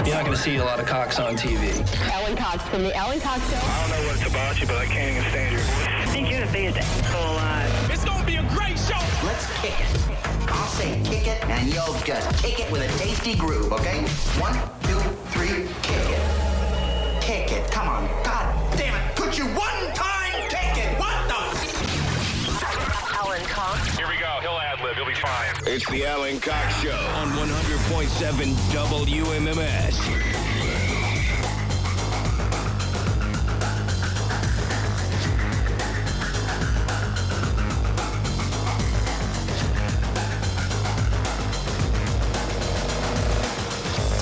You're not going to see a lot of cocks on TV. Alan Cox from the Alan Cox Show. I don't know what it's about you, but I can't even stand your voice. I think you're the biggest asshole alive. It's gonna be a great show. Let's kick it. I'll say kick it, and you'll just kick it with a tasty groove, okay? 1, 2, 3, kick it. Kick it. Come on. God damn it. Could you one time kick it? What the? Alan Cox. Here we go. He'll ad-lib. He'll be fine. It's the Alan Cox Show on 100.7 WMMS.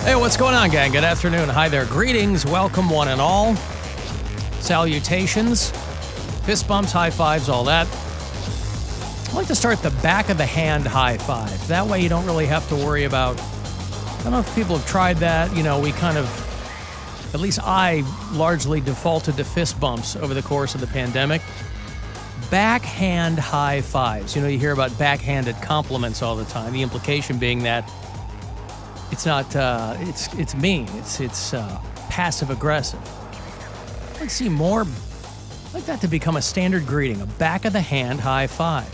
Hey, what's going on, gang? Good afternoon. Hi there. Greetings. Welcome, one and all. Salutations. Fist bumps, high fives, all that. I like to start the back of the hand high five. That way you don't really have to worry about... I don't know if people have tried that. You know, we kind of... At least I largely defaulted to fist bumps over the course of the pandemic. Backhand high fives. You know, you hear about backhanded compliments all the time. The implication being that it's not, it's mean. It's passive aggressive. I'd like to see more. I'd like that to become a standard greeting, a back of the hand high five.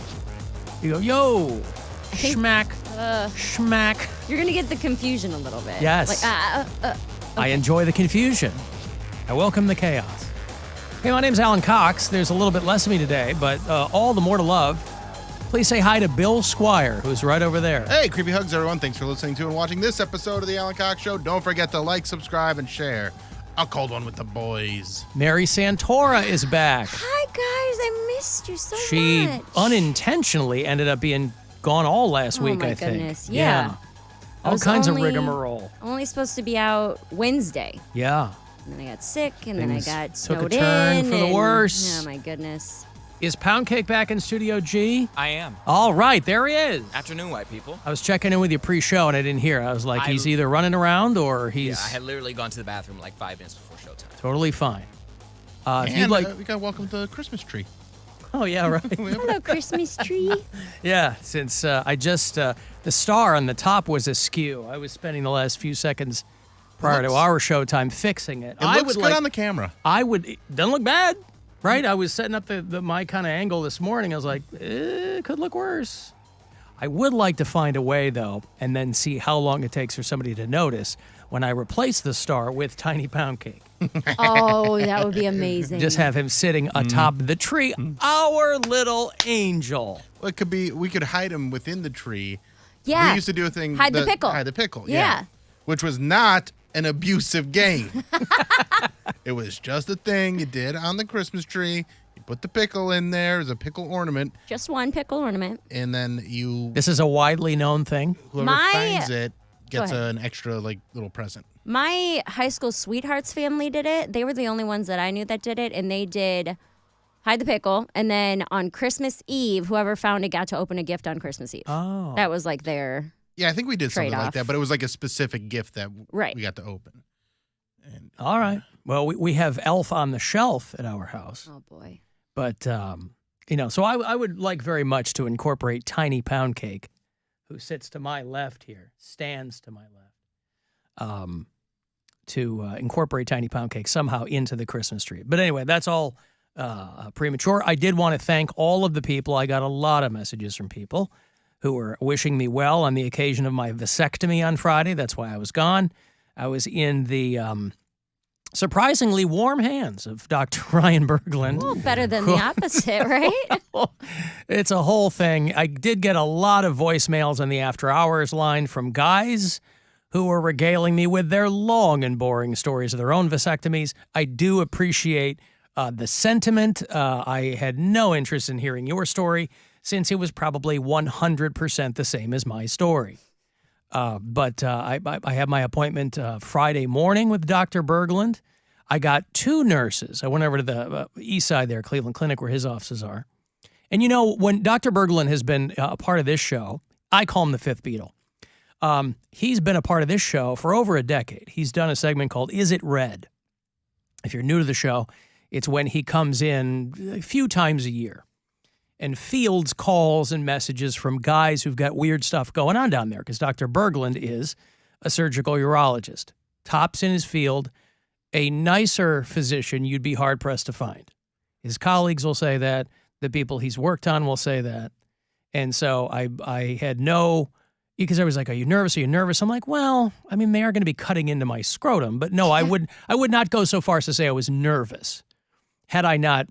You go, yo, schmack, schmack. You're going to get the confusion a little bit. Yes. Okay. I enjoy the confusion. I welcome the chaos. Hey, my name's Alan Cox. There's a little bit less of me today, but all the more to love. Please say hi to Bill Squire, who's right over there. Hey, creepy hugs, everyone. Thanks for listening to and watching this episode of the Alan Cox Show. Don't forget to like, subscribe, and share. A cold one with the boys. Mary Santora is back. Hi, guys. I missed you so She much. unintentionally ended up being gone all last week, I think. Oh, my goodness. Yeah. All kinds of rigmarole. Only supposed to be out Wednesday. Yeah. And then I got sick, and Things then I got took a snowed turn in. for the and- worse. Oh, my goodness. Is Poundcake back in Studio G? I am. All right, there he is. Afternoon, white people. I was checking in with you pre-show, and I didn't hear. I was like, he's either running around or he's Yeah, I had literally gone to the bathroom like 5 minutes before showtime. totally fine. If And you'd like... we got welcome to the Christmas tree. Oh, yeah, right. Hello, Christmas tree. Yeah, since I just... the star on the top was askew. I was spending the last few seconds prior to our showtime fixing it. It looks good on the camera. It doesn't look bad, right? I was setting up my kind of angle this morning. I was like, it could look worse. I would like to find a way, though, and then see how long it takes for somebody to notice when I replace the star with Tiny Poundcake. Oh, that would be amazing. Just have him sitting atop the tree, our little angel. Well, it could be, we could hide him within the tree. Yeah. We used to do a thing. Hide the pickle. Hide the pickle, Yeah. Which was not an abusive game. It was just a thing you did on the Christmas tree. You put the pickle in there as a pickle ornament. Just one pickle ornament. And then This is a widely known thing. Whoever finds it gets an extra, little present. My high school sweethearts family did it. They were the only ones that I knew that did it, and they did hide the pickle, and then on Christmas Eve, whoever found it got to open a gift on Christmas Eve. Oh. That was like their Yeah, I think we did something like trade-off. that, but it was like a specific gift that we got to open. And, All right. Well, we have Elf on the Shelf at our house. Oh, boy. But, so I would like very much to incorporate Tiny Poundcake, who sits to my left here, stands to my left, to incorporate Tiny Poundcake somehow into the Christmas tree. But anyway, that's all premature. I did want to thank all of the people. I got a lot of messages from people who were wishing me well on the occasion of my vasectomy on Friday. That's why I was gone. I was in the surprisingly warm hands of Dr. Ryan Berglund. Well, better than the opposite, right? It's a whole thing. I did get a lot of voicemails on the after hours line from guys who were regaling me with their long and boring stories of their own vasectomies. I do appreciate the sentiment. I had no interest in hearing your story since it was probably 100% the same as my story. But I have my appointment Friday morning with Dr. Berglund. I got 2 nurses. I went over to the east side there, Cleveland Clinic, where his offices are. And, when Dr. Berglund has been a part of this show, I call him the fifth Beatle. He's been a part of this show for over a decade. He's done a segment called Is It Red? If you're new to the show, it's when he comes in a few times a year and fields calls and messages from guys who've got weird stuff going on down there, because Dr. Berglund is a surgical urologist. tops in his field. A nicer physician you'd be hard-pressed to find. His colleagues will say that. The people he's worked on will say that. And so I had no, because I was like, are you nervous? Are you nervous? I'm like, well, I mean, they are going to be cutting into my scrotum. But no, I would not go so far as to say I was nervous. Had I not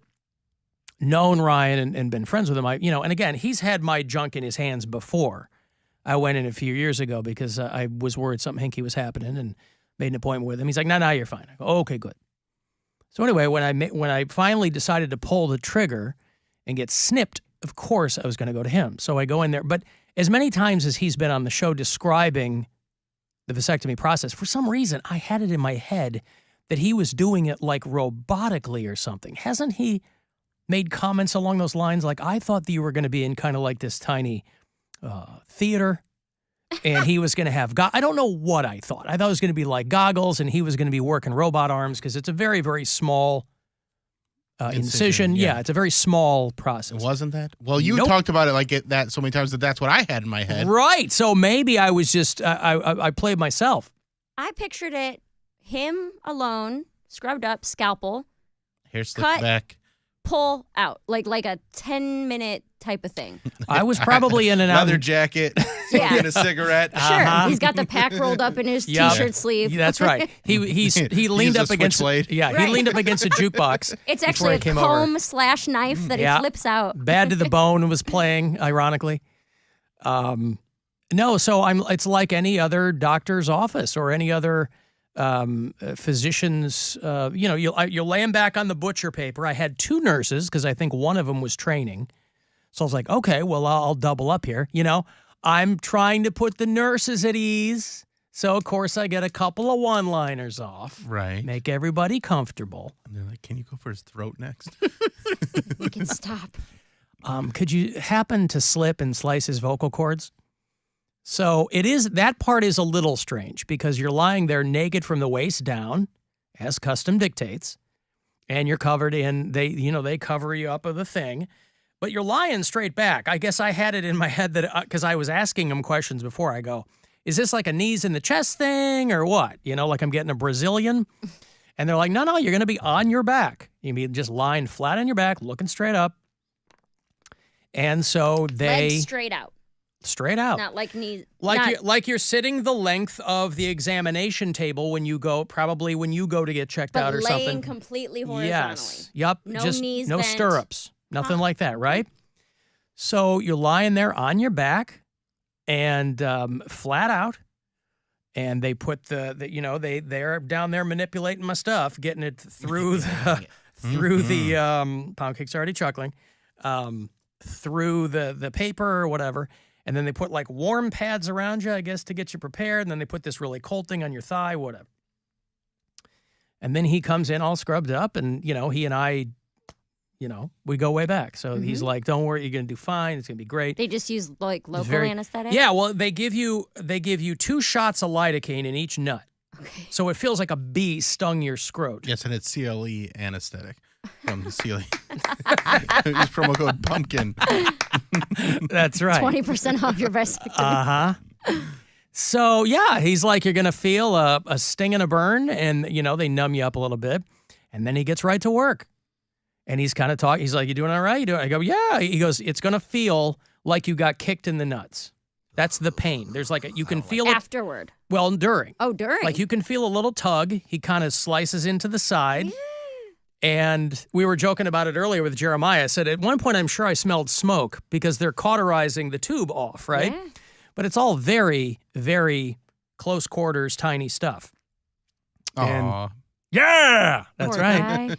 known Ryan and been friends with him, and again, he's had my junk in his hands before. I went in a few years ago because I was worried something hinky was happening and made an appointment with him. He's like, no, you're fine. I go, okay, good. So anyway, when I finally decided to pull the trigger and get snipped, of course I was going to go to him. So I go in there. But as many times as he's been on the show describing the vasectomy process, for some reason I had it in my head that he was doing it like robotically or something. Hasn't he made comments along those lines? Like, I thought that you were going to be in kind of like this tiny theater. And he was going to have, I don't know what I thought. I thought it was going to be like goggles and he was going to be working robot arms because it's a very, very small incision. Yeah, it's a very small process. It wasn't that? Well, you talked about it like that so many times that that's what I had in my head. Right. So maybe I was just, I played myself. I pictured it, him alone, scrubbed up, scalpel. Hair slicked back. Pull out, like a 10-minute type of thing. I was probably in an leather jacket, smoking a cigarette. Sure, he's got the pack rolled up in his t-shirt sleeve. That's right. He leaned up against he leaned up against a jukebox. It's actually a comb/knife that he flips out. Bad to the Bone was playing, ironically. No, so it's like any other doctor's office or any other physicians. You'll lay him back on the butcher paper. I had two nurses because I think one of them was training. So I was like, okay, well, I'll double up here. I'm trying to put the nurses at ease. So, of course, I get a couple of one-liners off. Right. Make everybody comfortable. And they're like, can you go for his throat next? We can stop. Could you happen to slip and slice his vocal cords? So that part is a little strange because you're lying there naked from the waist down, as custom dictates, and you're covered in, they cover you up with a thing. But you're lying straight back. I guess I had it in my head that, because I was asking him questions before, I go, is this like a knees in the chest thing or what? Like I'm getting a Brazilian? And they're like, no, you're going to be on your back. You mean just lying flat on your back, looking straight up. And so Legs straight out. Straight out. Not like knees. Like you're sitting the length of the examination table when you go to get checked out or something. Laying completely horizontally. Yes. Yep. No just knees no bent. stirrups. Nothing like that, right? So you're lying there on your back and flat out, and they put they're down there manipulating my stuff, getting it through the Poundcake's already chuckling, through the paper or whatever, and then they put like warm pads around you, I guess, to get you prepared, and then they put this really cold thing on your thigh, whatever. And then he comes in all scrubbed up, and he and I. We go way back. So he's like, don't worry, you're going to do fine. It's going to be great. They just use like local anesthetic? Yeah, well, they give you 2 shots of lidocaine in each nut. Okay. So it feels like a bee stung your scrot. Yes, and it's CLE anesthetic from the CLE. Use promo code PUMPKIN. That's right. 20% off your vasectomy. Uh-huh. So, yeah, he's like, you're going to feel a sting and a burn, and, they numb you up a little bit. And then he gets right to work. And he's kind of talking. He's like, you doing all right? I go, yeah. He goes, it's going to feel like you got kicked in the nuts. That's the pain. There's you can feel it. Afterward. Well, during. Oh, during. Like you can feel a little tug. He kind of slices into the side. And we were joking about it earlier with Jeremiah. I said, at one point, I'm sure I smelled smoke because they're cauterizing the tube off, right? Yeah. But it's all very, very close quarters, tiny stuff. Aww. Yeah, that's Poor right.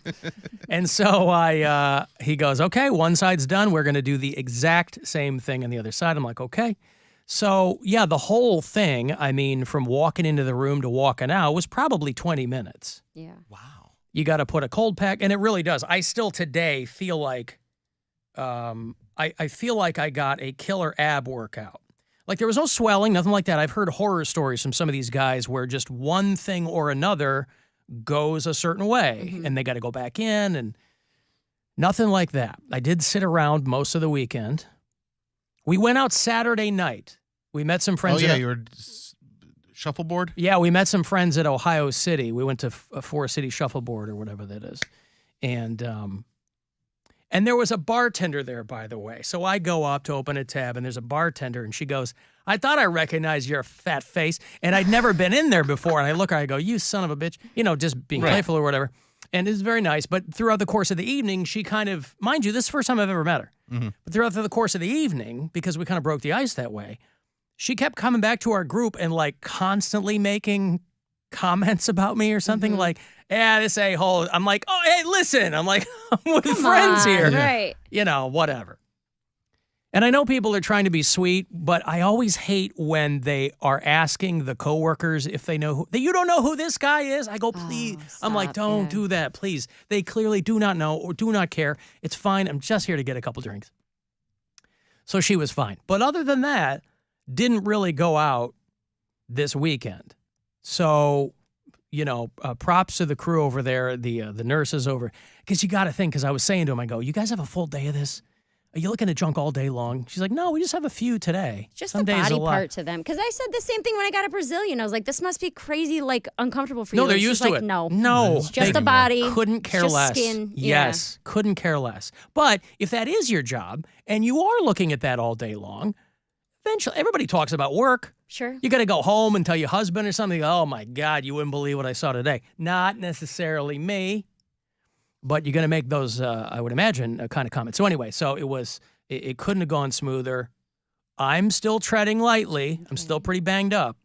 And so he goes, okay, one side's done. We're going to do the exact same thing on the other side. I'm like, okay. So, yeah, the whole thing, from walking into the room to walking out was probably 20 minutes. Yeah. Wow. You got to put a cold pack, and it really does. I still today feel like I feel like I got a killer ab workout. Like there was no swelling, nothing like that. I've heard horror stories from some of these guys where just one thing or another goes a certain way and they got to go back in and nothing like that. I did sit around most of the weekend. We went out Saturday night. We met some friends. Oh, yeah, you were Shuffleboard? Yeah, we met some friends at Ohio City. We went to a four-city shuffleboard or whatever that is. And there was a bartender there, by the way. So I go up to open a tab, and there's a bartender, and she goes, I thought I recognized your fat face, and I'd never been in there before. And I look at her, I go, you son of a bitch, just being playful or whatever. And it's very nice. But throughout the course of the evening, she kind of, mind you, this is the first time I've ever met her. Mm-hmm. But throughout the course of the evening, because we kind of broke the ice that way, she kept coming back to our group and like constantly making comments about me or something like, yeah, this a-hole. I'm like, oh, hey, listen. I'm like, I'm with friends here. Right. Whatever. And I know people are trying to be sweet, but I always hate when they are asking the coworkers if they know you don't know who this guy is. I go, please. I'm like, don't do that, please. They clearly do not know or do not care. It's fine. I'm just here to get a couple drinks. So she was fine. But other than that, didn't really go out this weekend. So, props to the crew over there, the nurses over, because you got to think, because I was saying to him, I go, you guys have a full day of this? Are you looking at junk all day long? She's like, no, we just have a few today. Just Some the days body a lot. part to them. Because I said the same thing when I got a Brazilian. I was like, this must be crazy, like, uncomfortable for you. No, they're And used she's to like, it. No. No. Just the body. Couldn't care just less. Skin. Yes, couldn't care less. But if that is your job and you are looking at that all day long, eventually everybody talks about work. Sure. You got to go home and tell your husband or something, oh, my God, you wouldn't believe what I saw today. Not necessarily me, but you're going to make those, I would imagine, kind of comments. So anyway, it couldn't have gone smoother. I'm still treading lightly. I'm still pretty banged up.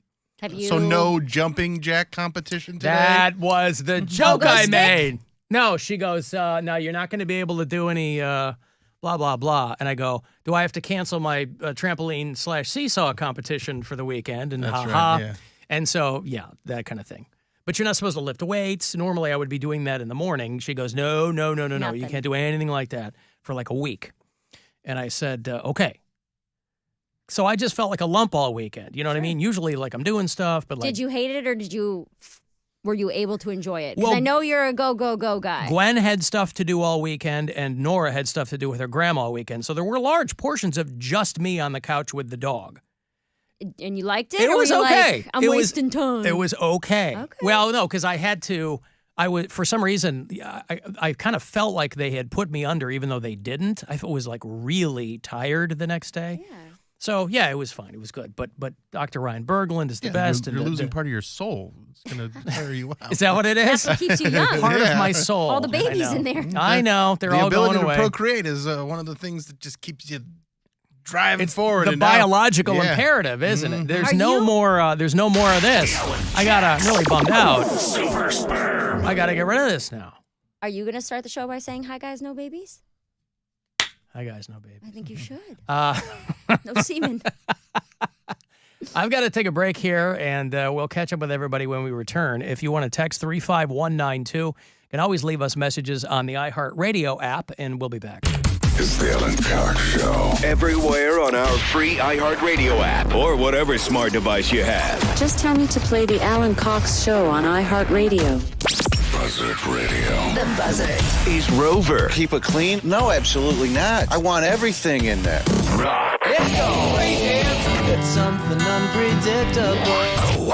Have you? So no jumping jack competition today? That was the joke I stick? made. No, she goes, no, you're not going to be able to do any blah, blah, blah. And I go, do I have to cancel my trampoline/seesaw competition for the weekend? And That's ha-ha. right, yeah. And so, yeah, that kind of thing. But you're not supposed to lift weights. Normally, I would be doing that in the morning. She goes, no. You Nothing. can't do anything like that for like a week. And I said, okay. So I just felt like a lump all weekend. You know what I mean? Usually, like, I'm doing stuff, but like... Did you hate it or were you able to enjoy it? Because Well, I know you're a go guy. Gwen had stuff to do all weekend, and Nora had stuff to do with her grandma all weekend. So there were large portions of just me on the couch with the dog. And you liked it? It or was were you okay. Like, I'm wasting time. It was okay. Okay. Well, no, because I had to... for some reason, I kind of felt like they had put me under, even though they didn't. I was like really tired the next day. Yeah. So yeah, it was fine. It was good. But Dr. Ryan Berglund is the best. You're losing part of your soul. It's going to tire you out. Is that what it is? That's what keeps you young. Part of my soul. All the babies in there. I know. They're all going away. The ability to procreate is one of the things that just keeps you driving forward. The and biological now, imperative, isn't it? There's Are no you- more. There's no more of this. I got really bummed out. I got to get rid of this now. Are you going to start the show by saying, hi, guys, no babies? Hi guys, no baby. I think you should. No semen. I've got to take a break here, and we'll catch up with everybody when we return. If you want to text 35192, you can always leave us messages on the iHeartRadio app, and we'll be back. It's the Alan Cox Show. Everywhere on our free iHeartRadio app or whatever smart device you have. Just tell me to play the Alan Cox Show on iHeartRadio. Buzzard Radio. The Buzzard. He's Rover. Keep it clean? No, absolutely not. I want everything in there. Rock. Let's go. It's something unpredictable.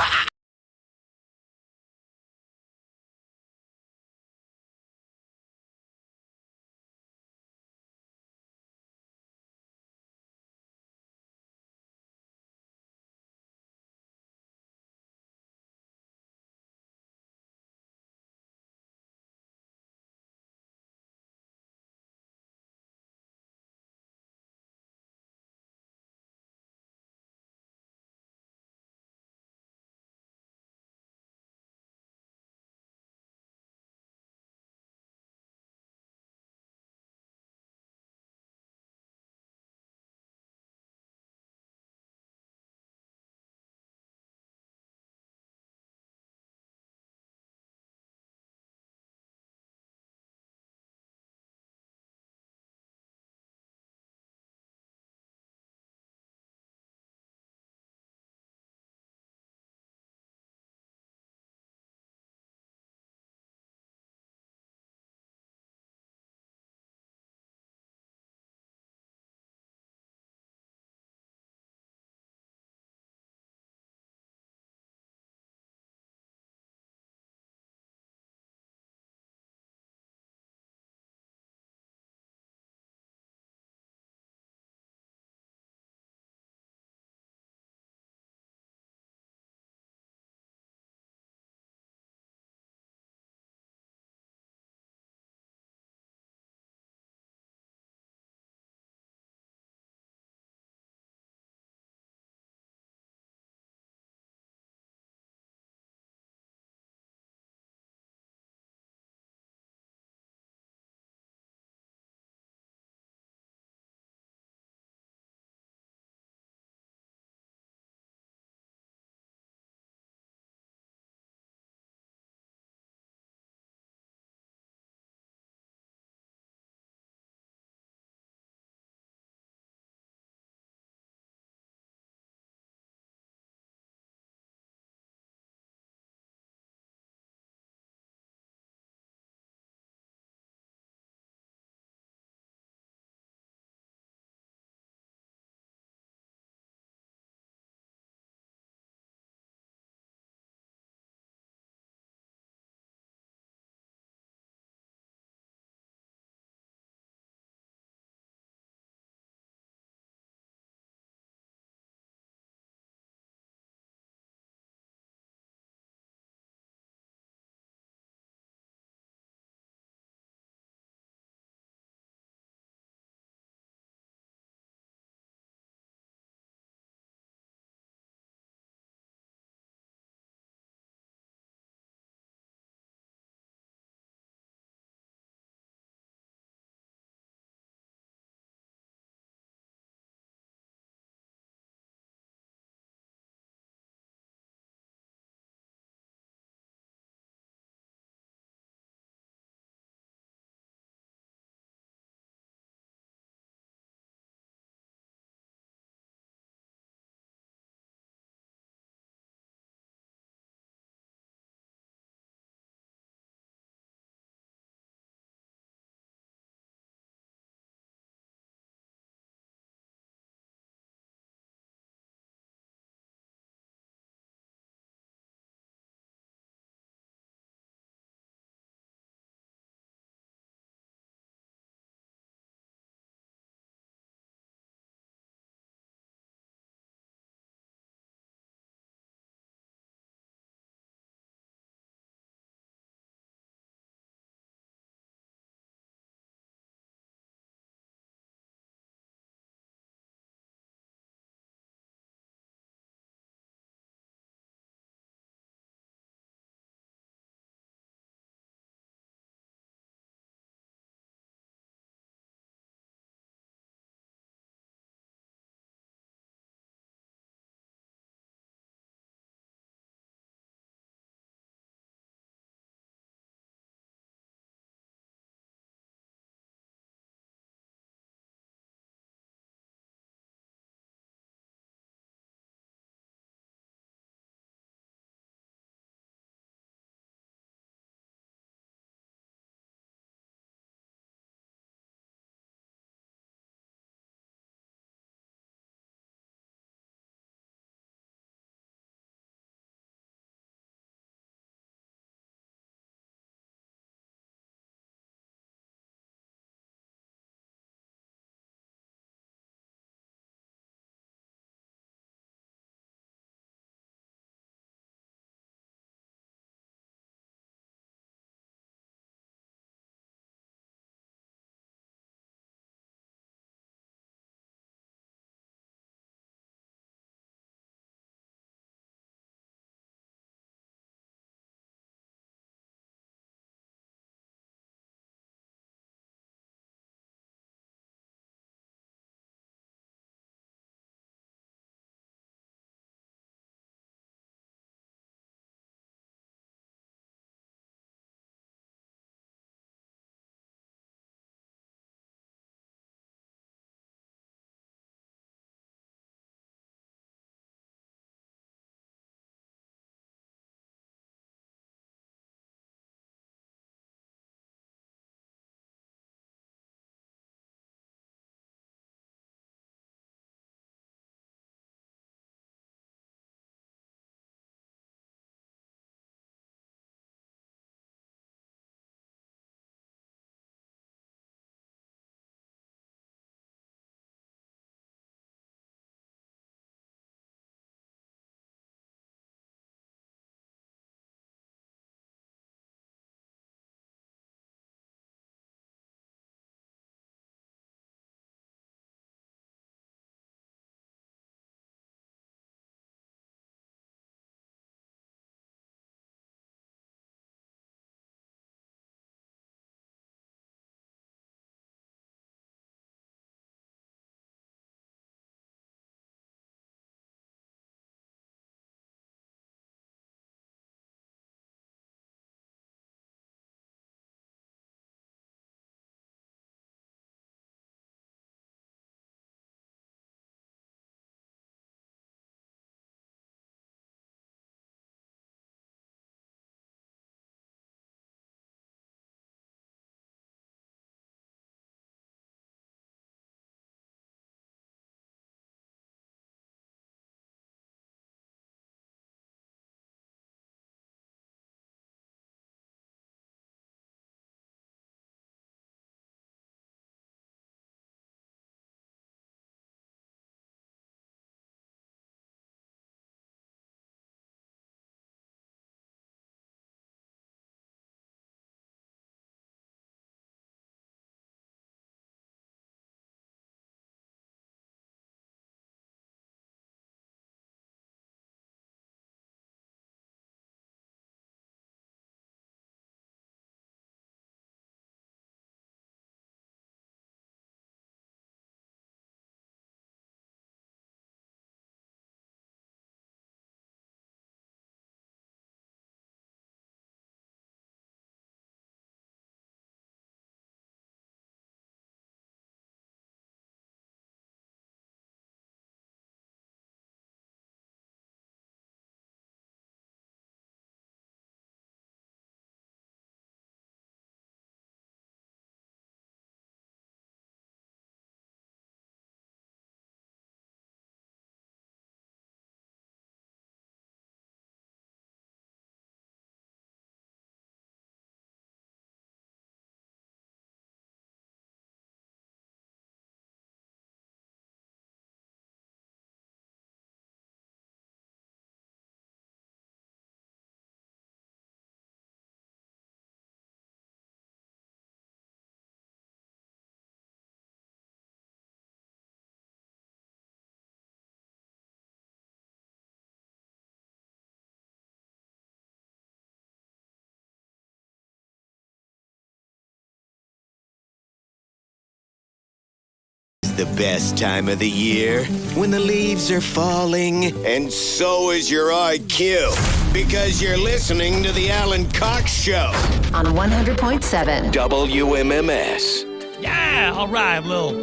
It's the best time of the year when the leaves are falling, and so is your IQ. Because you're listening to the Alan Cox Show On 100.7. WMMS. Yeah, all right, little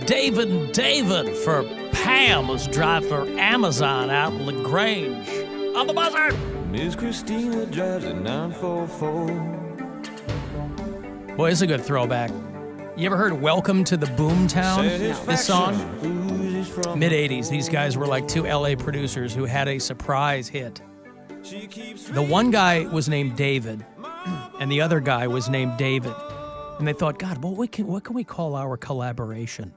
David and David for Pam was driving for Amazon out in LaGrange on the Buzzard. Miss Christina drives a 944. Boy, it's a good throwback. You ever heard Welcome to the Boomtown, this song? Mid-'80s. These guys were like two L.A. producers who had a surprise hit. The one guy was named David, and the other guy was named David. And they thought, God, well, what can we call our collaboration?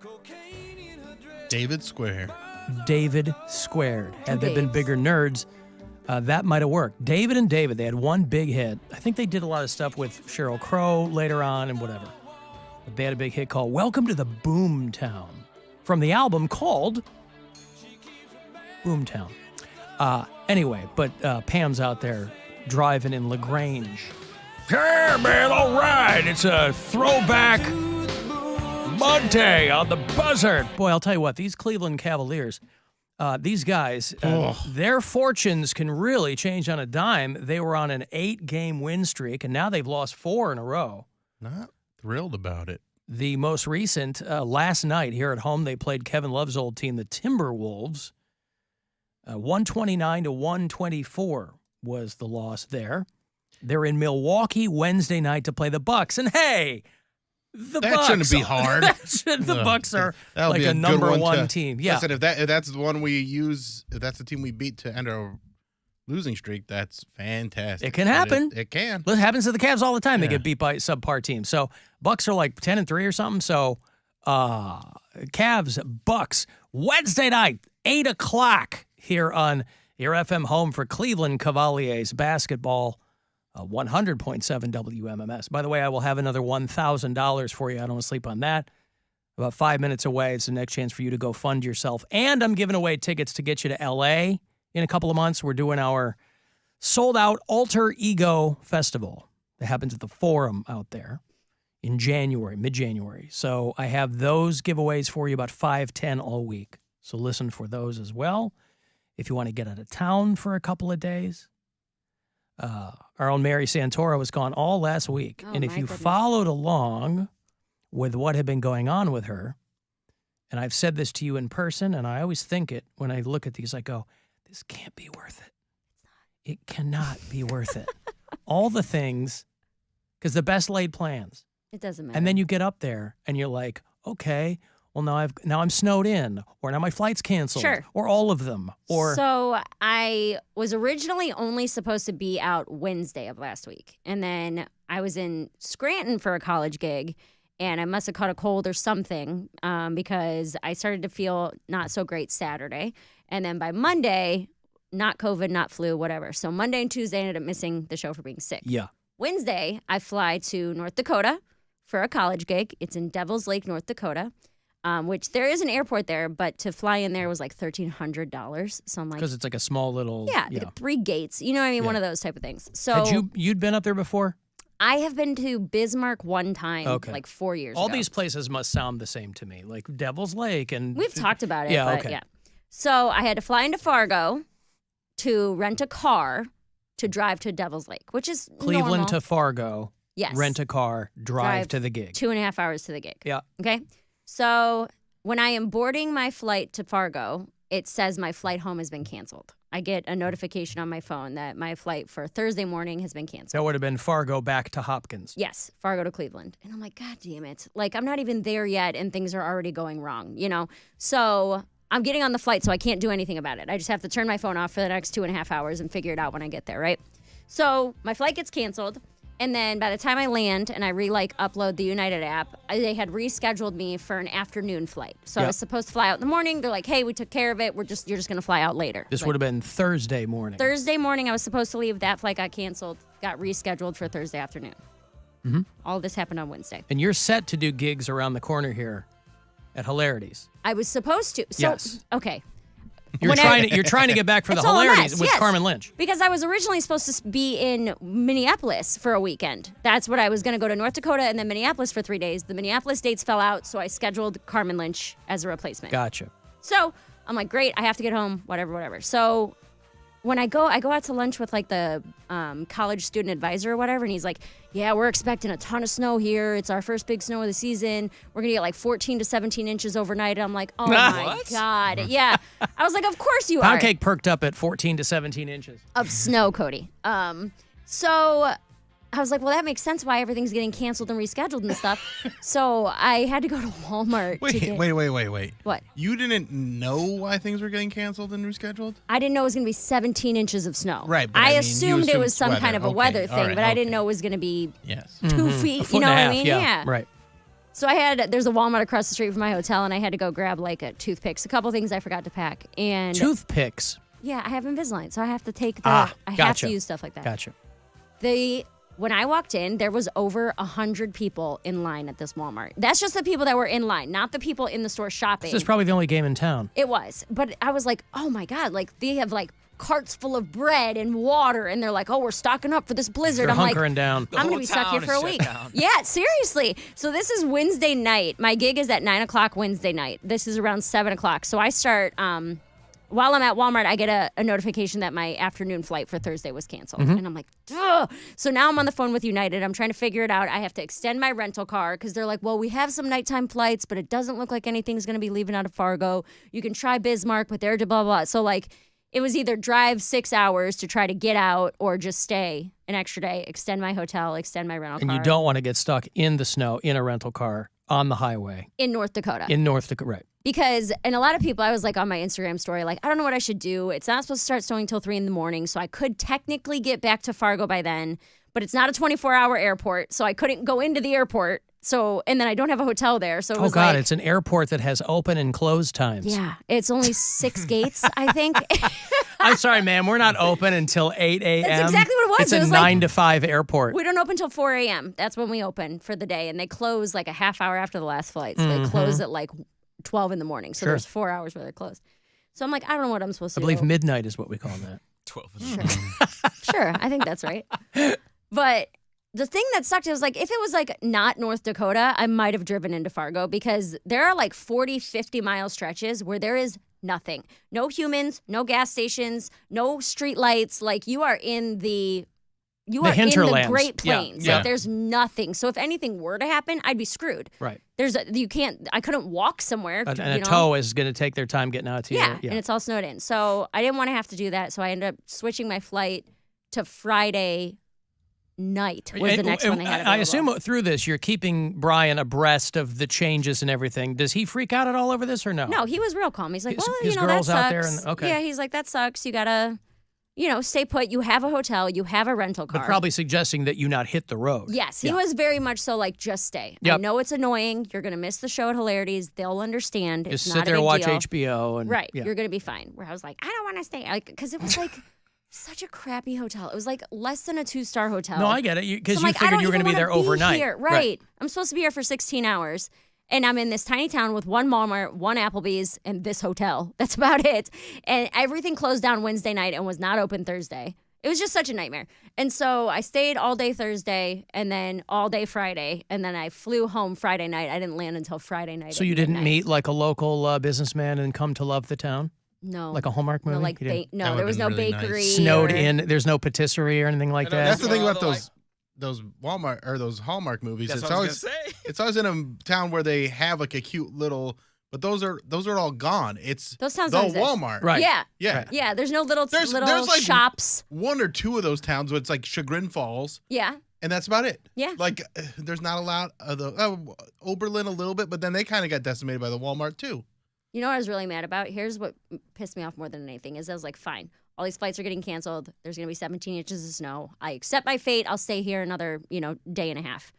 David Square. David Squared. Had they been bigger nerds, that might have worked. David and David, they had one big hit. I think they did a lot of stuff with Sheryl Crow later on and whatever. But they had a big hit called Welcome to the Boomtown from the album called Boomtown. Anyway, but Pam's out there driving in LaGrange. Yeah, man, all right. It's a throwback Monday on the Buzzard. Boy, I'll tell you what, these Cleveland Cavaliers, these guys, their fortunes can really change on a dime. They were on an 8-game win streak, and now they've lost 4 in a row. Not thrilled about it. The most recent, last night here at home, they played Kevin Love's old team, the Timberwolves. 129-124 was the loss there. They're in Milwaukee Wednesday night to play the Bucks, and hey, the that Bucks shouldn't be hard. The Bucks are like a number one team. Yeah. Listen, if that's the one we use, if that's the team we beat to end our losing streak, that's fantastic. It can happen. It can. It happens to the Cavs all the time. They get beat by subpar teams. So Bucks are like 10-3 or something. So Cavs, Bucks, Wednesday night, 8 o'clock here on your FM home for Cleveland Cavaliers basketball. 100.7 WMMS. By the way, I will have another $1,000 for you. I don't want to sleep on that. About 5 minutes away, it's the next chance for you to go fund yourself. And I'm giving away tickets to get you to L.A. in a couple of months. We're doing our sold-out Alter Ego Festival that happens at the Forum out there in January, mid-January. So I have those giveaways for you, about 5-10 all week. So listen for those as well. If you want to get out of town for a couple of days. Our own Mary Santora was gone all last week. And if you followed along with what had been going on with her, and I've said this to you in person, and I always think it when I look at these, I go, this can't be worth it. It cannot be worth it. All the things, because the best laid plans. It doesn't matter. And then you get up there and you're like, okay, well now I'm snowed in, or now my flight's canceled, or all of them, or so I was originally only supposed to be out Wednesday of last week, and then I was in Scranton for a college gig, and I must have caught a cold or something because I started to feel not so great Saturday, and then by Monday, not COVID, not flu, whatever. So Monday and Tuesday I ended up missing the show for being sick. Yeah. Wednesday I fly to North Dakota for a college gig. It's in Devil's Lake, North Dakota. Which there is an airport there, but to fly in there was like $1,300. So I'm like, because it's like a small little 3 gates. You know what I mean? One of those type of things. So you'd been up there before? I have been to Bismarck one time, like 4 years ago. All these places must sound the same to me, like Devil's Lake, and we've talked about it. Yeah, but okay. Yeah. So I had to fly into Fargo to rent a car to drive to Devil's Lake, which is Cleveland normal. to Fargo. Yes. Rent a car, drive to the gig. 2.5 hours to the gig. Yeah. Okay. So when I am boarding my flight to Fargo, it says my flight home has been canceled. I get a notification on my phone that my flight for Thursday morning has been canceled. That would have been Fargo back to Hopkins. Yes, Fargo to Cleveland. And I'm like, God damn it. Like, I'm not even there yet, and things are already going wrong, you know? So I'm getting on the flight, so I can't do anything about it. I just have to turn my phone off for the next 2.5 hours and figure it out when I get there, right? So my flight gets canceled. And then by the time I land and I upload the United app, they had rescheduled me for an afternoon flight. So I was supposed to fly out in the morning. They're like, hey, we took care of it. You're just going to fly out later. This would have been Thursday morning. Thursday morning, I was supposed to leave. That flight got canceled, got rescheduled for Thursday afternoon. Mm-hmm. All this happened on Wednesday. And you're set to do gigs around the corner here at Hilarities. I was supposed to. So, yes. Okay. You're trying to get back for the It's all a hilarities mess, with yes. Carmen Lynch. Because I was originally supposed to be in Minneapolis for a weekend. That's what I was going to go to North Dakota and then Minneapolis for 3 days. The Minneapolis dates fell out, so I scheduled Carmen Lynch as a replacement. Gotcha. So I'm like, great, I have to get home, whatever. So when I go out to lunch with like the college student advisor or whatever, and he's like, yeah, we're expecting a ton of snow here. It's our first big snow of the season. We're going to get like 14 to 17 inches overnight. And I'm like, oh my God. Yeah. I was like, of course you are. Poundcake perked up at 14 to 17 inches. Of snow, Cody. So I was like, well, that makes sense why everything's getting canceled and rescheduled and stuff. So I had to go to Walmart. Wait. What? You didn't know why things were getting canceled and rescheduled? I didn't know it was going to be 17 inches of snow. Right. But I I mean, assumed it was some weather. kind of a Okay, weather all thing, right, but I didn't okay. know it was going to be Yes. 2 feet. A foot You know and a what half, I mean? yeah. Right. So there's a Walmart across the street from my hotel, and I had to go grab like toothpicks, a couple things I forgot to pack. And Toothpicks? Yeah, I have Invisalign, so I have to take the, I have gotcha. to use stuff like that. Gotcha. When I walked in, there was over 100 people in line at this Walmart. That's just the people that were in line, not the people in the store shopping. This is probably the only game in town. It was. But I was like, oh my God, like they have like carts full of bread and water, and they're like, oh, we're stocking up for this blizzard. They're I'm like, hunkering down. I'm going to be stuck here for a week. Yeah, seriously. So this is Wednesday night. My gig is at 9 o'clock Wednesday night. This is around 7 o'clock. So I start, while I'm at Walmart, I get a notification that my afternoon flight for Thursday was canceled. Mm-hmm. And I'm like, ugh. So now I'm on the phone with United. I'm trying to figure it out. I have to extend my rental car because they're like, well, we have some nighttime flights, but it doesn't look like anything's going to be leaving out of Fargo. You can try Bismarck, but they're blah, blah. So like, it was either drive 6 hours to try to get out or just stay an extra day, extend my hotel, extend my rental car. And you don't want to get stuck in the snow in a rental car on the highway. In North Dakota. In North Dakota, right. Because, and a lot of people, I was like on my Instagram story, like, I don't know what I should do. It's not supposed to start snowing till 3 a.m, so I could technically get back to Fargo by then, but it's not a 24-hour airport, so I couldn't go into the airport. So, and then I don't have a hotel there. So it was God, like, it's an airport that has open and closed times. yeah, it's only 6 gates, I think. I'm sorry, ma'am. We're not open until 8 a.m. That's exactly what it was. It's It a was 9 to 5 airport. We don't open till 4 a.m. That's when we open for the day, and they close like a half hour after the last flight. So they close at like 12 in the morning. So there's 4 hours where they're closed. So I'm like, I don't know what I'm supposed to I do. believe midnight is what we call that. 12 in the morning. Sure, I think that's right. But the thing that sucked is like, if it was like not North Dakota, I might have driven into Fargo because there are like 40, 50 mile stretches where there is nothing. No humans, no gas stations, no street lights. Like you are in the hinterlands. Great Plains. Yeah. Like there's nothing. So if anything were to happen, I'd be screwed. Right. I couldn't walk somewhere. And a tow is going to take their time getting out to you. Yeah, and it's all snowed in. So I didn't want to have to do that. So I ended up switching my flight to Friday night was the next one I had available. I assume through this, you're keeping Brian abreast of the changes and everything. Does he freak out at all over this or no? No, he was real calm. He's like, well, his that girls sucks. out there and okay. Yeah, he's like, that sucks. You gotta, stay put. You have a hotel. You have a rental car. But probably suggesting that you not hit the road. Yes, he was very much so like, just stay. Yep. I know it's annoying. You're gonna miss the show at Hilarities. They'll understand. Just it's sit not there a and big watch deal. HBO. And, Right, yeah. you're gonna be fine. Where I was like, I don't want to stay, because it was like such a crappy hotel. It was like less than a 2-star hotel. No, I get it. Because So I'm you like, I figured don't you were going to even be there wanna overnight. here. Right. I'm supposed to be here for 16 hours. And I'm in this tiny town with one Walmart, one Applebee's, and this hotel. That's about it. And everything closed down Wednesday night and was not open Thursday. It was just such a nightmare. And so I stayed all day Thursday and then all day Friday. And then I flew home Friday night. I didn't land until Friday night. So you didn't meet like a local businessman and come to love the town? No. Like a Hallmark movie? No, like You didn't? no, there was no really bakery. Snowed or- in. There's no patisserie or anything like that. That's the thing about those Walmart or those Hallmark movies. That's It's what I always was gonna say. it's always in a town where they have like a cute little, but those are all gone. It's Those towns the don't exist. Walmart. Right. Yeah. Yeah. Yeah, there's no little There's like shops. one or two of those towns where it's like Chagrin Falls, Yeah. and that's about it. Yeah. Like there's not a lot of the Oberlin a little bit, but then they kind of got decimated by the Walmart too. You know what I was really mad about? Here's what pissed me off more than anything is I was like, fine, all these flights are getting canceled. There's going to be 17 inches of snow. I accept my fate. I'll stay here another, day and a half.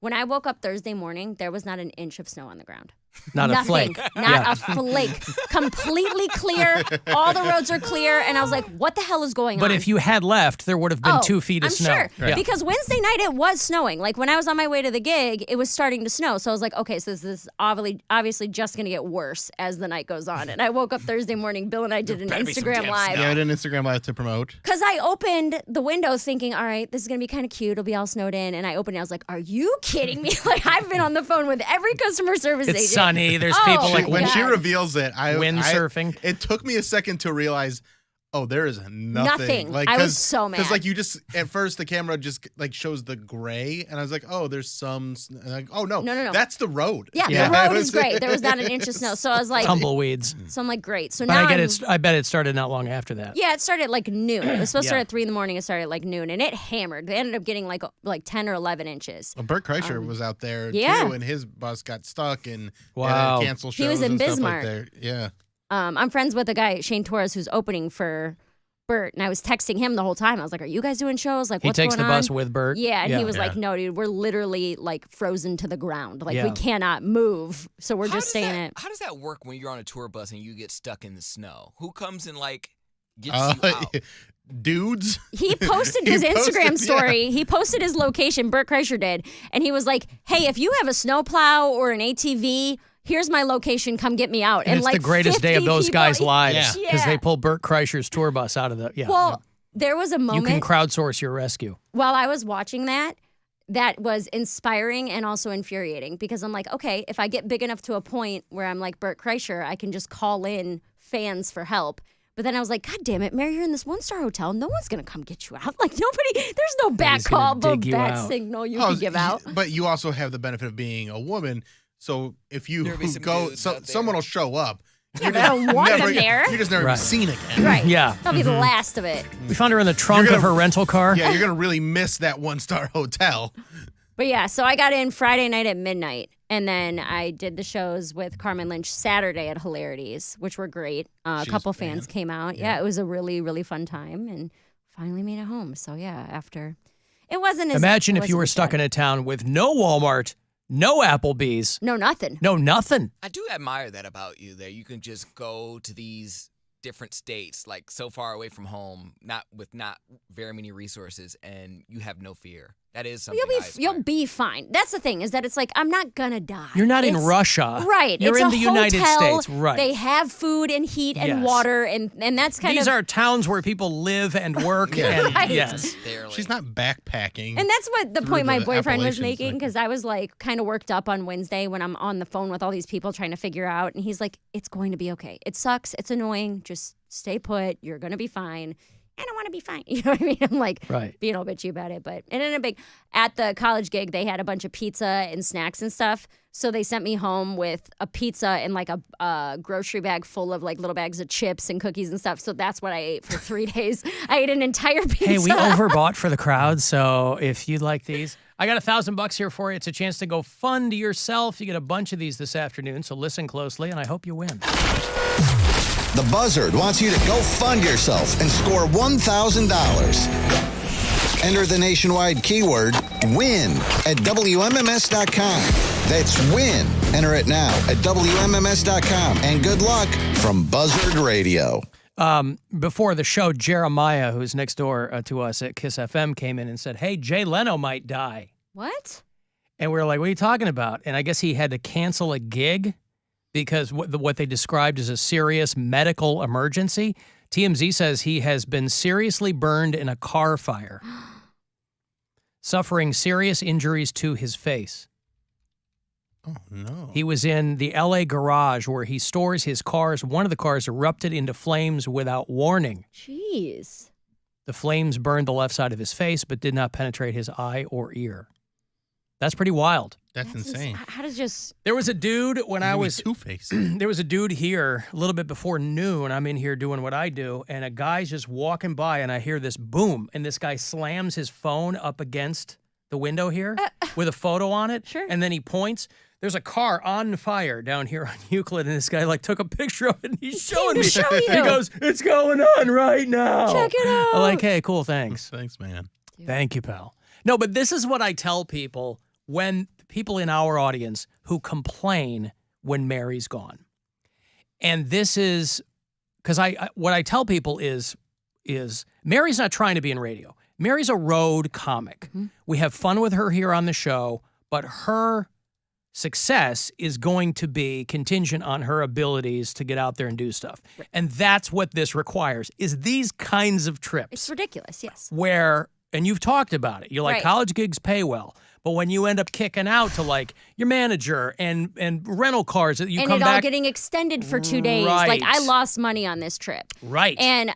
When I woke up Thursday morning, there was not an inch of snow on the ground. Not Nothing. a flake. Not a flake. Completely clear. All the roads are clear. And I was like, what the hell is going on? But if you had left, there would have been 2 feet of I'm snow. sure. Yeah. Because Wednesday night it was snowing. Like when I was on my way to the gig, it was starting to snow. So I was like, okay, so this is obviously just going to get worse as the night goes on. And I woke up Thursday morning. Bill and I did an Instagram Live. Yeah, I did an Instagram Live to promote. Because I opened the window thinking, all right, this is going to be kind of cute. It'll be all snowed in. And I opened it. I was like, are you kidding me? Like I've been on the phone with every customer service agent. It's sunny. There's people like when she reveals it, windsurfing. It took me a second to realize, oh, there is nothing. Like, I was so mad. Because like you just at first the camera just like shows the gray, and I was like, oh, there's some. And like, oh no, that's the road. Yeah, the road is great. There was not an inch of snow, so I was like tumbleweeds. So I'm like, great. So but now I bet it started not long after that. Yeah, it started at like noon. It was supposed to start at 3 in the morning. It started at like noon, and it hammered. They ended up getting like 10 or 11 inches. Well, Bert Kreischer was out there too, and his bus got stuck and had to cancel shows. He was in and Bismarck. Stuff like that. Yeah. I'm friends with a guy, Shane Torres, who's opening for Bert, and I was texting him the whole time. I was like, "Are you guys doing shows? Like, what's going on?" He takes the bus with Bert. Yeah, and he was like, "No, dude, we're literally like frozen to the ground. Like, we cannot move, so we're just staying it." How does that work when you're on a tour bus and you get stuck in the snow? Who comes and like gets you out? Dudes. He posted his Instagram story. He posted his location. Bert Kreischer did, and he was like, "Hey, if you have a snowplow or an ATV." Here's my location. Come get me out. And it's like the greatest day of those guys' lives Yeah. because they pulled Bert Kreischer's tour bus out of the. Yeah. Well, there was a moment. You can crowdsource your rescue. While I was watching that was inspiring and also infuriating because I'm like, okay, if I get big enough to a point where I'm like Bert Kreischer, I can just call in fans for help. But then I was like, God damn it, Mary, you're in this 1-star hotel. No one's going to come get you out. Like, there's no back call, no bat signal you can give out. But you also have the benefit of being a woman. So if you go, someone will show up. Yeah, but I don't want them there. You're just never be seen again. Right. Yeah. That'll be the last of it. We found her in the trunk of her rental car. Yeah, you're going to really miss that 1-star hotel. But yeah, so I got in Friday night at midnight. And then I did the shows with Carmen Lynch Saturday at Hilarities, which were great. A couple fans came out. Yeah, it was a really, really fun time. And finally made it home. So yeah, after. It wasn't as. Imagine if you were stuck in a town with no Walmart. No Applebee's. No nothing. No nothing. I do admire that about you there. You can just go to these different states, like so far away from home, not very many resources, and you have no fear. That is something you'll be fine. That's the thing, is that it's like, I'm not gonna die. You're not in Russia. Right. You're it's in a the United hotel. States. Right. They have food and heat and water, and that's kind These of... are towns where people live and work. And Right. Yes. She's not backpacking. And that's what the point my boyfriend was Appalachians, making, because I was like kind of worked up on Wednesday when I'm on the phone with all these people trying to figure out, and he's like, it's going to be okay. It sucks. It's annoying. Just stay put. You're going to be fine. And I want to be fine. You know what I mean? I'm like being all bitchy about it. But it ended up big. At the college gig, they had a bunch of pizza and snacks and stuff. So they sent me home with a pizza and like a grocery bag full of like little bags of chips and cookies and stuff. So that's what I ate for 3 days. I ate an entire pizza. Hey, we overbought for the crowd. So if you'd like these, I got $1,000 here for you. It's a chance to go fund yourself. You get a bunch of these this afternoon. So listen closely, and I hope you win. The Buzzard wants you to go fund yourself and score $1,000. Enter the nationwide keyword WIN at WMMS.com. That's WIN. Enter it now at WMMS.com. And good luck from Buzzard Radio. Before the show, Jeremiah, who's next door to us at Kiss FM, came in and said, hey, Jay Leno might die. What? And we were like, what are you talking about? And I guess he had to cancel a gig because what they described as a serious medical emergency. TMZ says he has been seriously burned in a car fire, suffering serious injuries to his face. Oh, no. He was in the L.A. garage where he stores his cars. One of the cars erupted into flames without warning. Jeez. The flames burned the left side of his face but did not penetrate his eye or ear. That's pretty wild. That's insane. How does just... There was a dude when I was... Two-Face. There was a dude here a little bit before noon. I'm in here doing what I do, and a guy's just walking by, and I hear this boom, and this guy slams his phone up against the window here with a photo on it. Sure. And then he points. There's a car on fire down here on Euclid, and this guy like took a picture of it, and he's showing me. Show you. He goes, it's going on right now. Check it out. I'm like, hey, cool, thanks. Thanks, man. Thank you, pal. No, but this is what I tell people when people in our audience who complain when Mary's gone. And this is because what I tell people is Mary's not trying to be in radio. Mary's a road comic. We have fun with her here on the show, but her success is going to be contingent on her abilities to get out there and do stuff. Right. And that's what this requires, is these kinds of trips. It's ridiculous, yes. Where, and you've talked about it, you're like, right. college gigs pay well. But when you end up kicking out to like your manager and rental cars, you and come back. And it all getting extended for 2 days. Right. Like, I lost money on this trip. Right. And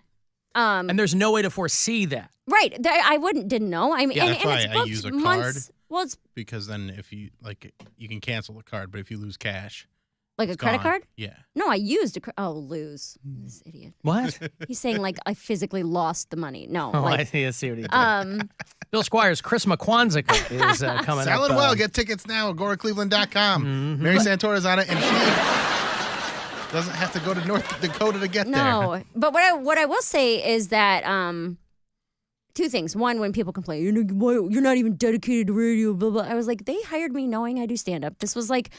there's no way to foresee that. Right. I didn't know. I mean, Yeah, and that's why it's I booked use a months. card. Well, it's Because then if you, you can cancel the card, but if you lose cash. like a credit gone. card? Yeah. No, I used lose. This idiot. What? He's saying like I physically lost the money. No. Oh, like, I see what he did. Bill Squire's Chris McQuanzica is coming up. Salad Well, get tickets now at GoraCleveland.com. Mary Santora's on it, and she doesn't have to go to North Dakota to get there. No, but what I will say is that two things. One, when people complain, you're not even dedicated to radio, blah blah. I was like, they hired me knowing I do stand up. This was like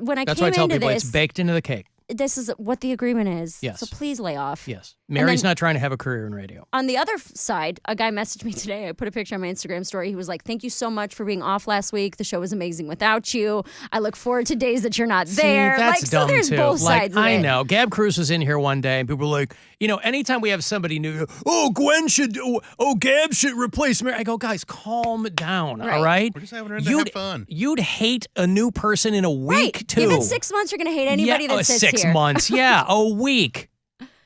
when I That's came why I tell into people this, it's baked into the cake. this is what the agreement is. Yes. So please lay off. Yes. Mary's not trying to have a career in radio. On the other side, a guy messaged me today. I put a picture on my Instagram story. He was like, thank you so much for being off last week. The show was amazing without you. I look forward to days that you're not there. See, that's dumb so there's too. both Like, sides of I it. know. Gab Cruz was in here one day and people were like, anytime we have somebody new, Gab should replace Mary. I go, guys, calm down, all right? We're just having her to have fun. You'd hate a new person in a week, Right. too. Give it 6 months, you're going to hate anybody that sits 6 here. months, yeah, a week.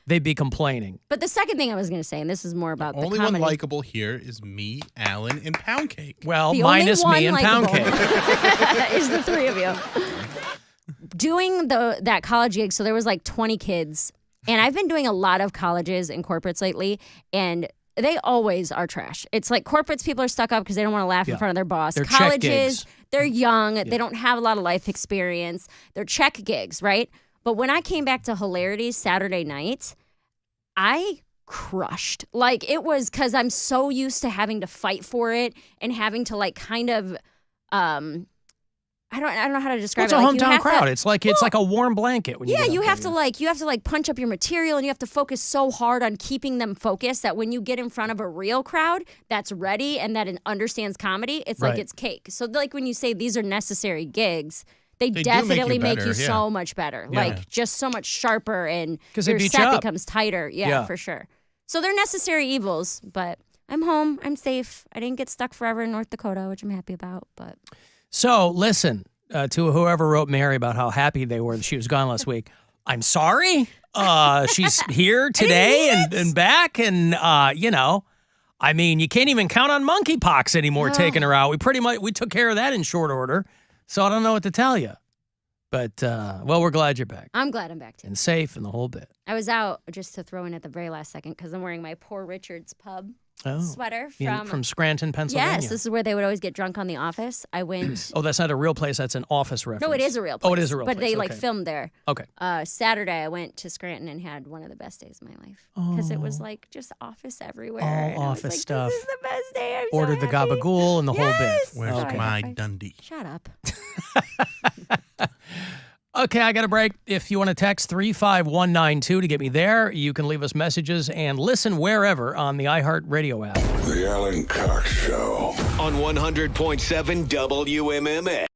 They'd be complaining. But the second thing I was going to say, and this is more about the Only comedy. one likable here is me, Alan, and Poundcake. Well, The minus only me and one likable Poundcake. is the three of you. Doing that college gig, so there was like 20 kids. And I've been doing a lot of colleges and corporates lately, and they always are trash. It's like corporates, people are stuck up because they don't want to laugh in front of their boss. They're check Colleges, gigs. they're young. They don't have a lot of life experience. They're check gigs, right? But when I came back to Hilarities Saturday night, I crushed. Like, it was because I'm so used to having to fight for it and having to like kind of I don't know how to describe It's it. a Like, you hometown have crowd. to- It's like a warm blanket. When yeah, you you get up have there. to like punch up your material, and you have to focus so hard on keeping them focused that when you get in front of a real crowd that's ready and that understands comedy, it's like Right. it's cake. So like when you say these are necessary gigs, they do make you definitely make you better, yeah. so much better. Yeah. Like just so much sharper, and 'Cause they your beat you set up. becomes tighter. Yeah, Yeah. for sure. So they're necessary evils, but I'm home. I'm safe. I didn't get stuck forever in North Dakota, which I'm happy about. But So listen to whoever wrote Mary about how happy they were that she was gone last week. I'm sorry. She's here today and back, and I mean, you can't even count on monkeypox anymore taking her out. We took care of that in short order. So I don't know what to tell you. But we're glad you're back I'm glad I'm back too. and safe and the whole bit. I was out just to throw in at the very last second because I'm wearing my Poor Richard's Pub sweater From Scranton, Pennsylvania. Yes, this is where they would always get drunk on The Office. I went. Oh, that's not a real place. That's an office reference. No, it is a real place. Oh, it is a real but place. they like Okay. filmed there. Okay. Saturday, I went to Scranton and had one of the best days of my life because it was like just office everywhere. All and I was office like, stuff. This is the best day. I'm Ordered so the happy. gabagool and the whole bit. Yes! Where's Sorry, my I- Dundee? Shut up. Okay, I got a break. If you want to text 35192 to get me there, you can leave us messages and listen wherever on the iHeartRadio app. The Alan Cox Show. On 100.7 WMMS.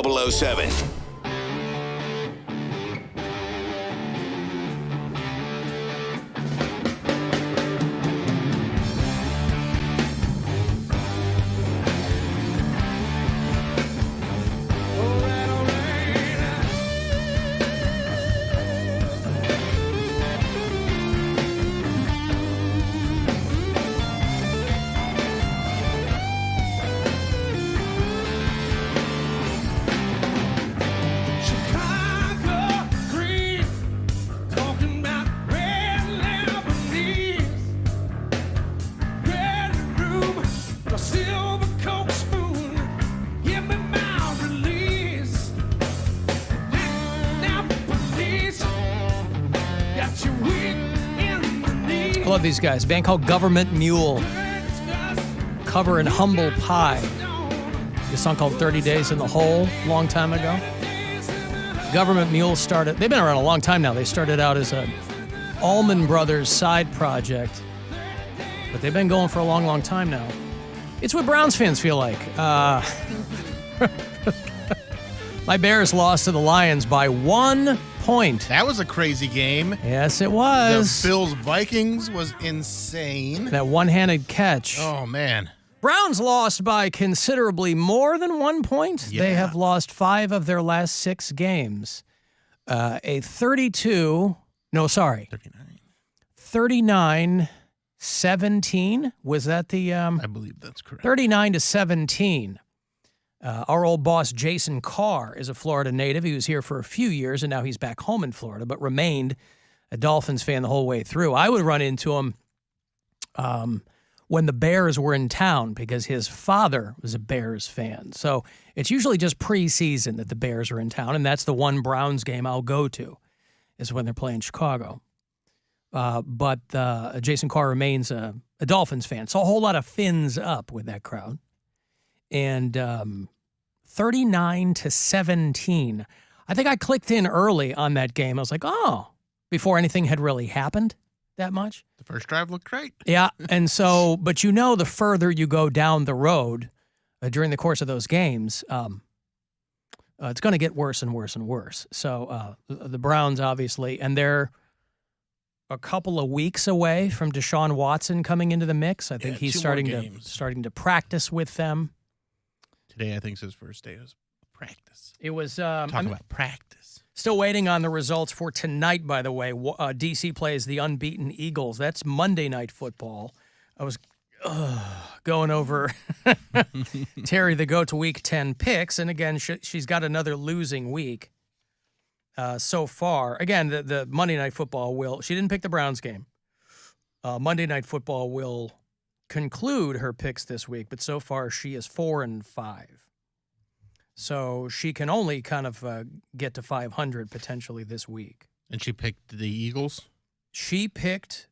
007. I love these guys. A band called Government Mule. Covering Humble Pie. A song called 30 Days in the Hole, long time ago. Government Mule started, they've been around a long time now. They started out as a Allman Brothers side project, but they've been going for a long, long time now. It's what Browns fans feel like. My Bears lost to the Lions by 1 point. That was a crazy game. Yes, it was. The Bills-Vikings was insane. That one-handed catch. Oh, man. Browns lost by considerably more than 1 point. Yeah. They have lost 5 of their last 6 games. A 39-17. Was that the... I believe that's correct. 39-17. Our old boss, Jason Carr, is a Florida native. He was here for a few years, and now he's back home in Florida, but remained a Dolphins fan the whole way through. I would run into him when the Bears were in town because his father was a Bears fan. So it's usually just preseason that the Bears are in town, and that's the one Browns game I'll go to is when they're playing Chicago. But Jason Carr remains a Dolphins fan. So a whole lot of fins up with that crowd. And 39-17. I think I clicked in early on that game. I was like, oh, before anything had really happened that much. The first drive looked great. Yeah. And so, but you know, the further you go down the road during the course of those games, it's going to get worse and worse and worse. So the Browns, obviously, and they're a couple of weeks away from Deshaun Watson coming into the mix. I think he's starting to practice with them. Today, I think, is his first day of practice. It was Talk about practice. Still waiting on the results for tonight, by the way. DC plays the unbeaten Eagles. That's Monday Night Football. I was going over Terry the Goat to Week 10 picks, and again, she's got another losing week so far. Again, the Monday Night Football will... She didn't pick the Browns game. Monday Night Football will conclude her picks this week, but so far she is 4-5. So she can only kind of get to 500 potentially this week. And she picked the Eagles? She picked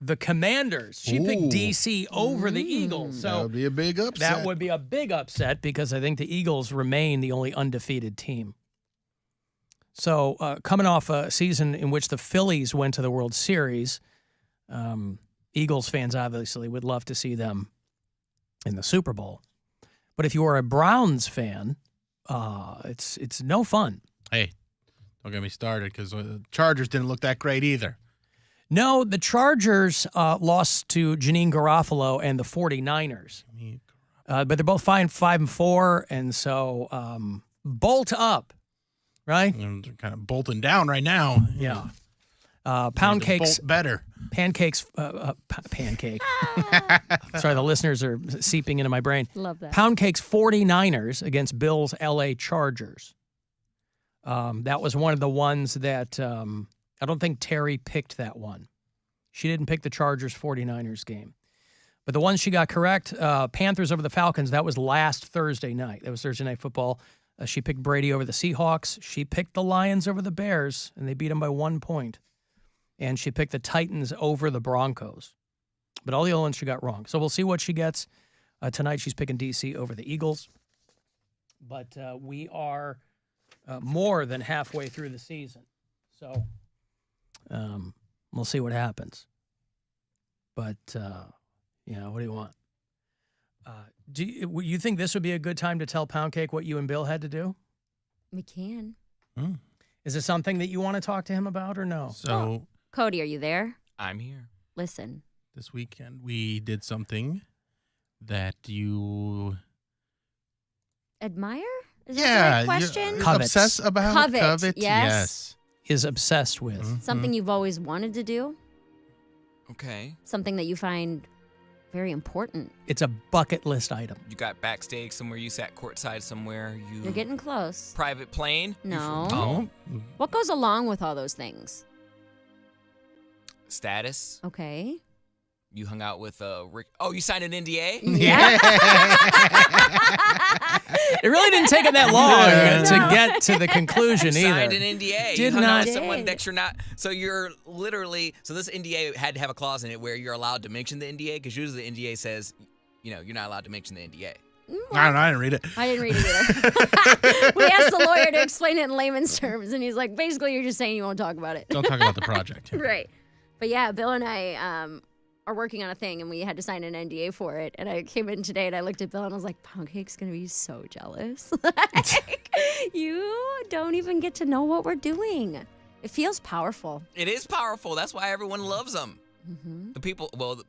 the Commanders. She picked DC over the Eagles. So that would be a big upset. That would be a big upset because I think the Eagles remain the only undefeated team. So coming off a season in which the Phillies went to the World Series, Eagles fans obviously would love to see them in the Super Bowl. But if you are a Browns fan, it's no fun. Hey, don't get me started because the Chargers didn't look that great either. No, the Chargers lost to Janine Garofalo and the 49ers. But they're both 5-4, and so bolt up, right? And they're kind of bolting down right now. Yeah. Poundcake's better. Pancake. Sorry, the listeners are seeping into my brain. Love that. Poundcake's 49ers against Bill's LA Chargers. That was one of the ones that I don't think Terry picked that one. She didn't pick the Chargers 49ers game. But the one she got correct, Panthers over the Falcons, that was last Thursday night. That was Thursday Night Football. She picked Brady over the Seahawks. She picked the Lions over the Bears, and they beat them by 1 point. And she picked the Titans over the Broncos. But all the other ones she got wrong. So we'll see what she gets. Tonight she's picking DC over the Eagles. But we are more than halfway through the season. So we'll see what happens. But, what do you want? Do you think this would be a good time to tell Poundcake what you and Bill had to do? We can. Is it something that you want to talk to him about or no? So Cody, are you there? I'm here. Listen. this weekend we did something that you Admire? Is that the right question? Covets. obsess about. Covet, yes. Is obsessed with. Something you've always wanted to do? Okay. Something that you find very important. It's a bucket list item. You got backstage somewhere. You sat courtside somewhere. You're getting close. Private plane. No. Oh. What goes along with all those things? Status. Okay. You hung out with Rick. Oh, you signed an NDA? Yeah. It really didn't take it that long to get to the conclusion You either. signed an NDA. Did you hung out not. with someone that you're not. So you're literally. So this NDA had to have a clause in it where you're allowed to mention the NDA because usually the NDA says, you're not allowed to mention the NDA. I don't know. I didn't read it. I didn't read it either. We asked the lawyer to explain it in layman's terms, and he's like, basically, you're just saying you won't talk about it. Don't talk about the project. Right. But yeah, Bill and I are working on a thing, and we had to sign an NDA for it. And I came in today, and I looked at Bill, and I was like, Poundcake's going to be so jealous. Like, you don't even get to know what we're doing. It feels powerful. It is powerful. That's why everyone loves them. Mm-hmm. The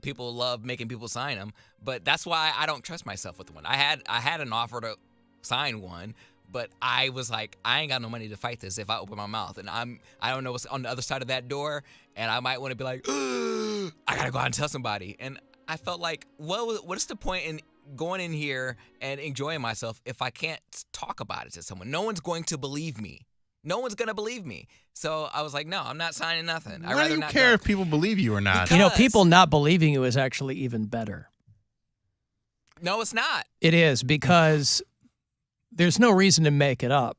people love making people sign them, but that's why I don't trust myself with one. I had an offer to sign one, but I was like, I ain't got no money to fight this if I open my mouth, and I don't know what's on the other side of that door, and I might want to be like, I gotta go out and tell somebody. And I felt like, what is the point in going in here and enjoying myself if I can't talk about it to someone? No one's going to believe me. No one's going to believe me. So I was like, no, I'm not signing nothing. Why do you care if people believe you or not? People not believing you is actually even better. No, it's not. It is, because there's no reason to make it up.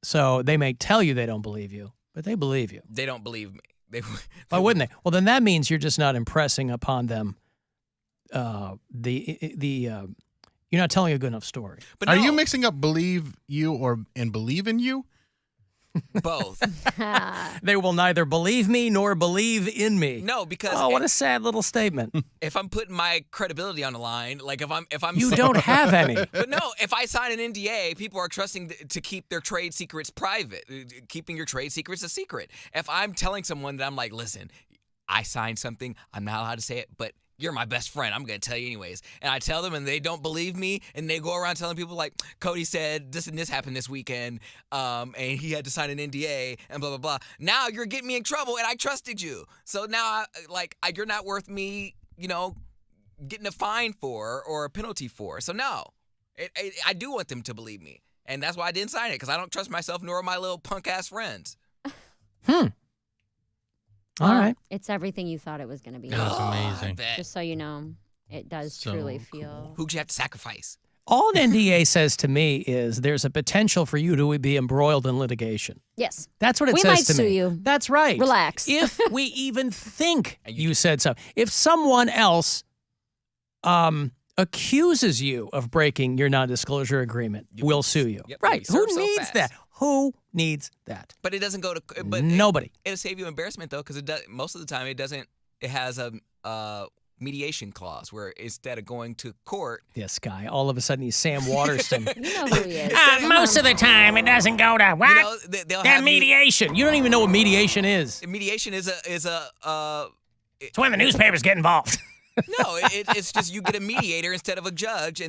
So they may tell you they don't believe you, but they believe you. They don't believe me. Why wouldn't they? Well, then that means you're just not impressing upon them you're not telling a good enough story. But Are you mixing up believe you and believe in you? Both. They will neither believe me nor believe in me. No, because what a sad little statement. If I'm putting my credibility on the line, like if I'm You don't have any. But no, if I sign an NDA, people are trusting to keep their trade secrets private. Keeping your trade secrets a secret. If I'm telling someone that I'm like, listen, I signed something, I'm not allowed to say it, but you're my best friend. I'm going to tell you anyways. And I tell them and they don't believe me. And they go around telling people like, Cody said this and this happened this weekend. And he had to sign an NDA and blah, blah, blah. Now you're getting me in trouble and I trusted you. So now you're not worth me, getting a fine for or a penalty for. So no, I do want them to believe me. And that's why I didn't sign it, because I don't trust myself nor my little punk ass friends. All right. It's everything you thought it was going to be. That was amazing. Just so you know, it does truly feel. Who'd you have to sacrifice? All an NDA says to me is there's a potential for you to be embroiled in litigation. Yes. That's what it we says might to sue me. you. That's right. Relax. If we even think you said so. If someone else accuses you of breaking your non-disclosure agreement, we'll sue you. Yep, right. we Who serve so needs fast. that? Who needs that? But it doesn't go to. Nobody. It'll save you embarrassment though, because it does. Most of the time, it doesn't. It has a mediation clause where instead of going to court, This guy, all of a sudden, he's Sam Waterston. You know who he is. Most of the time, it doesn't go to what? they'll That have mediation. You don't even know what mediation is. mediation is a. It's when the newspapers get involved. No, it's just you get a mediator instead of a judge,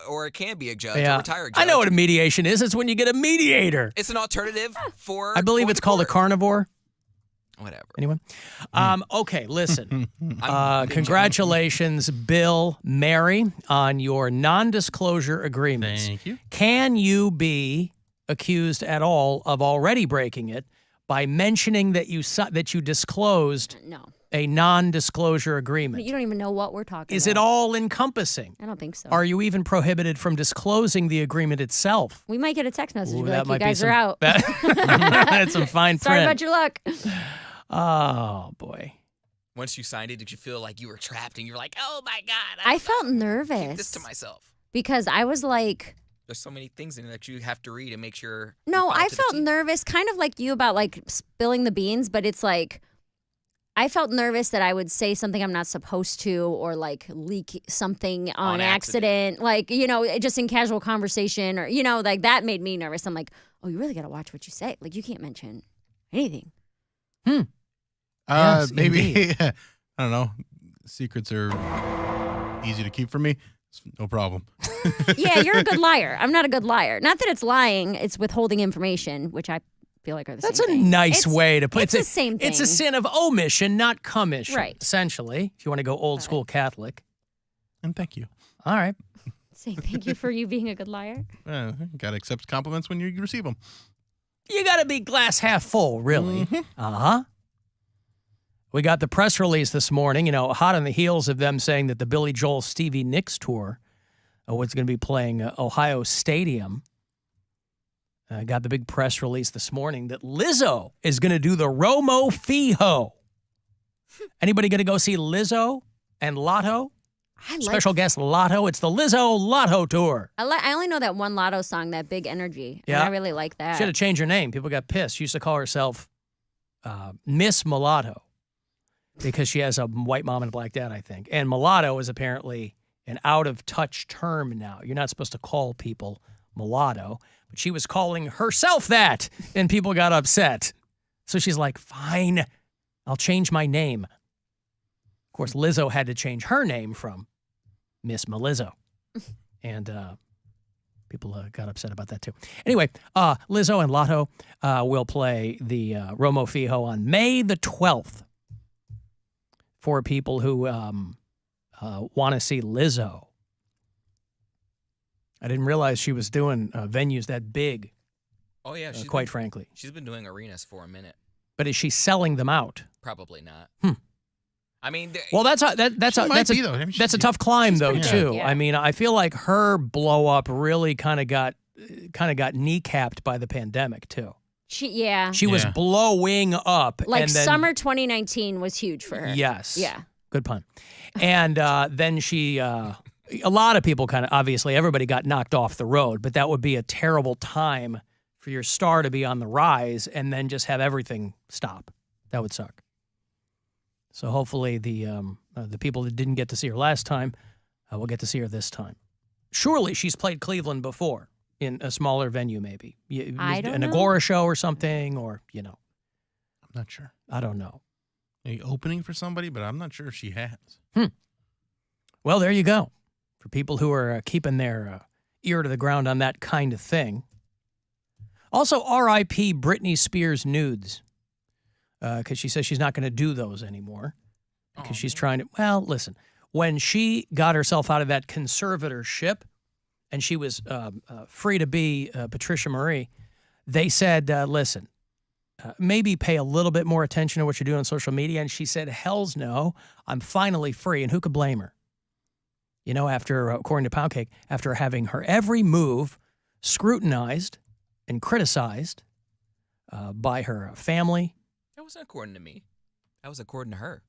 or it can be a judge, a retired judge. I know what a mediation is. It's when you get a mediator. It's an alternative for. I believe it's called a carnivore. Whatever. Anyway. Okay, listen. Congratulations, Bill, Mary, on your non-disclosure agreements. Thank you. Can you be accused at all of already breaking it by mentioning that you disclosed No. a non-disclosure agreement? You don't even know what we're talking Is about. it all encompassing? I don't think so. Are you even prohibited from disclosing the agreement itself? We might get a text message Ooh, be that like, might you be guys some- are out. That's some fine print. Sorry about your luck. Oh, boy. Once you signed it, did you feel like you were trapped and you're like, oh my God, I felt keep nervous this to myself? because I was like, There's so many things in it that you have to read and make sure. no, you follow I to the felt T. nervous, kind of like you about like spilling the beans, but it's like, I felt nervous that I would say something I'm not supposed to or like leak something on accident. Like, just in casual conversation or, like that made me nervous. I'm like, oh, you really got to watch what you say. Like, you can't mention anything. Yes, maybe, I don't know. Secrets are easy to keep from me. No problem. Yeah, you're a good liar. I'm not a good liar. Not that it's lying. It's withholding information, which I feel like are the That's same thing. a nice way to put it. It's the same thing. It's a sin of omission, not commission. Right. Essentially, if you want to go old school Catholic. And thank you. All right. Saying thank you for you being a good liar. Got to accept compliments when you receive them. You got to be glass half full, really. Mm-hmm. We got the press release this morning, hot on the heels of them saying that the Billy Joel Stevie Nicks tour was going to be playing Ohio Stadium. Got the big press release this morning that Lizzo is going to do the Romo Fijo. Anybody going to go see Lizzo and Lotto? Special guest Lotto. It's the Lizzo Lotto tour. I only know that one Lotto song, that Big Energy. Yeah. And I really like that. Should have changed her name. People got pissed. She used to call herself Miss Mulatto because she has a white mom and a black dad, I think. And mulatto is apparently an out-of-touch term now. You're not supposed to call people mulatto. But she was calling herself that, and people got upset. So she's like, fine, I'll change my name. Of course, Lizzo had to change her name from Miss Melizzo. And people got upset about that, too. Anyway, Lizzo and Lotto will play the Romo Fijo on May the 12th for people who want to see Lizzo. I didn't realize she was doing venues that big. Oh, yeah. Quite frankly. She's been doing arenas for a minute. But is she selling them out? Probably not. I mean, well, that's a tough climb though too. Yeah. I mean, I feel like her blow up really kind of got kneecapped by the pandemic too. She was blowing up. Like and then, summer 2019 was huge for her. Yes. Yeah. Good pun. And then she, a lot of people obviously everybody got knocked off the road, but that would be a terrible time for your star to be on the rise and then just have everything stop. That would suck. So hopefully the people that didn't get to see her last time will get to see her this time. Surely she's played Cleveland before in a smaller venue, maybe. I don't an know. Agora show or something, or I'm not sure. I don't know. Maybe opening for somebody, but I'm not sure if she has. Well, there you go. For people who are keeping their ear to the ground on that kind of thing. Also, R.I.P. Britney Spears nudes. Because she says she's not going to do those anymore. Because she's trying to, well, listen, when she got herself out of that conservatorship and she was free to be Patricia Marie, they said, listen, maybe pay a little bit more attention to what you're doing on social media. And she said, hell's no, I'm finally free. And who could blame her? After, according to Poundcake, after having her every move scrutinized and criticized by her family. That wasn't according to me. That was according to her.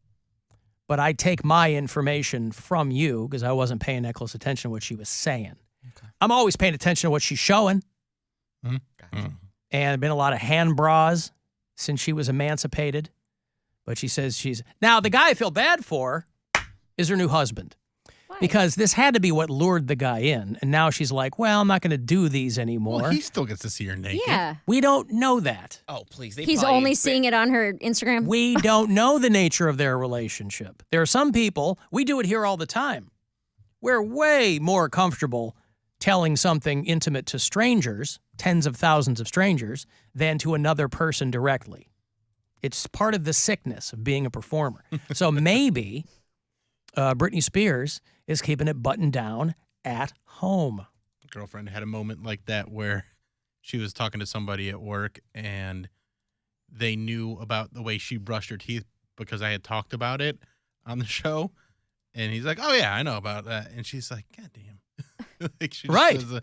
But I take my information from you because I wasn't paying that close attention to what she was saying. Okay. I'm always paying attention to what she's showing. Mm-hmm. Gotcha. And been a lot of hand bras since she was emancipated. But she says now the guy I feel bad for is her new husband. Why? Because this had to be what lured the guy in. And now she's like, well, I'm not going to do these anymore. Well, he still gets to see her naked. Yeah. We don't know that. Oh, please. He's only seeing it on her Instagram. We don't know the nature of their relationship. There are some people, we do it here all the time. We're way more comfortable telling something intimate to strangers, tens of thousands of strangers, than to another person directly. It's part of the sickness of being a performer. So maybe Britney Spears is keeping it buttoned down at home. Girlfriend had a moment like that where she was talking to somebody at work and they knew about the way she brushed her teeth because I had talked about it on the show. And he's like, oh, yeah, I know about that. And she's like, God damn. Like she just Right. was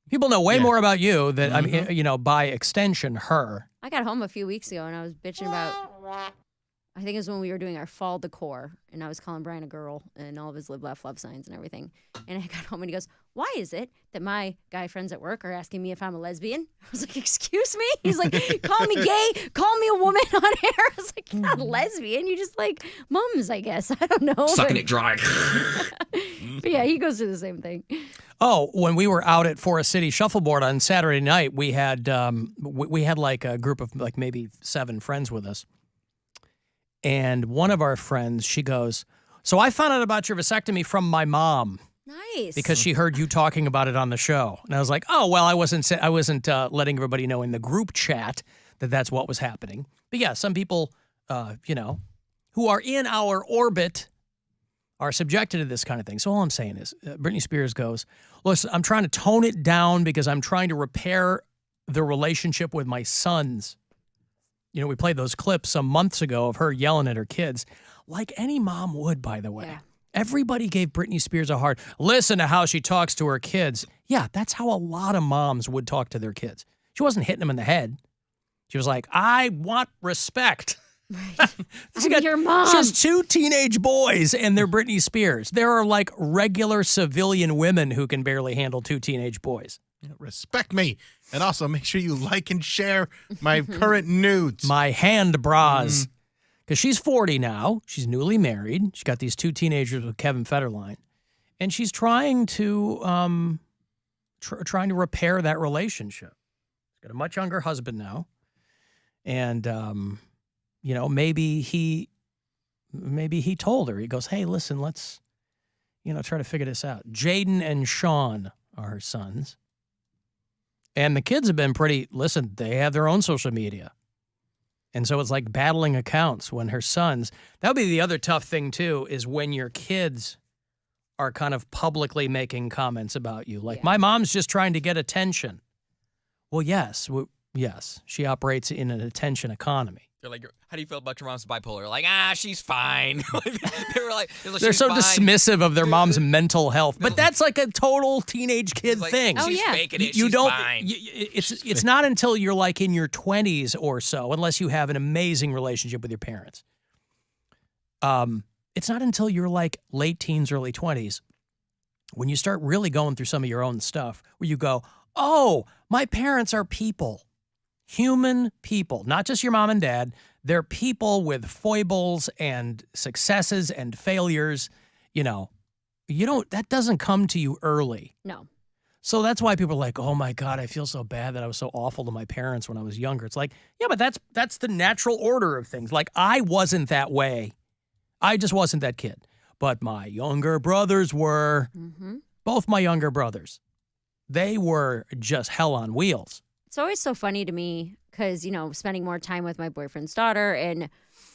People know way more about you than, I mean, by extension, her. I got home a few weeks ago and I was bitching about I think it was when we were doing our fall decor, and I was calling Brian a girl and all of his live, laugh, love signs and everything. And I got home and he goes, "Why is it that my guy friends at work are asking me if I'm a lesbian?" I was like, "Excuse me?" He's like, "Call me gay, call me a woman on air." I was like, "You're not a lesbian. You just like mums, I guess." I don't know. Sucking it dry. But yeah, he goes through the same thing. Oh, when we were out at Forest City Shuffleboard on Saturday night, we had we had like a group of like maybe 7 friends with us. And one of our friends, she goes, "So I found out about your vasectomy from my mom." Nice. Because she heard you talking about it on the show. And I was like, "Oh, well, I wasn't letting everybody know in the group chat that that's what was happening." But yeah, some people, who are in our orbit are subjected to this kind of thing. So all I'm saying is Britney Spears goes, "Listen, I'm trying to tone it down because I'm trying to repair the relationship with my sons." We played those clips some months ago of her yelling at her kids, like any mom would, by the way. Yeah. Everybody gave Britney Spears a hard, listen to how she talks to her kids. Yeah, that's how a lot of moms would talk to their kids. She wasn't hitting them in the head. She was like, "I want respect." Right. I'm your mom. She has 2 teenage boys, and they're Britney Spears. There are like regular civilian women who can barely handle 2 teenage boys. Yeah, respect me. And also make sure you like and share my current nudes. My hand bras. Because she's 40 now. She's newly married. She's got these 2 teenagers with Kevin Federline. And she's trying to trying to repair that relationship. She's got a much younger husband now. And, maybe he told her. He goes, "Hey, listen, let's, try to figure this out." Jaden and Sean are her sons. And the kids have been they have their own social media. And so it's like battling accounts when her sons, that would be the other tough thing too, is when your kids are kind of publicly making comments about you. Like, "My mom's just trying to get attention." Well, yes, she operates in an attention economy. They're like, "How do you feel about your mom's bipolar?" Like, she's fine. They were like, they're so dismissive of their mom's mental health, but that's like a total teenage kid thing. She's faking it. You She's don't. fine. It's not until you're like in your 20s or so, unless you have an amazing relationship with your parents. It's not until you're like late teens, early 20s, when you start really going through some of your own stuff, where you go, "Oh, my parents are people. Human people, not just your mom and dad. They're people with foibles and successes and failures. That doesn't come to you early." No. So that's why people are like, "Oh my God, I feel so bad that I was so awful to my parents when I was younger." It's like, yeah, but that's the natural order of things. Like, I wasn't that way. I just wasn't that kid. But my younger brothers were. Mm-hmm. Both my younger brothers. They were just hell on wheels. It's always so funny to me because, spending more time with my boyfriend's daughter, and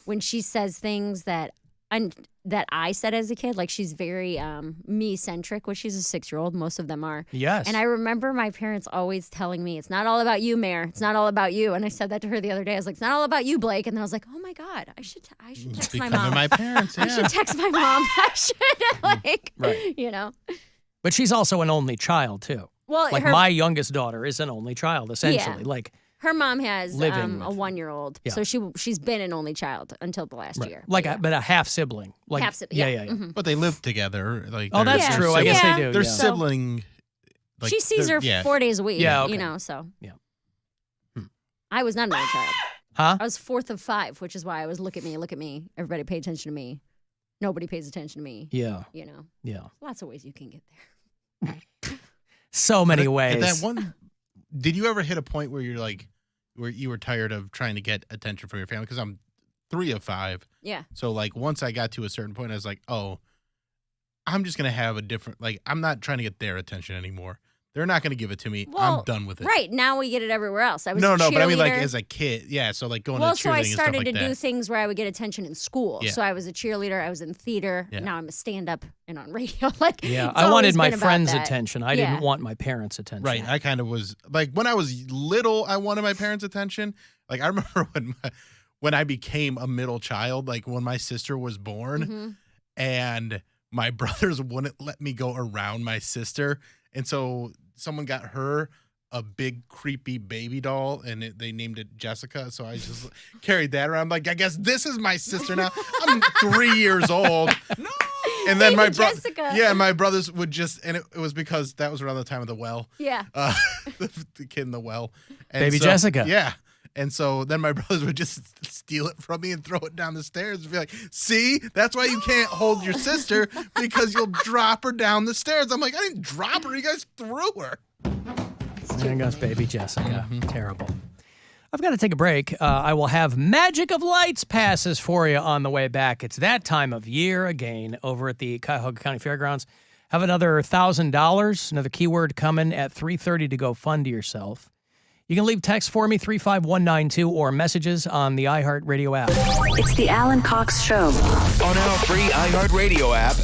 when she says things that I said as a kid, like she's very me-centric, which she's a 6-year-old. Most of them are. Yes. And I remember my parents always telling me, "It's not all about you, Mare. It's not all about you." And I said that to her the other day. I was like, "It's not all about you, Blake." And then I was like, "Oh my God, I should text my mom." My parents, yeah. I should text my mom. I should, right. But she's also an only child, too. Well, my youngest daughter is an only child, essentially. Yeah. Like, her mom has a living 1-year-old, Yeah. so she's been an only child until the last year. Like, but a half sibling. Like, half sibling. Yeah. Mm-hmm. But they live together. Like, Oh, that's they're true. I guess they do. They're yeah. sibling. Like, she sees her 4 days a week. Yeah, okay. So. Yeah. I was not an only child. Huh? I was 4th of 5, which is why I was look at me. Everybody pay attention to me. Nobody pays attention to me. Yeah. Yeah. Lots of ways you can get there. So many ways. At that one, did you ever hit a point where where you were tired of trying to get attention from your family? Because I'm 3 of 5. Yeah. So like once I got to a certain point, I was like, oh, I'm just gonna have a different. Like, I'm not trying to get their attention anymore. They're not gonna give it to me. Well, I'm done with it. Right now we get it everywhere else. I was No, a but I mean, like cheerleader. as a kid, yeah. So like going Well, to so I cheerleading and stuff started like to that. do things where I would get attention in school. Yeah. So I was a cheerleader. I was in theater. Yeah. Now I'm a stand-up and on radio. Like, Yeah, it's I wanted always my been about friends' that. attention. I Yeah. didn't want my parents' attention. Right. I kind of was like when I was little, I wanted my parents' attention. Like I remember when I became a middle child, like when my sister was born, Mm-hmm. and my brothers wouldn't let me go around my sister, and so someone got her a big creepy baby doll, and they named it Jessica. So I just carried that around. Like, I guess this is my sister now. I'm 3 years old. No. And then my my brothers would just, and it was because that was around the time of the well. Yeah. The kid in the well. And Baby Jessica. Yeah. And so then my brothers would just steal it from me and throw it down the stairs and be like, see, that's why you can't hold your sister, because you'll drop her down the stairs. I'm like, I didn't drop her. You guys threw her. There goes baby Jessica. Terrible. I've got to take a break. I will have Magic of Lights passes for you on the way back. It's that time of year again over at the Cuyahoga County Fairgrounds. Have another $1,000, another keyword coming at 3:30 to go fund yourself. You can leave text for me, 35192, or messages on the iHeartRadio app. It's the Alan Cox Show. On our free iHeartRadio app,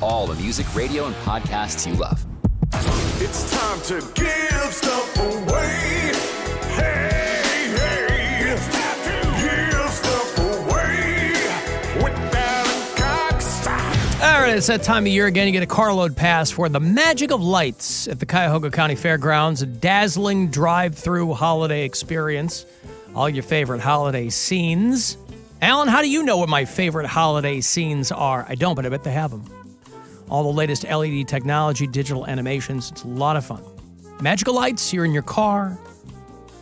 all the music, radio, and podcasts you love. It's time to give stuff away. Hey, hey, it's time to give stuff away with Alan Cox. All right, it's that time of year again. You get a carload pass for the Magic of Lights at the Cuyahoga County Fairgrounds, a dazzling drive-through holiday experience. All your favorite holiday scenes. Alan, how do you know what my favorite holiday scenes are? I don't, but I bet they have them. All the latest LED technology, digital animations. It's a lot of fun. Magical Lights, you're in your car.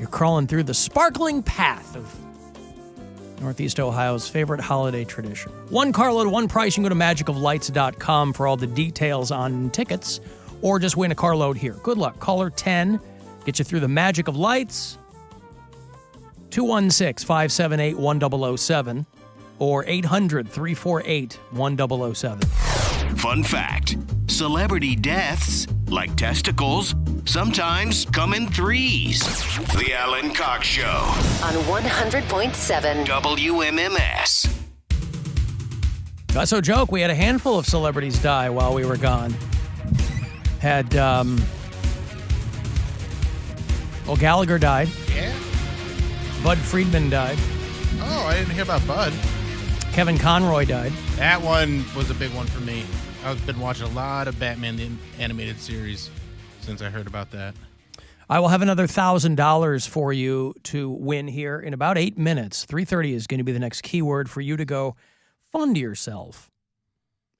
You're crawling through the sparkling path of Northeast Ohio's favorite holiday tradition. One carload, one price. You can go to magicoflights.com for all the details on tickets, or just win a carload here. Good luck. Caller 10 get you through the Magic of Lights. 216-578-1007 or 800-348-1007. Fun fact, celebrity deaths, like testicles, sometimes come in threes. The Alan Cox Show. On 100.7 WMMS. So joke, we had a handful of celebrities die while we were gone. Had, Gallagher died. Yeah. Bud Friedman died. Oh, I didn't hear about Bud. Kevin Conroy died. That one was a big one for me. I've been watching a lot of Batman the animated series since I heard about that. I will have another $1,000 for you to win here in about 8 minutes. 3:30 is going to be the next keyword for you to go fund yourself.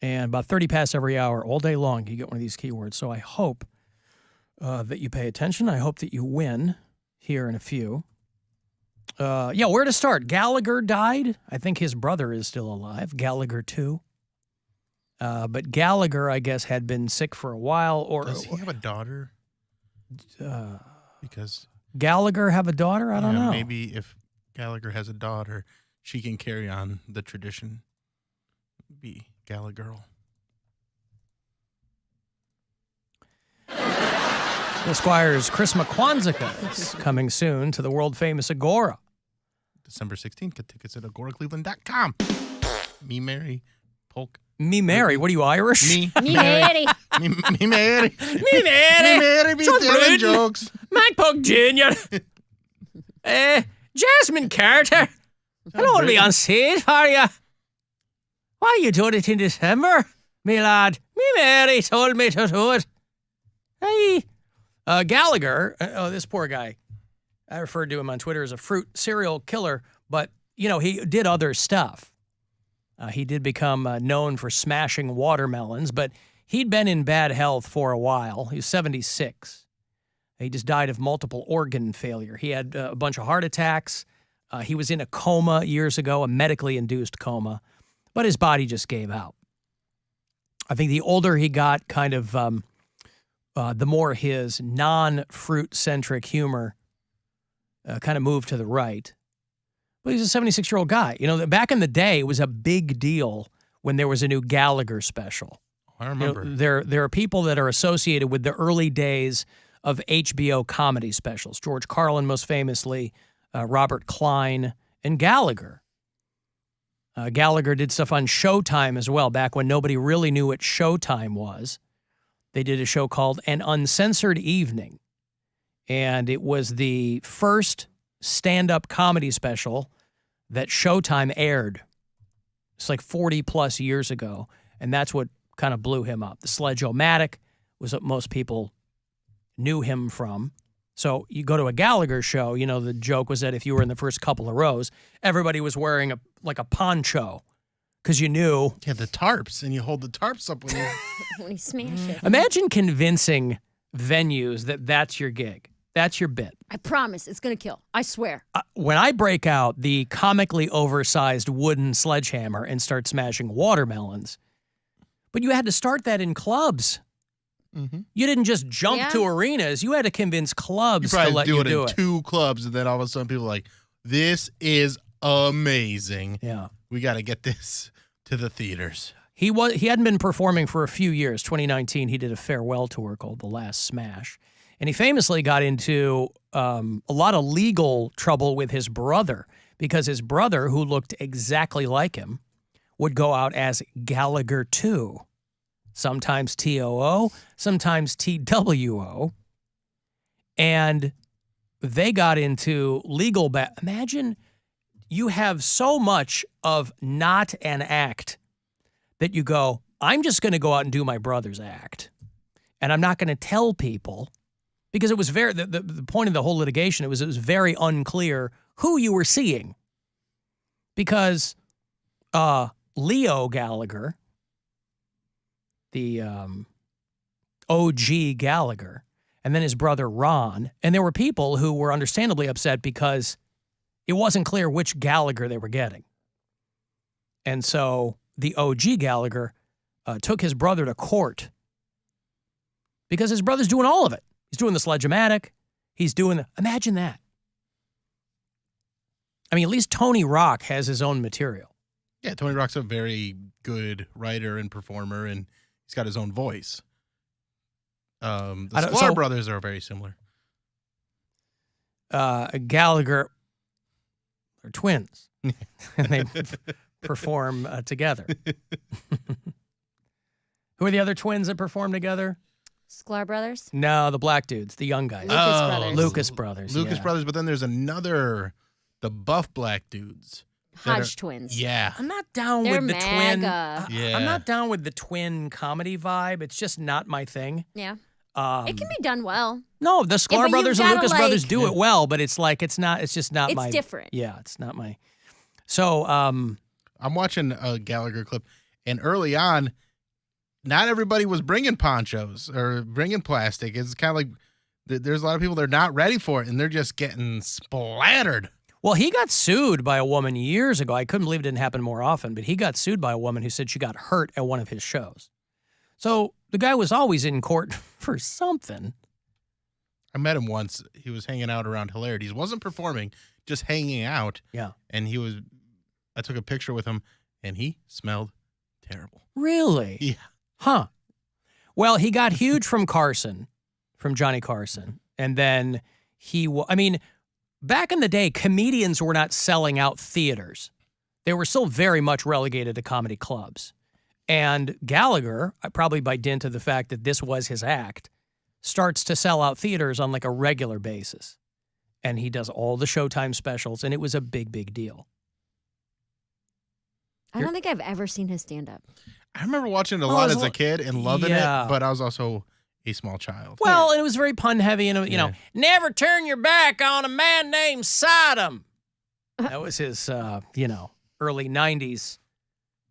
And about 30 past every hour, all day long, you get one of these keywords. So I hope that you pay attention. I hope that you win here in a few. Where to start? Gallagher died. I think his brother is still alive. Gallagher 2. But Gallagher, I guess, had been sick for a while. Or does he have a daughter? Because Gallagher have a daughter? I don't know. Maybe if Gallagher has a daughter, she can carry on the tradition. Be Gallagher. Bill Squire's Christmas Kwanzaa is coming soon to the world-famous Agora. December 16th. Get tickets at agoracleveland.com. Me, Mary, Polk. Me, Mary? What are you, Irish? Me, Mary. Me, Mary. Me, Mary. Me, Mary, be telling jokes. Mike Polk Jr. Jasmine Carter. I don't want to be on stage for you. Why are you doing it in December, me lad? Me, Mary told me to do it. Hey. Gallagher, this poor guy. I referred to him on Twitter as a fruit serial killer, but, he did other stuff. He did become known for smashing watermelons, but he'd been in bad health for a while. He was 76. He just died of multiple organ failure. He had a bunch of heart attacks. He was in a coma years ago, a medically induced coma, but his body just gave out. I think the older he got, kind of the more his non-fruit-centric humor kind of moved to the right. But he's a 76-year-old guy. Back in the day, it was a big deal when there was a new Gallagher special. I remember. There are people that are associated with the early days of HBO comedy specials. George Carlin, most famously, Robert Klein, and Gallagher. Gallagher did stuff on Showtime as well, back when nobody really knew what Showtime was. They did a show called An Uncensored Evening, and it was the first stand-up comedy special that Showtime aired. It's like 40-plus years ago, and that's what kind of blew him up. The Sledge-O-Matic was what most people knew him from. So you go to a Gallagher show, the joke was that if you were in the first couple of rows, everybody was wearing a poncho. Because you knew. Yeah, the tarps, and you hold the tarps up when you... when you smash it. Imagine convincing venues that that's your gig. That's your bit. I promise, it's going to kill. I swear. When I break out the comically oversized wooden sledgehammer and start smashing watermelons, but you had to start that in clubs. Mm-hmm. You didn't just jump to arenas. You had to convince clubs to let you do it. in 2 clubs, and then all of a sudden people are like, this is amazing. Yeah. We got to get this to the theaters. He hadn't been performing for a few years. 2019, he did a farewell tour called The Last Smash. And he famously got into a lot of legal trouble with his brother because his brother, who looked exactly like him, would go out as Gallagher 2. sometimes TOO, sometimes TWO. And they got into legal Imagine you have so much of not an act that you go, I'm just going to go out and do my brother's act. And I'm not going to tell people, because it was very, the point of the whole litigation, it was very unclear who you were seeing. Because Leo Gallagher, the OG Gallagher, and then his brother Ron, and there were people who were understandably upset because it wasn't clear which Gallagher they were getting. And so the OG Gallagher took his brother to court because his brother's doing all of it. He's doing the Sledge-O-Matic. He's doing imagine that. I mean, at least Tony Rock has his own material. Yeah, Tony Rock's a very good writer and performer, and he's got his own voice. The Sklar brothers are very similar. Gallagher are twins, and they perform together. Who are the other twins that perform together? Sklar brothers? No, the black dudes, the young guys. Lucas brothers. Lucas brothers. Lucas brothers, but then there's the buff black dudes. Hodge twins. Yeah. I'm not down They're with the twin. MAGA. I'm not down with the twin comedy vibe. It's just not my thing. Yeah. It can be done well. No, the Sklar but brothers you've and gotta, Lucas brothers like- do it well, but it's just not my. It's different. Yeah, it's not my. So, I'm watching a Gallagher clip, and early on, not everybody was bringing ponchos or bringing plastic. It's kind of like there's a lot of people that are not ready for it, and they're just getting splattered. well, he got sued by a woman years ago. I couldn't believe it didn't happen more often, but he got sued by a woman who said she got hurt at one of his shows. So the guy was always in court for something. I met him once. He was hanging out around Hilarities. Wasn't performing, just hanging out. Yeah. And I took a picture with him, and he smelled terrible. Really? Yeah. Huh. Well, he got huge from Johnny Carson. And then back in the day, comedians were not selling out theaters. They were still very much relegated to comedy clubs. And Gallagher, probably by dint of the fact that this was his act, starts to sell out theaters on like a regular basis. And he does all the Showtime specials, and it was a big, big deal. I don't think I've ever seen his stand-up. I remember watching it a lot as a kid and loving it, but I was also a small child. Well, and it was very pun heavy, and you know, never turn your back on a man named Sodom. That was his, early '90s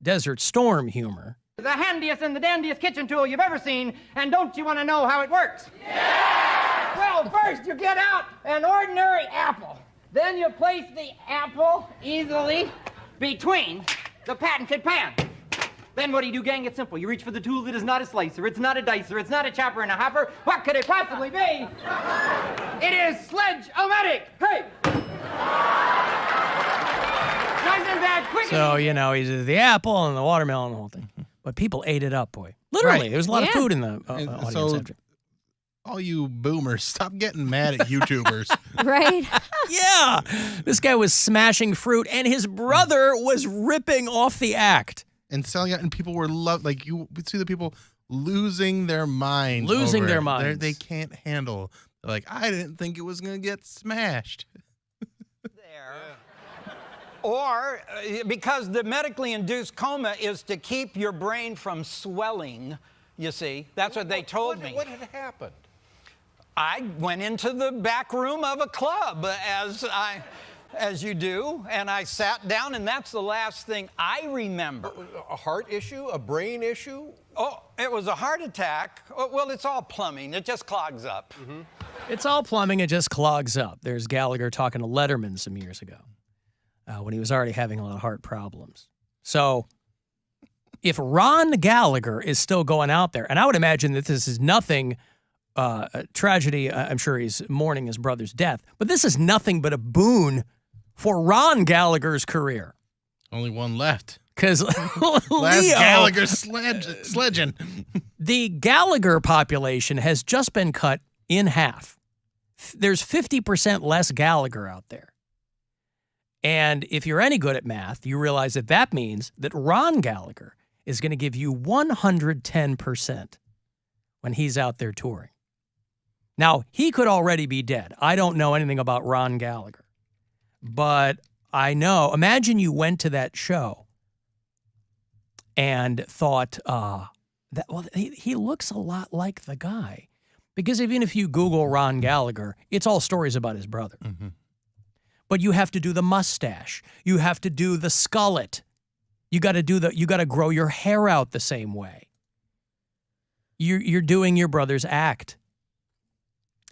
Desert Storm humor. The handiest and the dandiest kitchen tool you've ever seen, and don't you want to know how it works? Yeah! Well, first you get out an ordinary apple. Then you place the apple easily between the patented pan. Then what do, gang? It's simple. You reach for the tool that is not a slicer, it's not a dicer, it's not a chopper and a hopper. What could it possibly be? It is Sledge-O-Matic. Hey! Nice and bad, quick. So, he's the apple and the watermelon and the whole thing. But people ate it up, boy. Literally. Right. There was a lot of food in the audience. So, all you boomers, stop getting mad at YouTubers. Right? Yeah. This guy was smashing fruit, and his brother was ripping off the act. And selling out, and people were you would see the people losing their minds. They can't handle. They're like, I didn't think it was going to get smashed. Or because the medically induced coma is to keep your brain from swelling, you see. That's what they told me. What had happened? I went into the back room of a club, as you do, and I sat down, and that's the last thing I remember. A heart issue? A brain issue? Oh, it was a heart attack. Well, it's all plumbing. It just clogs up. Mm-hmm. It's all plumbing. It just clogs up. There's Gallagher talking to Letterman some years ago when he was already having a lot of heart problems. So if Ron Gallagher is still going out there, and I would imagine that this is nothing a tragedy. I'm sure he's mourning his brother's death, but this is nothing but a boon for Ron Gallagher's career. Only one left. Because last Gallagher sledging. The Gallagher population has just been cut in half. There's 50% less Gallagher out there. And if you're any good at math, you realize that means that Ron Gallagher is going to give you 110% when he's out there touring. Now, he could already be dead. I don't know anything about Ron Gallagher. But I know, imagine you went to that show and thought, he looks a lot like the guy. Because even if you Google Ron Gallagher, it's all stories about his brother. Mm-hmm. But you have to do the mustache. You have to do the skullet. You got to grow your hair out the same way. You're doing your brother's act.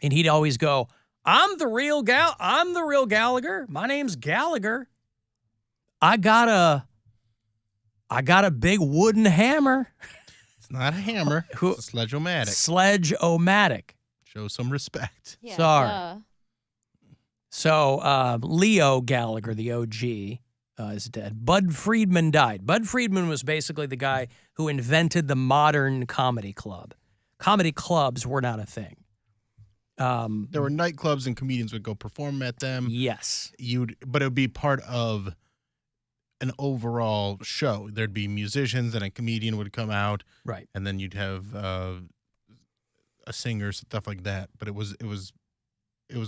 And he'd always go, I'm the real Gallagher. My name's Gallagher. I got a big wooden hammer. It's not a hammer. It's a sledge-o-matic. Sledge-o-matic. Show some respect. Yeah, Sorry. duh. So Leo Gallagher, the OG, is dead. Bud Friedman died. Bud Friedman was basically the guy who invented the modern comedy club. Comedy clubs were not a thing. There were nightclubs and comedians would go perform at them. Yes. But it would be part of an overall show. There'd be musicians and a comedian would come out. Right. And then you'd have a singer, stuff like that. But it was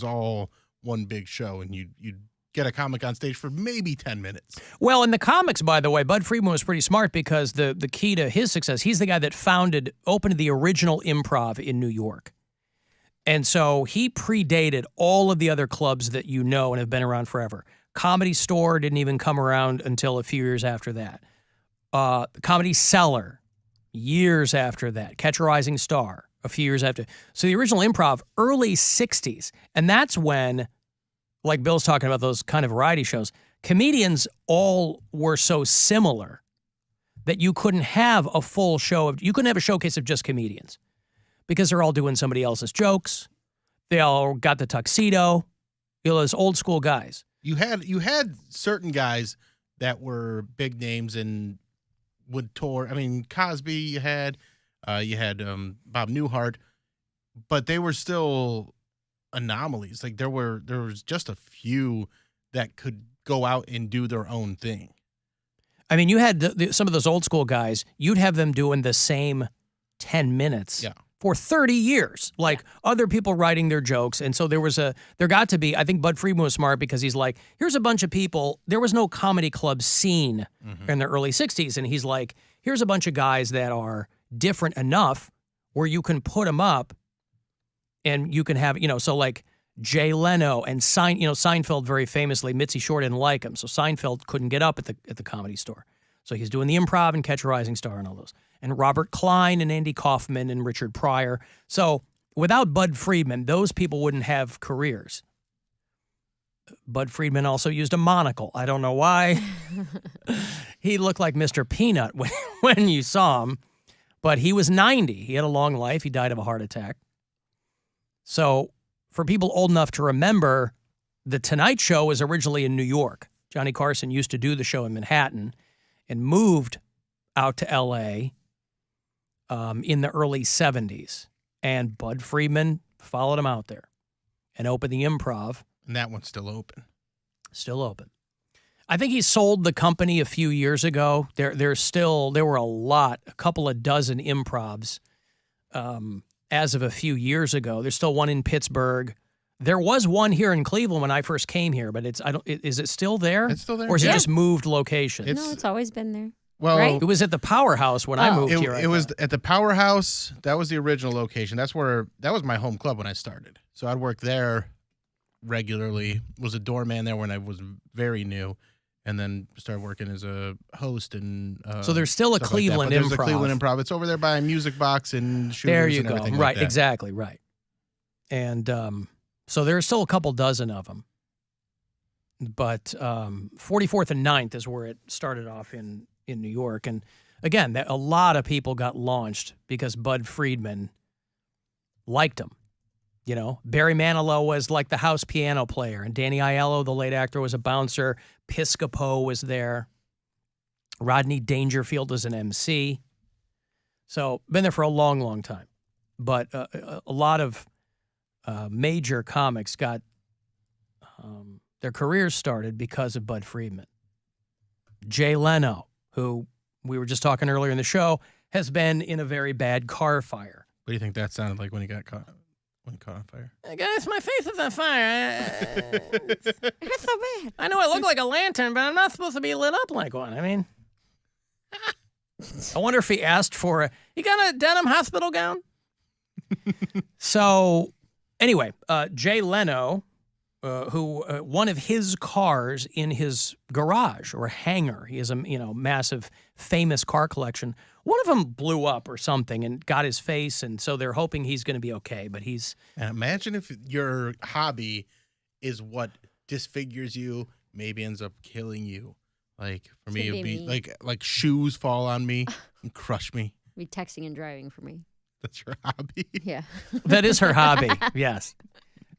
all one big show, and you'd get a comic on stage for maybe 10 minutes. Well, in the comics, by the way, Bud Friedman was pretty smart because the key to his success, he's the guy that opened the original Improv in New York. And so he predated all of the other clubs that you know and have been around forever. Comedy Store didn't even come around until a few years after that. Comedy Cellar, years after that. Catch a Rising Star, a few years after. So the original Improv, early 60s. And that's when, like Bill's talking about those kind of variety shows, comedians all were so similar that you couldn't have a full show you couldn't have a showcase of just comedians. Because they're all doing somebody else's jokes. They all got the tuxedo. Those old school guys. You had certain guys that were big names and would tour. I mean, Cosby you had Bob Newhart, but they were still anomalies. Like there was just a few that could go out and do their own thing. I mean, you had some of those old school guys, you'd have them doing the same 10 minutes. Yeah. For 30 years, like other people writing their jokes. And so there got to be, I think Bud Friedman was smart because he's like, here's a bunch of people. There was no comedy club scene in the early 60s. And he's like, here's a bunch of guys that are different enough where you can put them up and you can have, so like Jay Leno and Seinfeld very famously, Mitzi Shore didn't like him. So Seinfeld couldn't get up at the Comedy Store. So he's doing the Improv and Catch a Rising Star and all those. And Robert Klein and Andy Kaufman and Richard Pryor. So without Bud Friedman, those people wouldn't have careers. Bud Friedman also used a monocle. I don't know why. He looked like Mr. Peanut when you saw him. But he was 90. He had a long life. He died of a heart attack. So for people old enough to remember, The Tonight Show was originally in New York. Johnny Carson used to do the show in Manhattan and moved out to L.A., in the early 70s. And Bud Friedman followed him out there and opened the Improv. And that one's still open. Still open. I think he sold the company a few years ago. There were a couple of dozen Improvs as of a few years ago. There's still one in Pittsburgh. There was one here in Cleveland when I first came here, but is it still there? It's still there. Or is it just moved location? No, it's always been there. Well, right? It was at the Powerhouse when I moved here. It was at the Powerhouse. That was the original location. That was my home club when I started. So I'd work there regularly. Was a doorman there when I was very new, and then started working as a host and. So there's still a Cleveland Improv. There's a Improv. Cleveland Improv. It's over there by Music Box and Shooters There you and go. everything Right, like that. exactly, right. And so there's still a couple dozen of them. But 44th and 9th is where it started off in New York. And again, a lot of people got launched because Bud Friedman liked him. Barry Manilow was like the house piano player, and Danny Aiello, the late actor, was a bouncer. Piscopo was there. Rodney Dangerfield was an MC. So been there for a long, long time. But a lot of major comics got their careers started because of Bud Friedman. Jay Leno, who we were just talking earlier in the show, has been in a very bad car fire. What do you think that sounded like when he got caught? When he caught on fire? Guys, my face is on fire. It's so bad. I know I look like a lantern, but I'm not supposed to be lit up like one. I mean, I wonder if he asked for you got a denim hospital gown? So, anyway, Jay Leno, who one of his cars in his garage or hangar, he has a massive famous car collection. One of them blew up or something and got his face, and so they're hoping he's going to be okay. But he's and imagine if your hobby is what disfigures you, maybe ends up killing you. Like for me, it'd be like shoes fall on me and crush me. Be texting and driving for me. That's your hobby. Yeah. That is her hobby. Yes.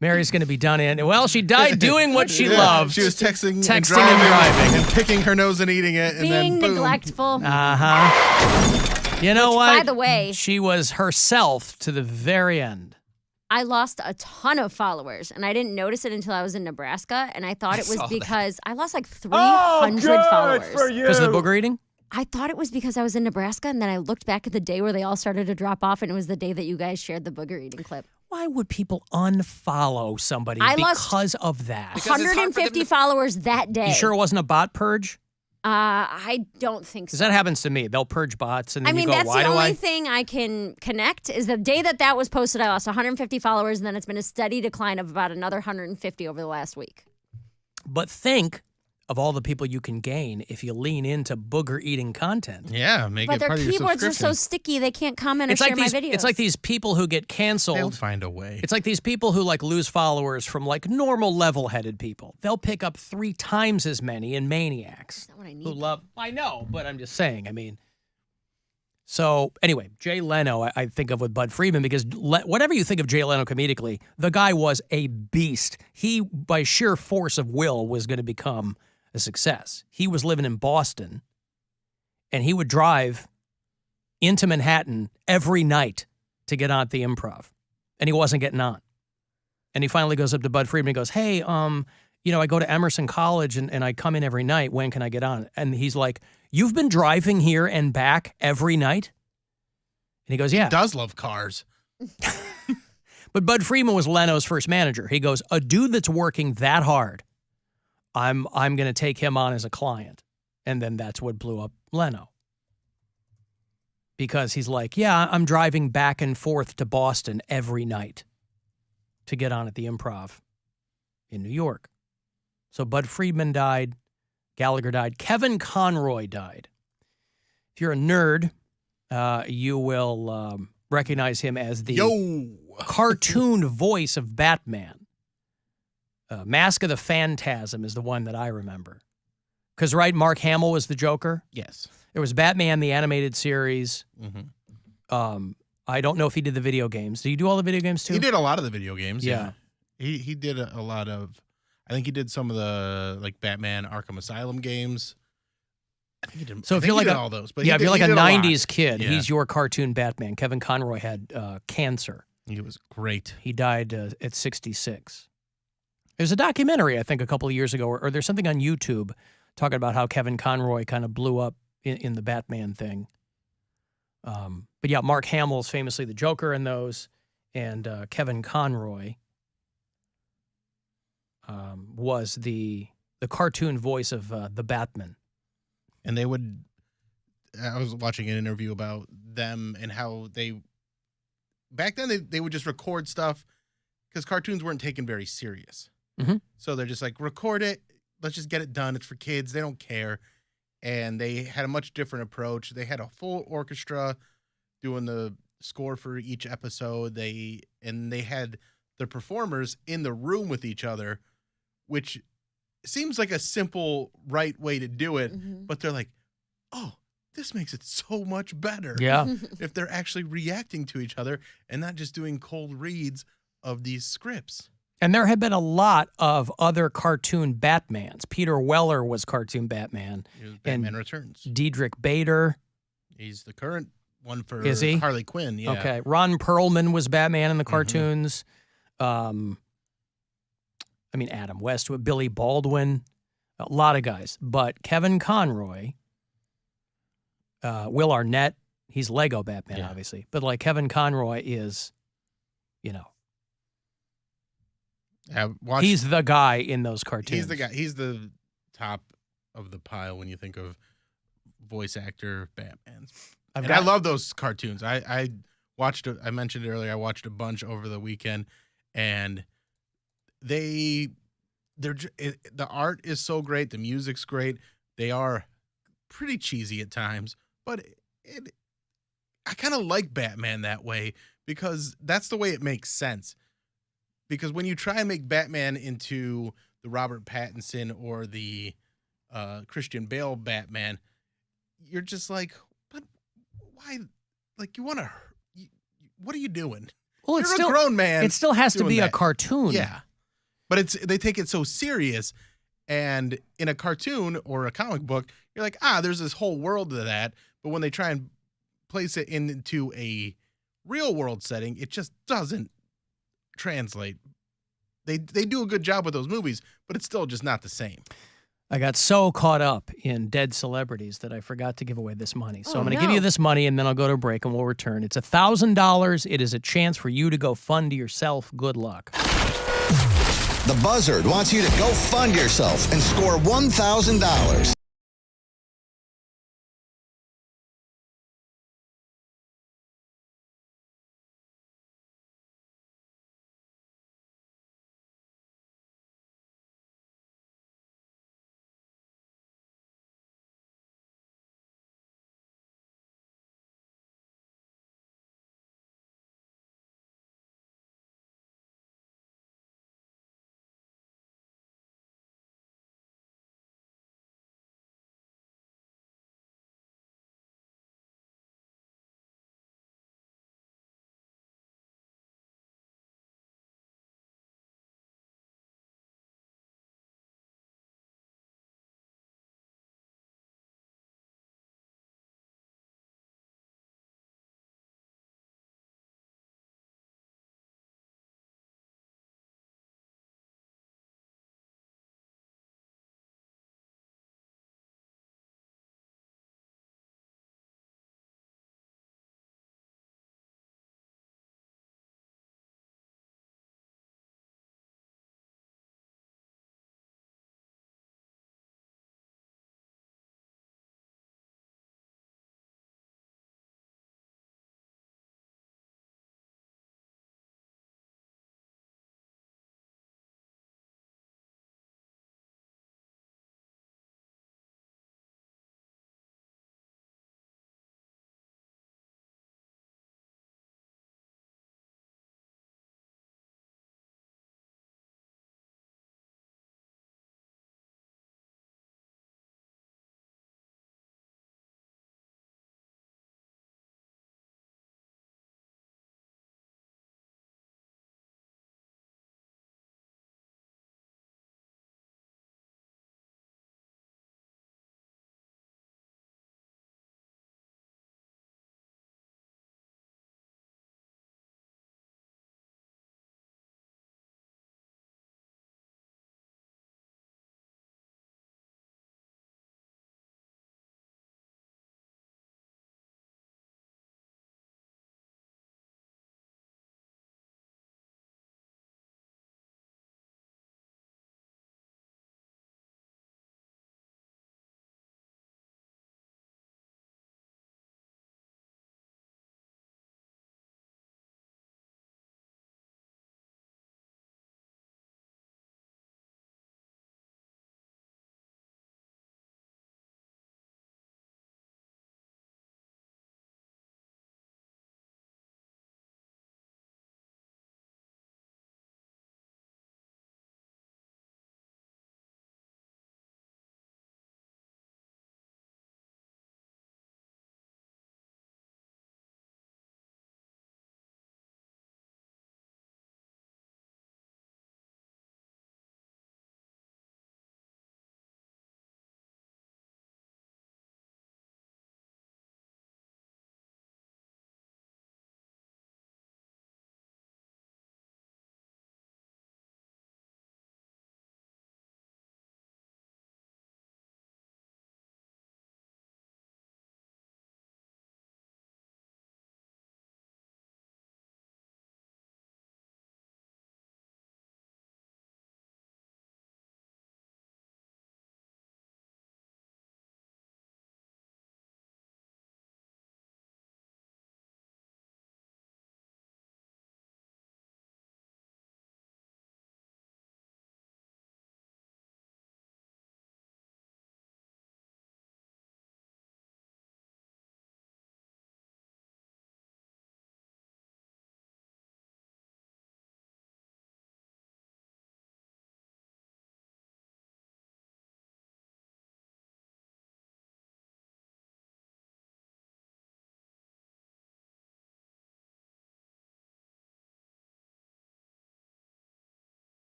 Mary's going to be done in. Well, she died doing what she loved. She was texting and driving. and picking her nose and eating it. Being and then boom. neglectful. You know what? By the way, she was herself to the very end. I lost a ton of followers, and I didn't notice it until I was in Nebraska, and I thought it was because I lost like 300 followers. Because of the booger eating? I thought it was because I was in Nebraska, and then I looked back at the day where they all started to drop off, and it was the day that you guys shared the booger eating clip. Why would people unfollow somebody because of that? 150 followers that day. You sure it wasn't a bot purge? I don't think so. Because that happens to me. They'll purge bots, and then you go, that's why the do only I? thing I can connect is the day that was posted, I lost 150 followers, and then it's been a steady decline of about another 150 over the last week. But think of all the people you can gain if you lean into booger-eating content. Yeah, make but it part of your their keyboards are so subscription. sticky, they can't comment or share my videos. It's like these people who get canceled. They'll find a way. It's like these people who lose followers from normal level-headed people. They'll pick up 3 times as many in maniacs. That's not what I need. Who love. I know, but I'm just saying. I mean. So anyway, Jay Leno, I think of with Bud Friedman because whatever you think of Jay Leno comedically, the guy was a beast. He, by sheer force of will, was going to become a success. He was living in Boston, and he would drive into Manhattan every night to get on at the Improv, and he wasn't getting on. And he finally goes up to Bud Friedman and goes, hey, I go to Emerson College, and I come in every night. When can I get on? And he's like, you've been driving here and back every night? And he goes, yeah. He does love cars. But Bud Friedman was Leno's first manager. He goes, a dude that's working that hard, I'm going to take him on as a client. And then that's what blew up Leno. Because he's like, yeah, I'm driving back and forth to Boston every night to get on at the Improv in New York. So Bud Friedman died. Gallagher died. Kevin Conroy died. If you're a nerd, you will recognize him as the cartoon voice of Batman. Mask of the Phantasm is the one that I remember. Because, right, Mark Hamill was the Joker? Yes. There was Batman, the animated series. Mm-hmm. I don't know if he did the video games. Did he do all the video games, too? He did a lot of the video games, Yeah. He did a lot of, I think he did some of the, Batman Arkham Asylum games. I think he did, So if you're like all those. But if you're like a 90s lot. kid, Yeah. he's your cartoon Batman. Kevin Conroy had cancer. He was great. He died at 66. There's a documentary, I think, a couple of years ago, or there's something on YouTube talking about how Kevin Conroy kind of blew up in the Batman thing. But yeah, Mark Hamill is famously the Joker in those, and Kevin Conroy was the cartoon voice of the Batman. And I was watching an interview about them and how back then they would just record stuff because cartoons weren't taken very serious. Mm-hmm. So they're just like, record it. Let's just get it done. It's for kids. They don't care. And they had a much different approach. They had a full orchestra doing the score for each episode. They had the performers in the room with each other, which seems like a simple, right way to do it. Mm-hmm. But they're like, oh, this makes it so much better. Yeah. If they're actually reacting to each other and not just doing cold reads of these scripts. And there have been a lot of other cartoon Batmans. Peter Weller was cartoon Batman. He was Batman Returns. Diedrich Bader. He's the current one for Is he? Harley Quinn. Yeah. Okay. Ron Perlman was Batman in the cartoons. Adam West, Billy Baldwin, a lot of guys. But Kevin Conroy Will Arnett, he's Lego Batman, obviously. But like Kevin Conroy is, you know, he's the guy in those cartoons. He's the guy. He's the top of the pile when you think of voice actor Batmans. I love those cartoons. I watched. I mentioned it earlier. I watched a bunch over the weekend, and the art is so great. The music's great. They are pretty cheesy at times, but I kind of like Batman that way because that's the way it makes sense. Because when you try and make Batman into the Robert Pattinson or the Christian Bale Batman, you're just like, but why? Like, you want to? What are you doing? Well, you're a grown man. It still has to be that. a cartoon. Yeah, but they take it so serious. And in a cartoon or a comic book, you're like, there's this whole world to that. But when they try and place it into a real world setting, it just doesn't translate. They do a good job with those movies, but it's still just not the same. I got so caught up in dead celebrities that I forgot to give away this money. So I'm going to give you this money, and then I'll go to a break, and we'll return. It's $1,000. It is a chance for you to go fund yourself. Good luck. The Buzzard wants you to go fund yourself and score $1,000.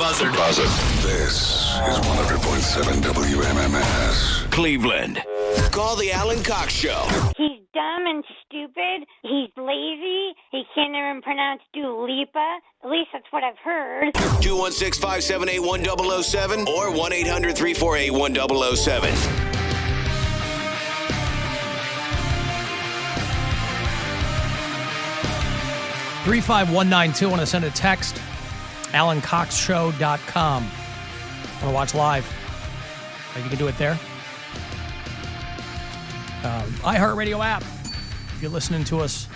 Buzzard. This is 100.7 WMMS. Cleveland. Call the Alan Cox Show. He's dumb and stupid. He's lazy. He can't even pronounce Dua Lipa. At least that's what I've heard. 216-578-1007 or 1-800-348-1007. 35192. Want to send a text? AlanCoxShow.com. Want to watch live? You can do it there. iHeartRadio app. If you're listening to us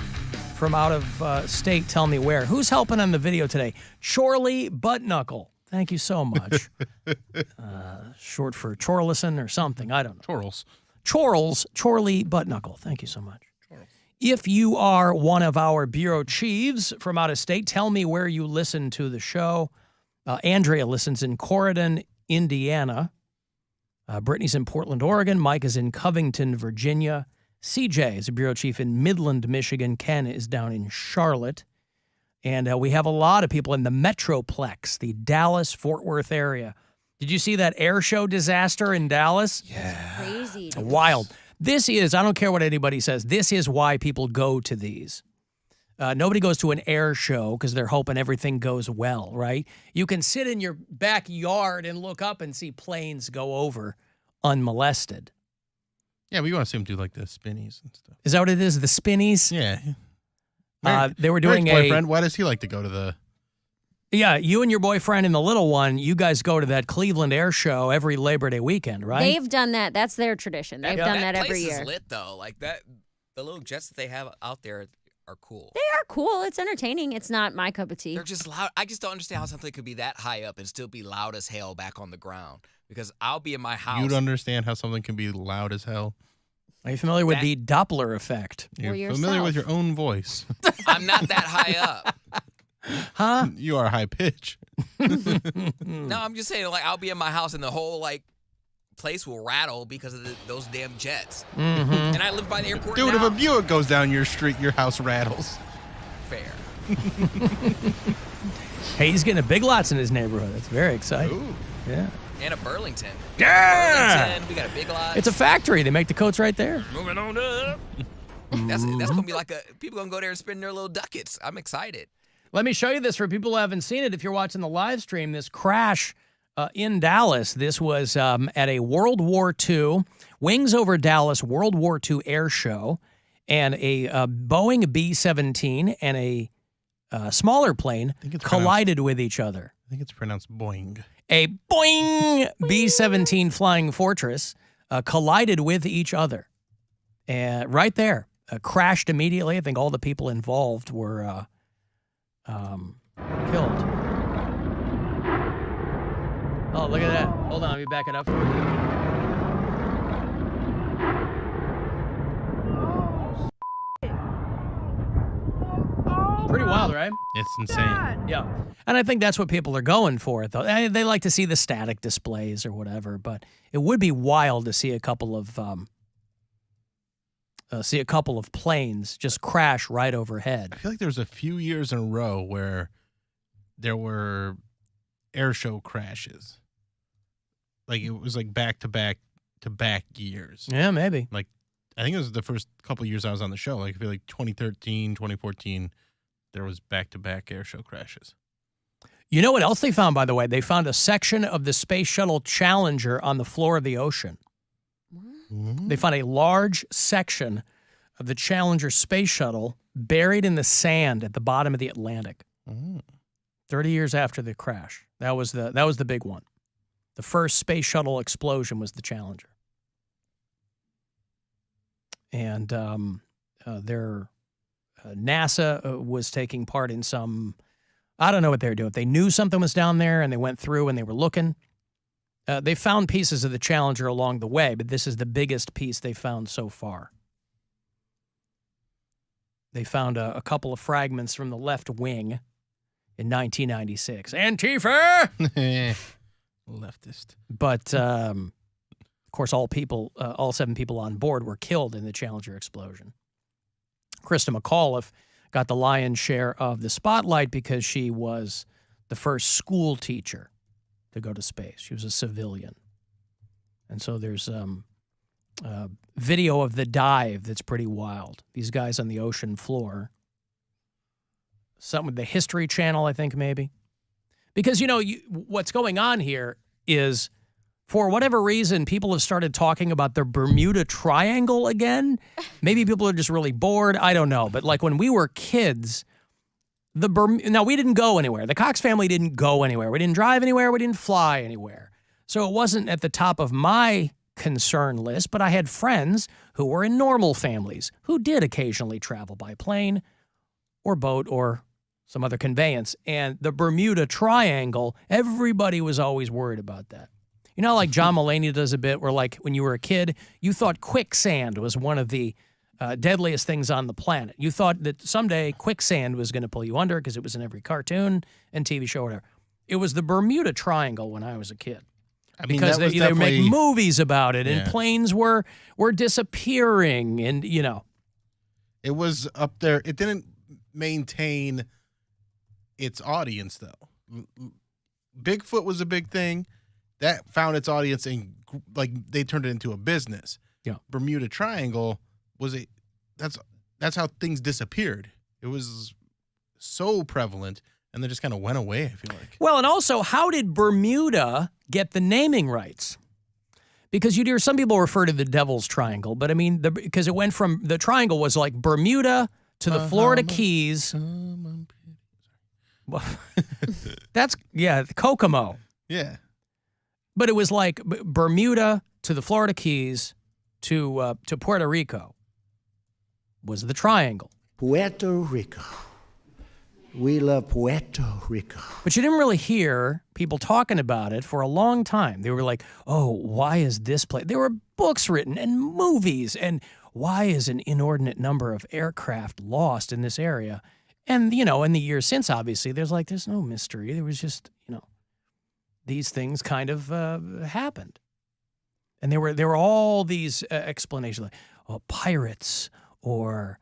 from out of state, tell me where. Who's helping on the video today? Chorley Buttknuckle. Thank you so much. Short for Chorlison or something. I don't know. Chorley Buttknuckle. Thank you so much. If you are one of our bureau chiefs from out of state, tell me where you listen to the show. Andrea listens in Corydon, Indiana. Brittany's in Portland, Oregon. Mike is in Covington, Virginia. CJ is a bureau chief in Midland, Michigan. Ken is down in Charlotte. And we have a lot of people in the Metroplex, the Dallas-Fort Worth area. Did you see that air show disaster in Dallas? Yeah. Crazy. Wild. This is, I don't care what anybody says, this is why people go to these. Nobody goes to an air show because they're hoping everything goes well, right? You can sit in your backyard and look up and see planes go over unmolested. Yeah, we want to see them do like the spinnies and stuff. Is that what it is? The spinnies? Yeah. They were doing Eric's boyfriend, why does he like to go to the... Yeah, you and your boyfriend and the little one, you guys go to that Cleveland Air Show every Labor Day weekend, right? They've done that. That's their tradition. They've done that every year. That place is lit, though. Like, that, the little jets that they have out there are cool. They are cool. It's entertaining. It's not my cup of tea. They're just loud. I just don't understand how something could be that high up and still be loud as hell back on the ground. Because I'll be in my house. You'd understand how something can be loud as hell. Are you familiar with the Doppler effect? You're familiar with your own voice. I'm not that high up. Huh? You are high pitch. No, I'm just saying, like, I'll be in my house and the whole, like, place will rattle because of those damn jets. Mm-hmm. And I live by the airport Dude, now. if a Buick goes down your street, your house rattles. Fair. Hey, he's getting a Big Lots in his neighborhood. That's very exciting. Ooh. Yeah. And a Burlington. Yeah! Burlington, we got a Big Lots. It's a factory. They make the coats right there. Moving on up. That's going to be like people going to go there and spend their little ducats. I'm excited. Let me show you this for people who haven't seen it. If you're watching the live stream, this crash in Dallas, this was at a World War II, Wings Over Dallas World War II air show, and a Boeing B-17 and a smaller plane collided with each other. I think it's pronounced Boeing. A Boeing B-17 Flying Fortress collided with each other. And right there, crashed immediately. I think all the people involved were killed. Oh, look at that. Hold on, let me back it up for you. Pretty wild, right? It's insane. Yeah. And I think that's what people are going for, though. They like to see the static displays or whatever, but it would be wild to see a couple of planes just crash right overhead. I feel like there was a few years in a row where there were air show crashes. Like, it was like back-to-back years. Yeah, maybe. Like, I think it was the first couple of years I was on the show. Like, I feel like 2013, 2014, there was back-to-back air show crashes. You know what else they found, by the way? They found a section of the Space Shuttle Challenger on the floor of the ocean. They found a large section of the Challenger space shuttle buried in the sand at the bottom of the Atlantic. 30 years after the crash. That was the big one. The first space shuttle explosion was the Challenger. And NASA was taking part in some, I don't know what they were doing. They knew something was down there and they went through and they were looking. They found pieces of the Challenger along the way, but this is the biggest piece they found so far. They found a couple of fragments from the left wing in 1996. Antifa! Leftist. But, of course, all 7 people on board were killed in the Challenger explosion. Krista McAuliffe got the lion's share of the spotlight because she was the first school teacher to go to space. She was a civilian. And so there's video of the dive that's pretty wild. These guys on the ocean floor. Something with the History Channel, I think, maybe. Because, what's going on here is, for whatever reason, people have started talking about the Bermuda Triangle again. Maybe people are just really bored. I don't know. But like when we were kids, now we didn't go anywhere. The Cox family didn't go anywhere. We didn't drive anywhere. We didn't fly anywhere. So it wasn't at the top of my concern list, but I had friends who were in normal families who did occasionally travel by plane or boat or some other conveyance. And the Bermuda Triangle, everybody was always worried about that. Like John Mulaney does a bit where, like, when you were a kid, you thought quicksand was one of the deadliest things on the planet. You thought that someday quicksand was going to pull you under because it was in every cartoon and TV show or whatever. It was the Bermuda Triangle when I was a kid. Because they make movies about it, and planes were disappearing, and, It was up there. It didn't maintain its audience, though. Bigfoot was a big thing. That found its audience, and they turned it into a business. Yeah. Bermuda Triangle was that's how things disappeared. It was so prevalent, and they just kind of went away, I feel like. Well, and also, how did Bermuda get the naming rights? Because you hear some people refer to the Devil's Triangle, but I mean, because it went from, the triangle was like Bermuda to the Florida Keys. That's, Kokomo. Yeah. But it was like Bermuda to the Florida Keys to Puerto Rico was the triangle. Puerto Rico. We love Puerto Rico. But you didn't really hear people talking about it for a long time. They were like, oh, why is this place? There were books written and movies, and why is an inordinate number of aircraft lost in this area? And, in the years since, obviously, there's no mystery. There was just, these things kind of happened. And there were all these explanations, like, pirates, or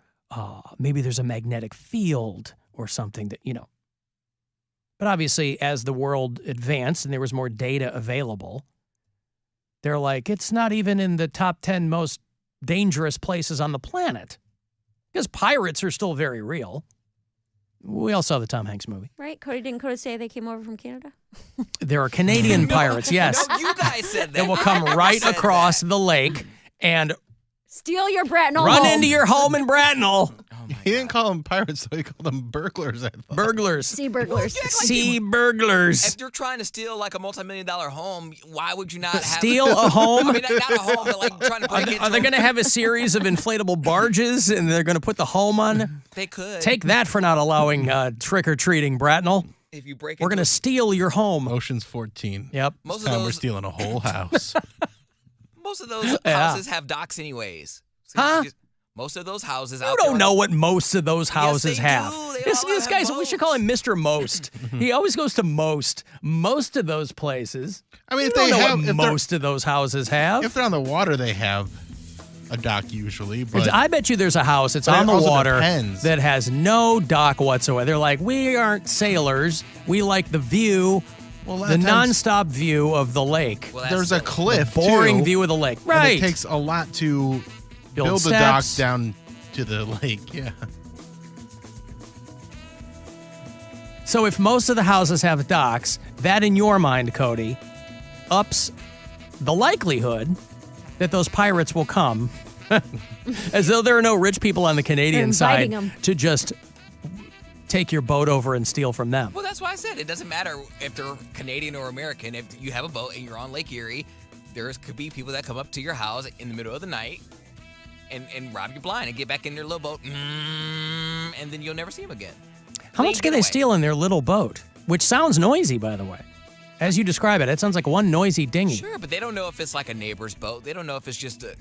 maybe there's a magnetic field or something that, But obviously, as the world advanced and there was more data available, they're like, it's not even in the top 10 most dangerous places on the planet. Because pirates are still very real. We all saw the Tom Hanks movie. Right? Didn't Cody say they came over from Canada? There are Canadian pirates, yes. No, you guys said that. That will come right across the lake and steal your Bratnell run home. into your home in Bratnell. He didn't call them pirates, though. He called them burglars, I thought. Burglars. Sea burglars. Sea burglars. If you're trying to steal like a multi-million-dollar home, why would you not have steal a home? I mean, not a home, but like trying to break into. Are they going to have a series of inflatable barges and they're going to put the home on? They could. Take that for not allowing trick-or-treating, Bratnell. If you break, we're going to steal your home. Ocean's 14. Yep. Most Time of those, we're stealing a whole house. Most of those houses have docks anyways. So huh? Most of those houses You out don't there. know what most of those houses have. Yes, This guy's, we should call him Mr. Most. He always goes to most of those places. I mean, you if don't they know have, what most of those houses have. If they're on the water, they have a dock usually. But I bet you there's a house that's on the water that has no dock whatsoever. They're like, we aren't sailors. We like the view. The nonstop view of the lake. Well, there's a cliff, the boring too, view of the lake. and Right. it takes a lot to build the dock down to the lake. Yeah. So if most of the houses have docks, that in your mind, Cody, ups the likelihood that those pirates will come, as though there are no rich people on the Canadian side to just take your boat over and steal from them. Well, that's why I said it doesn't matter if they're Canadian or American. If you have a boat and you're on Lake Erie, there could be people that come up to your house in the middle of the night and rob you blind and get back in their little boat, and then you'll never see them again. How much can they steal in their little boat? Which sounds noisy, by the way. As you describe it, it sounds like one noisy dinghy. Sure, but they don't know if it's like a neighbor's boat. They don't know if it's just a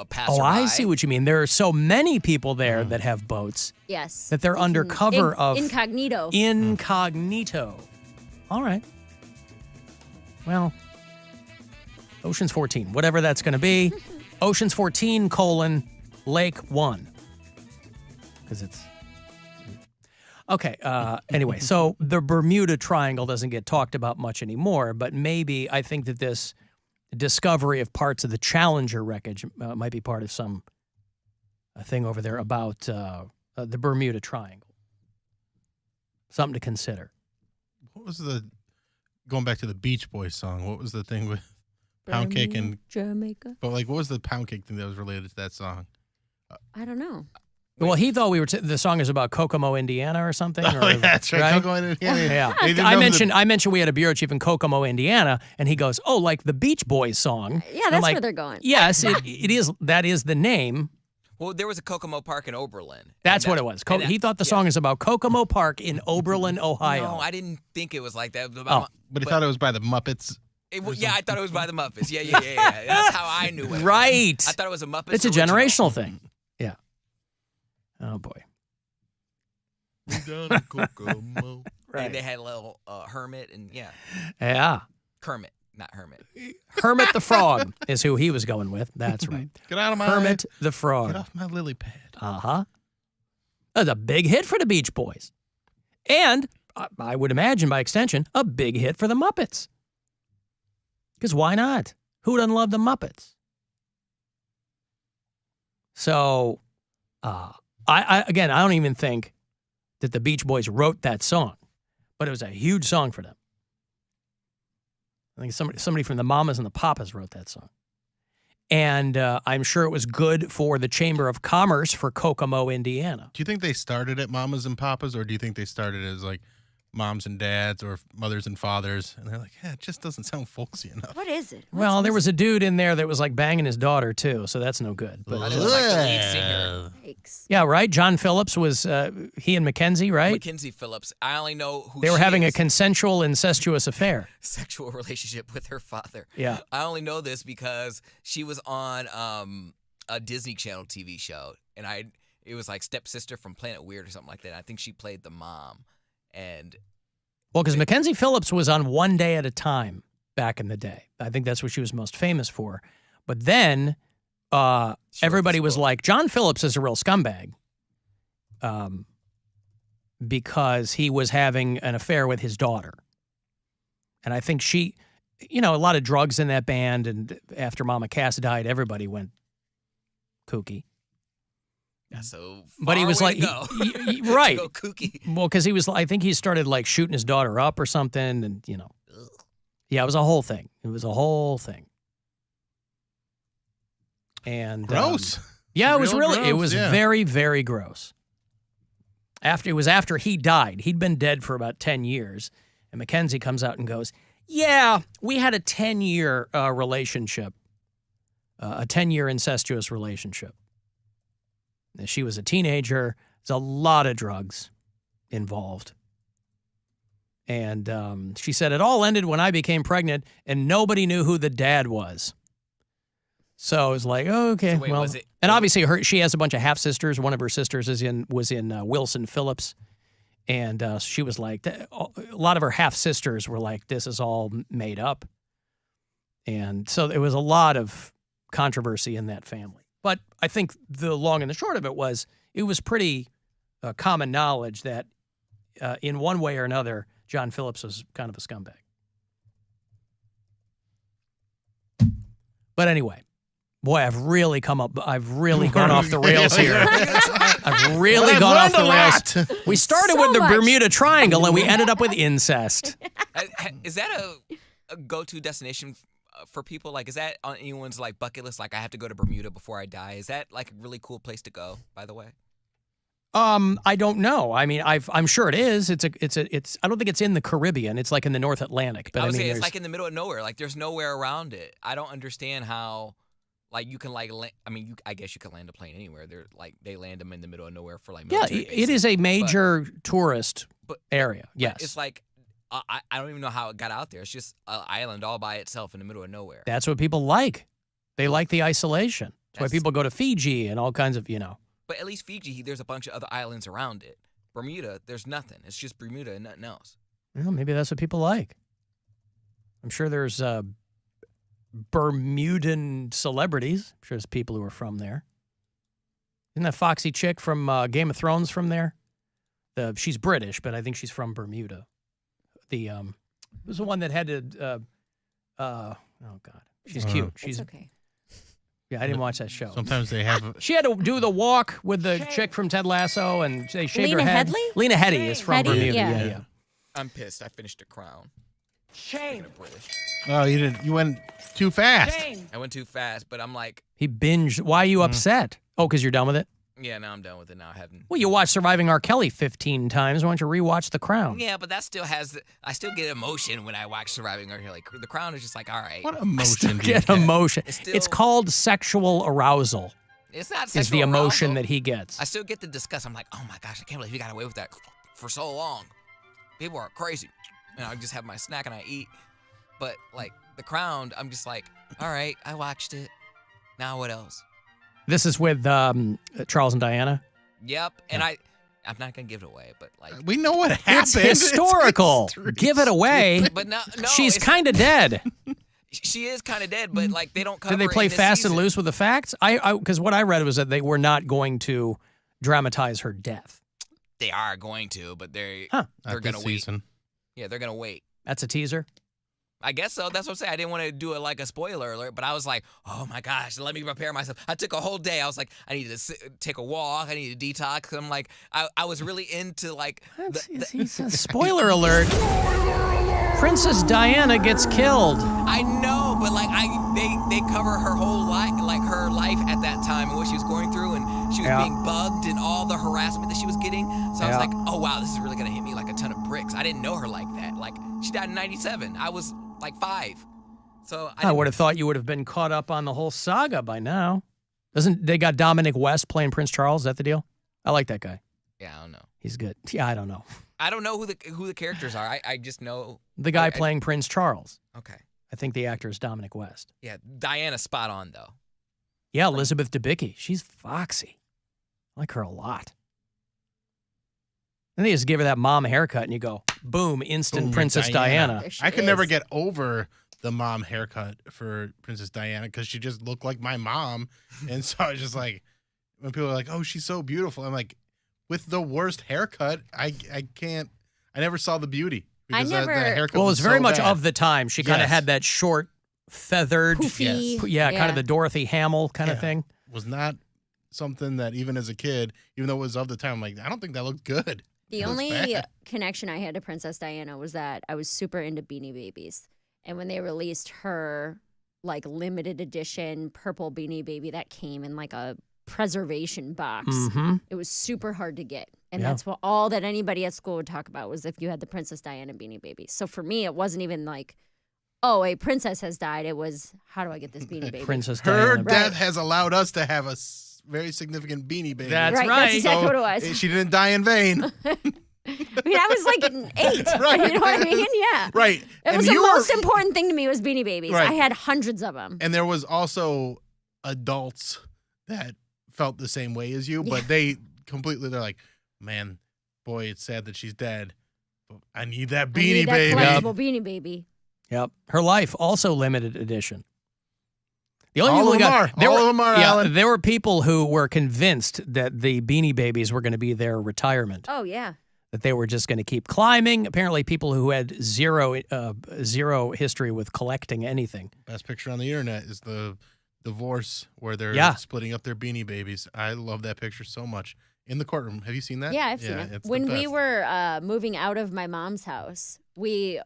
passerby. Oh, I see what you mean. There are so many people there that have boats. Yes. That they're under cover of... Incognito. Incognito. All right. Well, Ocean's 14, whatever that's going to be. Ocean's 14, Lake 1. Because it's... Okay. Anyway, so the Bermuda Triangle doesn't get talked about much anymore, but maybe I think that this discovery of parts of the Challenger wreckage might be part of some thing over there about the Bermuda Triangle. Something to consider. What was going back to the Beach Boys song, what was the thing with Poundcake and Jamaica? But like, what was the Poundcake thing that was related to that song? I don't know. Well, he thought the song is about Kokomo, Indiana, or something. Oh, yeah, that's right. Kokomo, Indiana. Yeah. I mentioned we had a bureau chief in Kokomo, Indiana, and he goes, "Oh, like the Beach Boys song." Yeah, that's where they're going. Yes, it is. That is the name. Well, there was a Kokomo Park in Oberlin. That's what it was. He thought the song is about Kokomo Park in Oberlin, Ohio. No, I didn't think it was like that. But he thought it was by the Muppets. Yeah, I thought it was by the Muppets. Yeah. That's how I knew it. Right. I thought it was a Muppets. It's a original. generational thing. Yeah. Oh, boy. Down in Kokomo. Right. And they had a little Hermit and Yeah. Kermit, not Hermit. Hermit the Frog is who he was going with. That's right. Get out of my Hermit the Frog. Get off my lily pad. Uh-huh. That's a big hit for the Beach Boys. And I would imagine, by extension, a big hit for the Muppets. Because why not? Who doesn't love the Muppets? So, I don't even think that the Beach Boys wrote that song, but it was a huge song for them. I think somebody from the Mamas and the Papas wrote that song. And I'm sure it was good for the Chamber of Commerce for Kokomo, Indiana. Do you think they started at Mamas and Papas, or do you think they started as like moms and dads or mothers and fathers? And they're like, it just doesn't sound folksy enough. What is it? Well, there was a dude in there that was like banging his daughter too, so that's no good. But It was like the lead singer. yeah, right. John Phillips was he and Mackenzie, right? Mackenzie Phillips. I only know who They were she having a is. consensual, incestuous affair. Sexual relationship with her father. Yeah. I only know this because she was on a Disney Channel TV show, and it was like Stepsister from Planet Weird or something like that. I think she played the mom, and Well, because Mackenzie Phillips was on One Day at a Time back in the day. I think that's what she was most famous for. But then everybody was like, John Phillips is a real scumbag because he was having an affair with his daughter. And I think she, a lot of drugs in that band. And after Mama Cass died, everybody went kooky. yeah, so But he far was way like, to go. right. To go kooky. Well, because I think he started like shooting his daughter up or something. And, yeah, it was a whole thing. It was a whole thing. And Gross. Yeah, it was Real really, it gross, was yeah. very, very gross. After he died. He'd been dead for about 10 years. And Mackenzie comes out and goes, yeah, we had a 10-year relationship, a 10-year incestuous relationship. And she was a teenager. There's a lot of drugs involved. And she said, it all ended when I became pregnant and nobody knew who the dad was. So it was like, oh, okay, So wait, well. was it- And obviously she has a bunch of half-sisters. One of her sisters was in Wilson Phillips. And she was like, a lot of her half-sisters were like, this is all made up. And so there was a lot of controversy in that family. But I think the long and the short of it was pretty common knowledge that in one way or another, John Phillips was kind of a scumbag. But anyway, boy, I've really gone off the rails here. I've really gone off the rails. We started with the Bermuda Triangle and we ended up with incest. Is that a go-to destination for people? Like, is that on anyone's like bucket list? Like, I have to go to Bermuda before I die. Is that like a really cool place to go? By the way. I don't know. I mean, I'm sure it is. It's. I don't think it's in the Caribbean. It's like in the North Atlantic. But I I would mean, say it's there's- like in the middle of nowhere. Like, there's nowhere around it. I don't understand how. Like, you can like. I mean, I guess you can land a plane anywhere. They're like they land them in the middle of nowhere for like. yeah, military it bases. is a major tourist area. But Yes, it's like I don't even know how it got out there. It's just an island all by itself in the middle of nowhere. that's what people like. They like the isolation. That's why people go to Fiji and all kinds of But at least Fiji, there's a bunch of other islands around it. Bermuda, there's nothing. It's just Bermuda and nothing else. Well, maybe that's what people like. I'm sure there's Bermudan celebrities. I'm sure there's people who are from there. Isn't that foxy chick from Game of Thrones from there? She's British, but I think she's from Bermuda. It was the one that had to. Oh God, she's cute. She's okay. Yeah, I didn't watch that show. Sometimes they have. She had to do the walk with the chick from Ted Lasso, and they shaved Lena her head. Headey? Lena Headey is from Headey? Bermuda. Yeah. Yeah. I'm pissed. I finished The Crown. Shame. Oh, you didn't. You went too fast. Shame. I went too fast, but I'm like, He binged. Why are you upset? Oh, because you're done with it? yeah, now I'm done with it. Now I haven't. Well, you watched Surviving R. Kelly 15 times. Why don't you rewatch The Crown? Yeah, but that still has. I still get emotion when I watch Surviving R. Kelly. The Crown is just like, all right. What I emotion still do you get get? emotion. It's still- It's called sexual arousal. It's not Is sexual the emotion arousal. that he gets. I still get the disgust. I'm like, oh my gosh, I can't believe he got away with that for so long. People are crazy. And I just have my snack and I eat. But like The Crown, I'm just like, all right, I watched it. Now what else? This is with Charles and Diana. Yep. And I'm not gonna give it away, but like We know what happened. It's historical. Give it away. But no, She's it's- kind of dead. She is kind of dead, but like they don't cover. Did they it play in this fast season. and loose with the facts? Because what I read was that they were not going to dramatize her death. They are going to, but they're Not gonna this wait. season. Yeah, they're gonna wait. That's a teaser. I guess so. That's what I'm saying. I didn't want to do it like a spoiler alert, but I was like, oh my gosh, let me prepare myself. I took a whole day. I was like, I need to take a walk. I need to detox. I'm like, I was really into like. Spoiler alert. Princess Diana gets killed. I know, but like they cover her whole life, like her life at that time and what she was going through, and she was being bugged and all the harassment that she was getting. So I was like, oh wow, this is really gonna hit me like a ton of bricks. I didn't know her like that. Like she died in '97. I was like 5. So I would have thought you would have been caught up on the whole saga by now. They got Dominic West playing Prince Charles? Is that the deal? I like that guy. Yeah, I don't know. He's good. Yeah, I don't know. I don't know who the characters are. I just know The guy playing Prince Charles. Okay. I think the actor is Dominic West. Yeah, Diana's spot on though. Yeah, Elizabeth Debicki. She's foxy. I like her a lot. And they just give her that mom haircut and you go, boom, instant Boom, Princess Diana. I could never get over the mom haircut for Princess Diana because she just looked like my mom. And so I was just like, when people are like, oh, she's so beautiful. I'm like, with the worst haircut, I can't, I never saw the beauty. Because never- the haircut Well, it was very so much bad. of the time. She kind of Yes. had that short, feathered, Poofy. kind Yeah. of the Dorothy Hamill kind of Yeah. thing. Was not something that even as a kid, even though it was of the time, I'm like, I don't think that looked good. The It was only bad. connection I had to Princess Diana was that I was super into Beanie Babies. And when they released her like limited edition purple Beanie Baby that came in like a preservation box, Mm-hmm. it was super hard to get. And Yeah. that's what all that anybody at school would talk about was if you had the Princess Diana Beanie Baby. So for me, it wasn't even like, oh, a princess has died. It was, how do I get this Beanie Baby? Princess Her Diana. death has allowed us to have a very significant Beanie Baby. That's Right, right. that's exactly what it was. She didn't die in vain. I mean, I was like 8. Right. You know what I mean? Yeah. Right. It And was the you were- most important thing to me was Beanie Babies. Right. I had hundreds of them. And there was also adults that felt the same way as you, but they're like, man, boy, it's sad that she's dead. But I need that I Beanie need that Baby. collectible Beanie Baby. Yep. Her life, also limited edition. The All people of who them got, are. All of them are, yeah, Alan. there were people who were convinced that the Beanie Babies were going to be their retirement, Oh, yeah. that they were just going to keep climbing. Apparently, people who had zero history with collecting anything. Best picture on the internet is the divorce where they're Yeah. splitting up their Beanie Babies. I love that picture so much. In the courtroom. Have you seen that? Yeah, I've seen it. It's the When we best. were moving out of my mom's house, it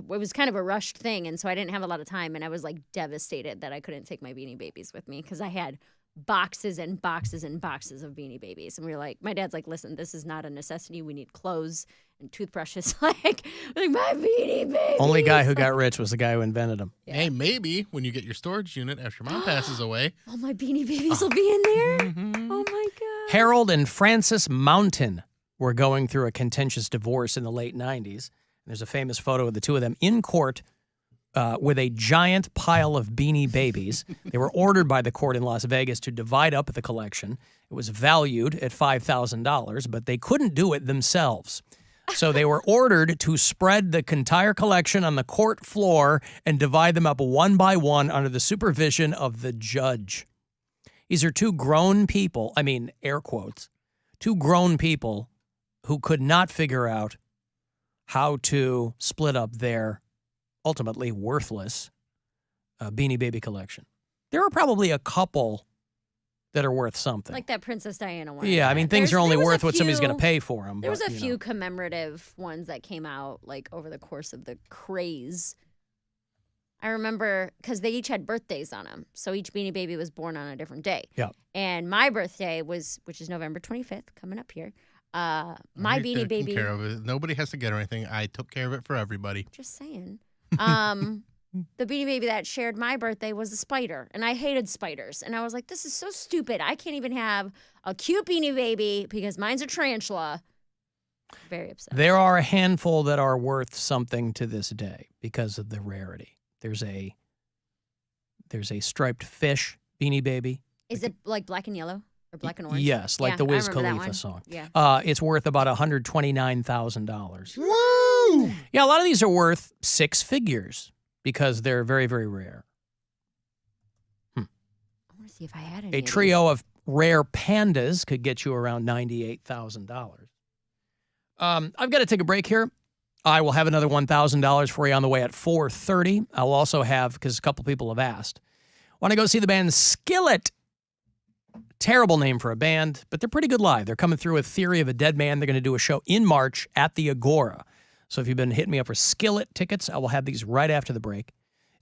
was kind of a rushed thing, and so I didn't have a lot of time, and I was like devastated that I couldn't take my Beanie Babies with me because I had boxes and boxes and boxes of Beanie Babies, and we were like, my dad's like, listen, this is not a necessity. We need clothes and toothbrushes. like my Beanie Babies. Only guy who got rich was the guy who invented them. Hey, maybe when you get your storage unit after mom passes away. Oh, my Beanie Babies will be in there. Mm-hmm. Oh my God. Harold and Frances Mountain were going through a contentious divorce in the late 90s. There's a famous photo of the two of them in court with a giant pile of Beanie Babies. They were ordered by the court in Las Vegas to divide up the collection. It was valued at $5,000, but they couldn't do it themselves. So they were ordered to spread the entire collection on the court floor and divide them up one by one under the supervision of the judge. These are two grown people, I mean, air quotes, two grown people who could not figure out how to split up their ultimately worthless Beanie Baby collection. There are probably a couple that are worth something. Like that Princess Diana one. Yeah, I mean, things are only worth what somebody's going to pay for them. There was a few commemorative ones that came out like over the course of the craze. I remember because they each had birthdays on them. So each Beanie Baby was born on a different day. Yeah. And my birthday which is November 25th, coming up here. My Beanie Baby. Care of it. Nobody has to get or anything. I took care of it for everybody. Just saying. The Beanie Baby that shared my birthday was a spider, and I hated spiders. And I was like, this is so stupid. I can't even have a cute Beanie Baby because mine's a tarantula. Very upset. There are a handful that are worth something to this day because of the rarity. There's a striped fish Beanie Baby. Is it like black and yellow or black and orange? Yes, like the Wiz Khalifa song. Yeah. It's worth about $129,000. Woo! Yeah, a lot of these are worth six figures because they're very, very rare. I want to see if I had any. A trio of rare pandas could get you around $98,000. I've got to take a break here. I will have another $1,000 for you on the way at 4:30. I'll also have, because a couple people have asked, want to go see the band Skillet. Terrible name for a band, but they're pretty good live. They're coming through with Theory of a Dead Man. They're going to do a show in March at the Agora. So if you've been hitting me up for Skillet tickets, I will have these right after the break.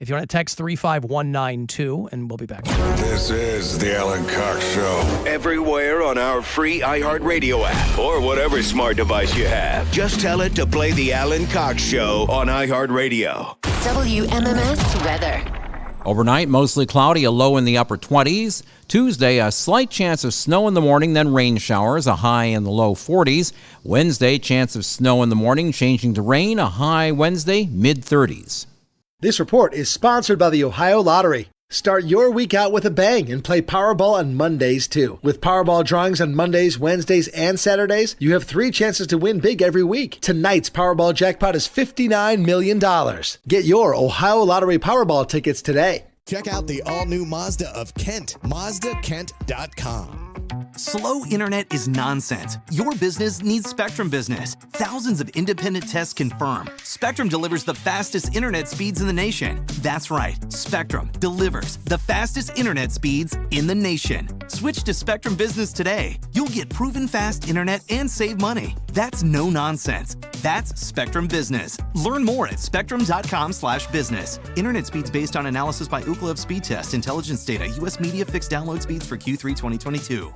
If you want to text 35192, and we'll be back. This is the Alan Cox Show. Everywhere on our free iHeartRadio app or whatever smart device you have. Just tell it to play the Alan Cox Show on iHeartRadio. WMMS weather. Overnight, mostly cloudy, a low in the upper 20s. Tuesday, a slight chance of snow in the morning, then rain showers, a high in the low 40s. Wednesday, chance of snow in the morning, changing to rain, a high Wednesday, mid-30s. This report is sponsored by the Ohio Lottery. Start your week out with a bang and play Powerball on Mondays, too. With Powerball drawings on Mondays, Wednesdays, and Saturdays, you have 3 chances to win big every week. Tonight's Powerball jackpot is $59 million. Get your Ohio Lottery Powerball tickets today. Check out the all-new Mazda of Kent, MazdaKent.com. Slow internet is nonsense. Your business needs Spectrum Business. Thousands of independent tests confirm Spectrum delivers the fastest internet speeds in the nation. That's right, Spectrum delivers the fastest internet speeds in the nation. Switch to Spectrum Business today. You'll get proven fast internet and save money. That's no nonsense. That's Spectrum Business. Learn more at spectrum.com/business. Internet speeds based on analysis by Ookla Speed Test, intelligence data, U.S. media fixed download speeds for Q3 2022.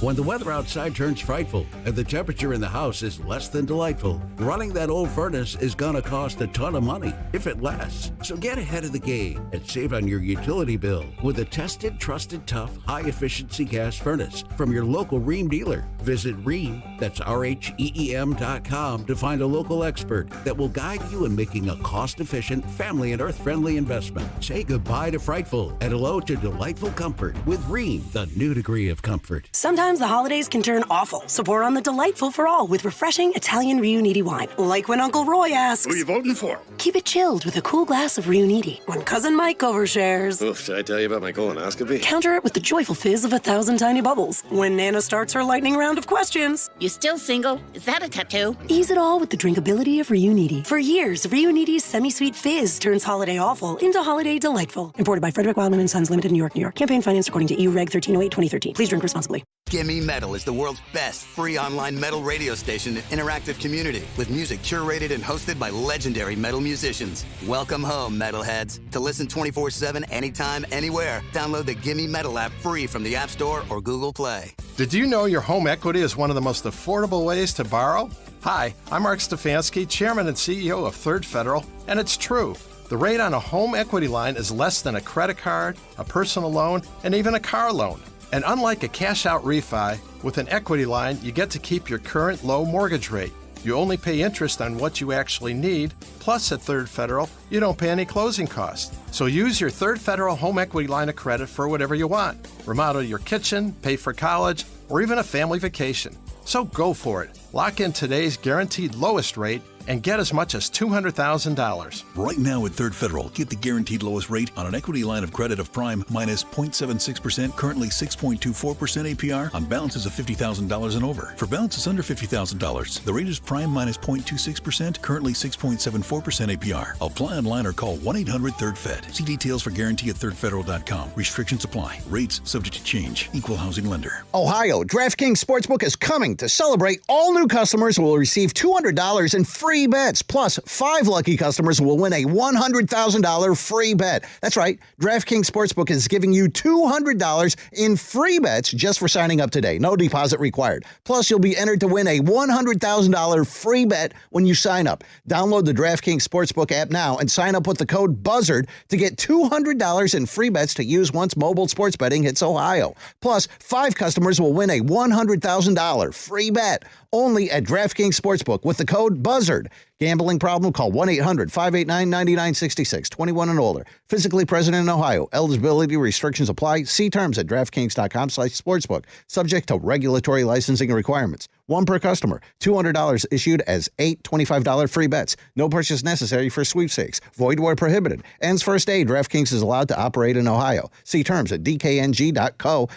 When the weather outside turns frightful and the temperature in the house is less than delightful, running that old furnace is going to cost a ton of money if it lasts. So get ahead of the game and save on your utility bill with a tested, trusted, tough, high-efficiency gas furnace from your local Rheem dealer. Visit Rheem, that's RHEEM.com, to find a local expert that will guide you in making a cost-efficient, family and earth-friendly investment. Say goodbye to frightful and hello to delightful comfort with Rheem, the new degree of comfort. Sometimes the holidays can turn awful, so pour on the delightful for all with refreshing Italian Riuniti wine. Like when Uncle Roy asks, "Who are you voting for?" Keep it chilled with a cool glass of Riuniti. When Cousin Mike overshares, Oof, did I tell you about my colonoscopy? Counter it with the joyful fizz of 1,000 tiny bubbles. When Nana starts her lightning round of questions, "You still single? Is that a tattoo?" Ease it all with the drinkability of Riuniti. For years, Riuniti's semi-sweet fizz turns holiday awful into holiday delightful. Imported by Frederick Wildman & Sons Limited, New York, New York. Campaign financed according to EU Reg 1308-2013. Please drink responsibly. Gimme Metal is the world's best free online metal radio station and interactive community with music curated and hosted by legendary metal musicians. Welcome home, metalheads. To listen 24/7 anytime, anywhere, download the Gimme Metal app free from the App Store or Google Play. Did you know your home equity is one of the most affordable ways to borrow? Hi, I'm Mark Stefanski, Chairman and CEO of Third Federal, and it's true. The rate on a home equity line is less than a credit card, a personal loan, and even a car loan. And unlike a cash-out refi, with an equity line, you get to keep your current low mortgage rate. You only pay interest on what you actually need. Plus, at Third Federal, you don't pay any closing costs. So use your Third Federal home equity line of credit for whatever you want. Remodel your kitchen, pay for college, or even a family vacation. So go for it. Lock in today's guaranteed lowest rate and get as much as $200,000. Right now at Third Federal, get the guaranteed lowest rate on an equity line of credit of prime minus 0.76%, currently 6.24% APR on balances of $50,000 and over. For balances under $50,000, the rate is prime minus 0.26%, currently 6.74% APR. Apply online or call 1-800-3RD-FED. See details for guarantee at thirdfederal.com. Restrictions apply. Rates subject to change. Equal housing lender. Ohio, DraftKings Sportsbook is coming. To celebrate, all new customers will receive $200 in free bets. Plus, 5 lucky customers will win a $100,000 free bet. That's right. DraftKings Sportsbook is giving you $200 in free bets just for signing up today. No deposit required. Plus, you'll be entered to win a $100,000 free bet when you sign up. Download the DraftKings Sportsbook app now and sign up with the code BUZZARD to get $200 in free bets to use once mobile sports betting hits Ohio. Plus, 5 customers will win a $100,000 free bet only at DraftKings Sportsbook with the code BUZZARD. Gambling problem? Call 1-800-589-9966. 21 and older. Physically present in Ohio. Eligibility restrictions apply. See terms at DraftKings.com/sportsbook. Subject to regulatory licensing requirements. 1 per customer. $200 issued as 8 $25 free bets. No purchase necessary for sweepstakes. Void where prohibited. Ends first day. DraftKings is allowed to operate in Ohio. See terms at dkng.co/OH.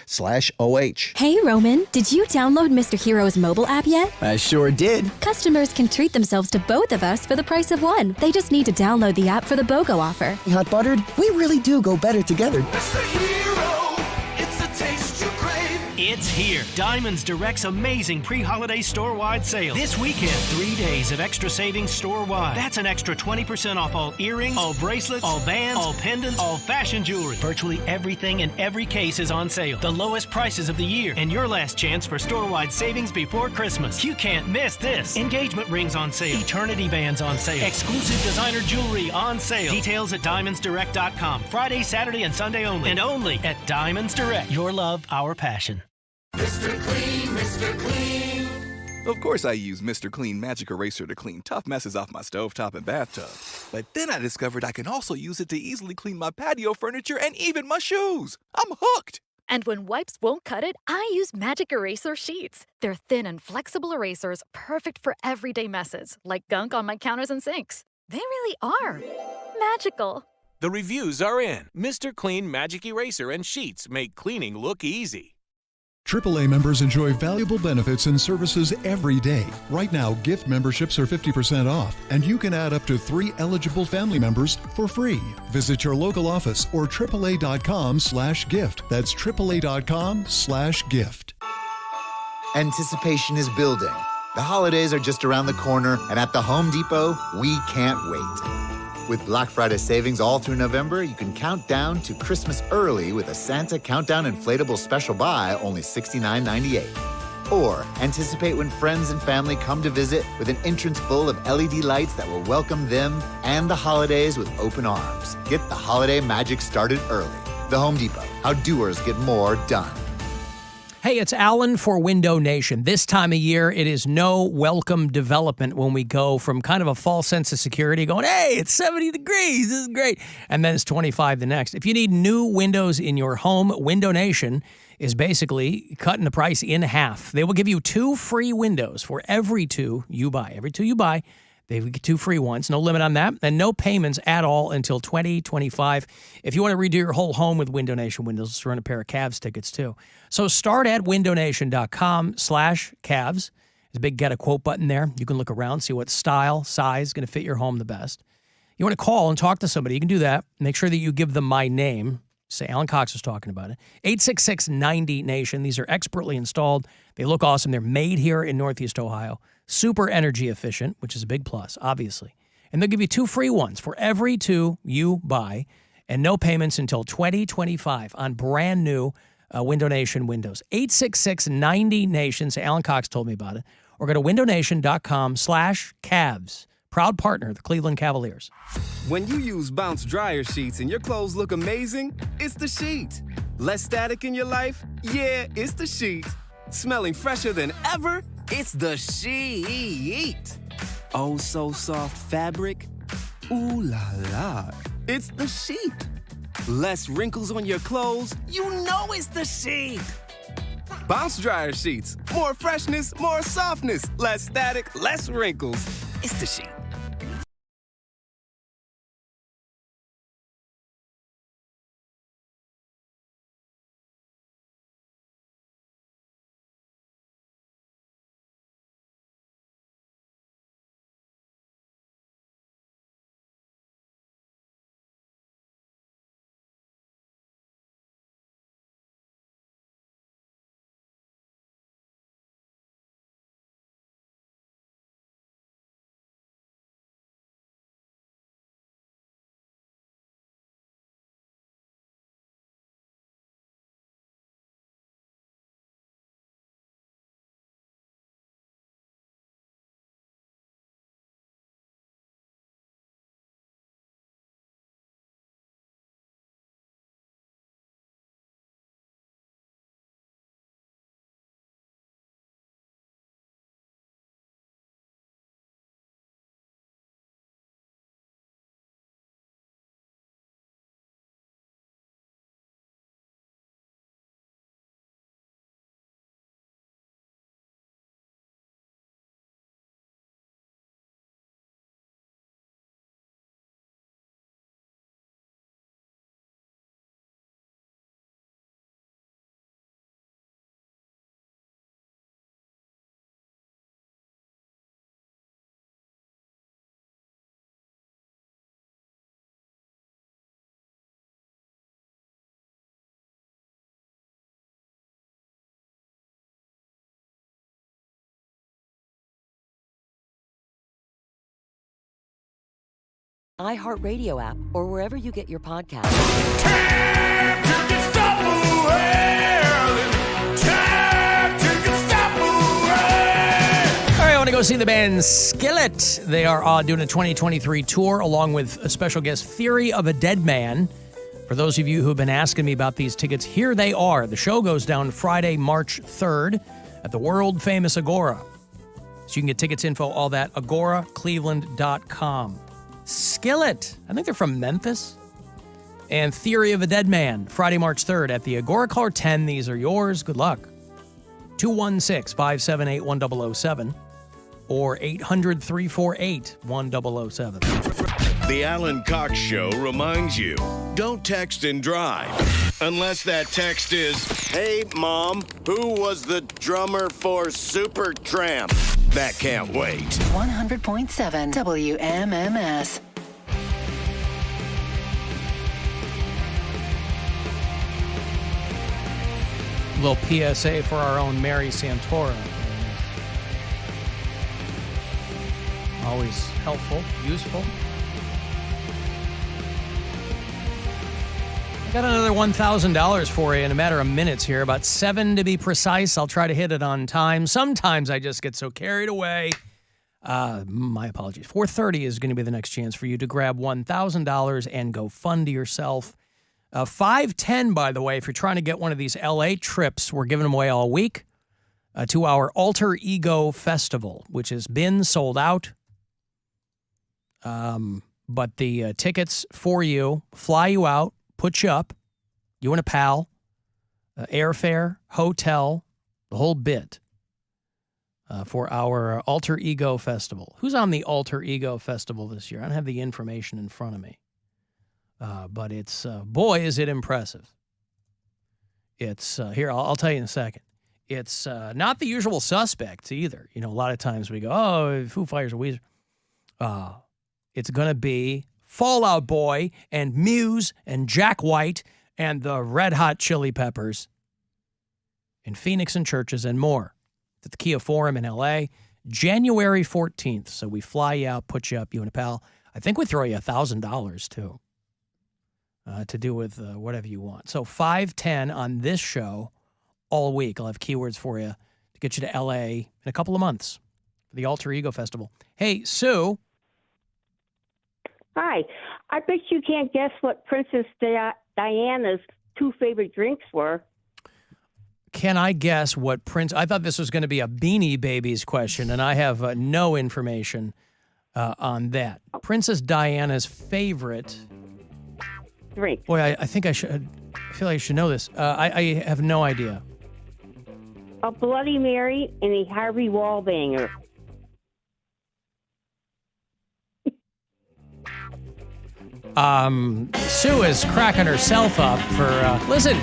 Hey, Roman, did you download Mr. Hero's mobile app yet? I sure did. Customers can treat themselves to both of us for the price of one. They just need to download the app for the BOGO offer. Hot Buttered, we really do go better together. Mr. Hero, it's a taste you crave. It's here. Diamonds Direct's amazing pre-holiday store-wide sale. This weekend, 3 days of extra savings store-wide. That's an extra 20% off all earrings, all bracelets, all bands, all pendants, all fashion jewelry. Virtually everything in every case is on sale. The lowest prices of the year. And your last chance for store-wide savings before Christmas. You can't miss this. Engagement rings on sale. Eternity bands on sale. Exclusive designer jewelry on sale. Details at diamondsdirect.com. Friday, Saturday, and Sunday only. And only at Diamonds Direct. Your love, our passion. Mr. Clean, Mr. Clean. Of course I use Mr. Clean Magic Eraser to clean tough messes off my stovetop and bathtub. But then I discovered I can also use it to easily clean my patio furniture and even my shoes. I'm hooked. And when wipes won't cut it, I use Magic Eraser Sheets. They're thin and flexible erasers, perfect for everyday messes, like gunk on my counters and sinks. They really are magical. The reviews are in. Mr. Clean Magic Eraser and Sheets make cleaning look easy. AAA members enjoy valuable benefits and services every day. Right now, gift memberships are 50% off, and you can add up to 3 eligible family members for free. Visit your local office or AAA.com/gift. That's AAA.com/gift. Anticipation is building. The holidays are just around the corner, and at the Home Depot, we can't wait. With Black Friday savings all through November, you can count down to Christmas early with a Santa Countdown Inflatable Special Buy, only $69.98. Or anticipate when friends and family come to visit with an entrance full of LED lights that will welcome them and the holidays with open arms. Get the holiday magic started early. The Home Depot, how doers get more done. Hey, it's Alan for Window Nation. This time of year, it is no welcome development when we go from kind of a false sense of security going, hey, it's 70 degrees, this is great, and then it's 25 the next. If you need new windows in your home, Window Nation is basically cutting the price in half. They will give you 2 free windows for every 2 you buy. Every 2 you buy, they will get 2 free ones. No limit on that, and no payments at all until 2025. If you want to redo your whole home with Window Nation windows, let's run a pair of Cavs tickets too. So start at windownation.com/Cavs. There's a big get a quote button there. You can look around, see what style, size is going to fit your home the best. You want to call and talk to somebody, you can do that. Make sure that you give them my name. Say Alan Cox was talking about it. 866-90-NATION. These are expertly installed. They look awesome. They're made here in Northeast Ohio. Super energy efficient, which is a big plus, obviously. And they'll give you 2 free ones for every 2 you buy, and no payments until 2025 on brand new Window Nation windows. 866-90-NATION. Say Alan Cox told me about it. Or go to windownation.com/Cavs. Proud partner of the Cleveland Cavaliers. When you use Bounce dryer sheets and your clothes look amazing, it's the sheet. Less static in your life? Yeah, it's the sheet. Smelling fresher than ever? It's the sheet. Oh, so soft fabric? Ooh la la. It's the sheet. Less wrinkles on your clothes? You know it's the sheet. Bounce dryer sheets. More freshness, more softness. Less static, less wrinkles. It's the sheet. iHeartRadio app, or wherever you get your podcasts. All right, I want to go see the band Skillet. They are doing a 2023 tour along with a special guest, Theory of a Dead Man. For those of you who have been asking me about these tickets, here they are. The show goes down Friday, March 3rd at the world-famous Agora. So you can get tickets, info, all that, agoracleveland.com. Skillet, I think they're from Memphis. And Theory of a Dead Man, Friday, March 3rd at the Agora. Caller 10. These are yours. Good luck. 216-578-1007 or 800-348-1007. The Alan Cox Show reminds you, don't text and drive. Unless that text is, hey, Mom, who was the drummer for Supertramp? That can't wait. 100.7 WMMS. A little PSA for our own Mary Santora. Always helpful, useful. I got another $1,000 for you in a matter of minutes here, about 7 to be precise. I'll try to hit it on time. Sometimes I just get so carried away. My apologies. 4:30 is going to be the next chance for you to grab $1,000 and go fund yourself. 5:10, by the way, if you're trying to get one of these LA trips, we're giving them away all week to our Alter Ego Festival, which has been sold out. But the tickets for you, fly you out, put you up, you and a pal, airfare, hotel, the whole bit for our Alter Ego Festival. Who's on the Alter Ego Festival this year? I don't have the information in front of me. But it's, boy, is it impressive. It's, here, I'll tell you in a second. It's not the usual suspects either. You know, a lot of times we go, oh, Foo Fighters or Weezer. It's going to be Fall Out Boy and Muse and Jack White and the Red Hot Chili Peppers in Phoenix and Churches and more at the Kia Forum in L.A. January 14th. So we fly you out, put you up, you and a pal. I think we throw you $1,000 too to do with whatever you want. So 5:10 on this show all week. I'll have keywords for you to get you to L.A. in a couple of months for the Alter Ego Festival. Hey, Sue. Hi. I bet you can't guess what Princess Diana's 2 favorite drinks were. Can I guess what Prince... I thought this was going to be a Beanie Babies question, and I have no information on that. Princess Diana's favorite... drink. Boy, I think I should... I feel like I should know this. I have no idea. A Bloody Mary and a Harvey Wallbanger. Sue is cracking herself up for, listen,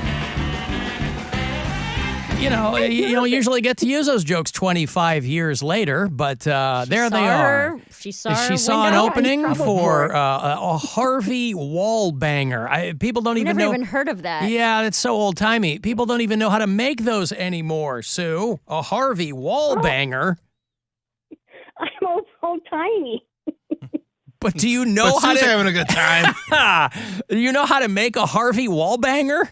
you don't usually get to use those jokes 25 years later, but there they are. She saw an opening for a Harvey Wallbanger. People don't even know. Never even heard of that. Yeah, it's so old-timey. People don't even know how to make those anymore, Sue. A Harvey Wallbanger. I'm old-timey. But do you know how to... having a good time. Do you know how to make a Harvey Wallbanger?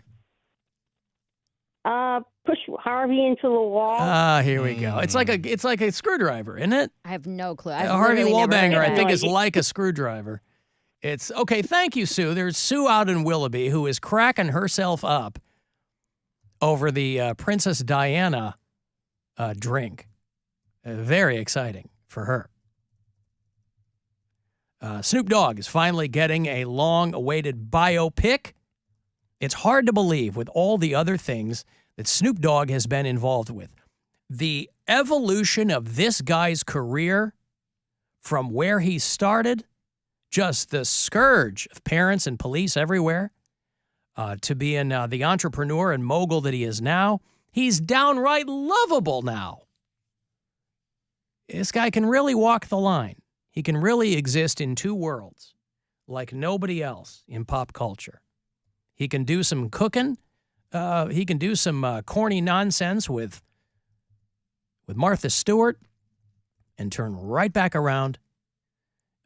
Push Harvey into the wall. Here we go. It's like a screwdriver, isn't it? I have no clue. A Harvey Wallbanger, I think, is like a screwdriver. It's okay. Thank you, Sue. There's Sue out in Willoughby who is cracking herself up over the Princess Diana drink. Very exciting for her. Snoop Dogg is finally getting a long-awaited biopic. It's hard to believe with all the other things that Snoop Dogg has been involved with. The evolution of this guy's career from where he started, just the scourge of parents and police everywhere, to being the entrepreneur and mogul that he is now. He's downright lovable now. This guy can really walk the line. He can really exist in 2 worlds like nobody else in pop culture. He can do some cooking. He can do some corny nonsense with Martha Stewart and turn right back around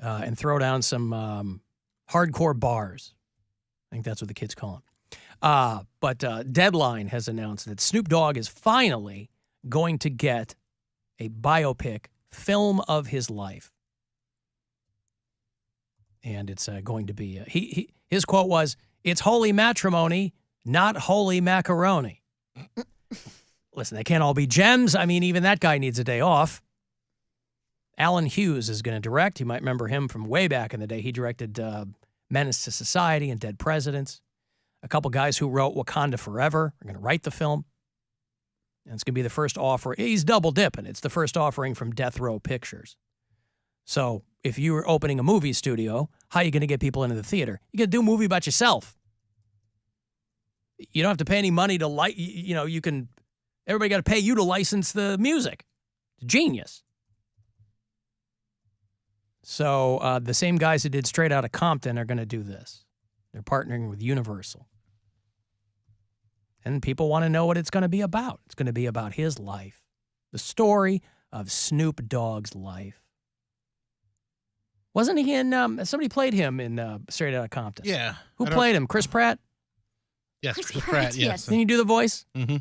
and throw down some Hardcore bars. I think that's what the kids call them. But Deadline has announced that Snoop Dogg is finally going to get a biopic film of his life. And it's going to be, his quote was, "It's holy matrimony, not holy macaroni." Listen, they can't all be gems. I mean, even that guy needs a day off. Alan Hughes is going to direct. You might remember him from way back in the day. He directed Menace to Society and Dead Presidents. A couple guys who wrote Wakanda Forever are going to write the film. And it's going to be the first offer. He's double dipping. It's the first offering from Death Row Pictures. So if you were opening a movie studio, how are you going to get people into the theater? You got to do a movie about yourself. You don't have to pay any money to everybody got to pay you to license the music. It's genius. So the same guys who did Straight Outta Compton are going to do this. They're partnering with Universal. And people want to know what it's going to be about. It's going to be about his life. The story of Snoop Dogg's life. Wasn't he in, somebody played him in Straight Outta Compton? Yeah. Who played him? Chris Pratt? Yes, Chris Pratt, yes. Can you do the voice? Mm-hmm.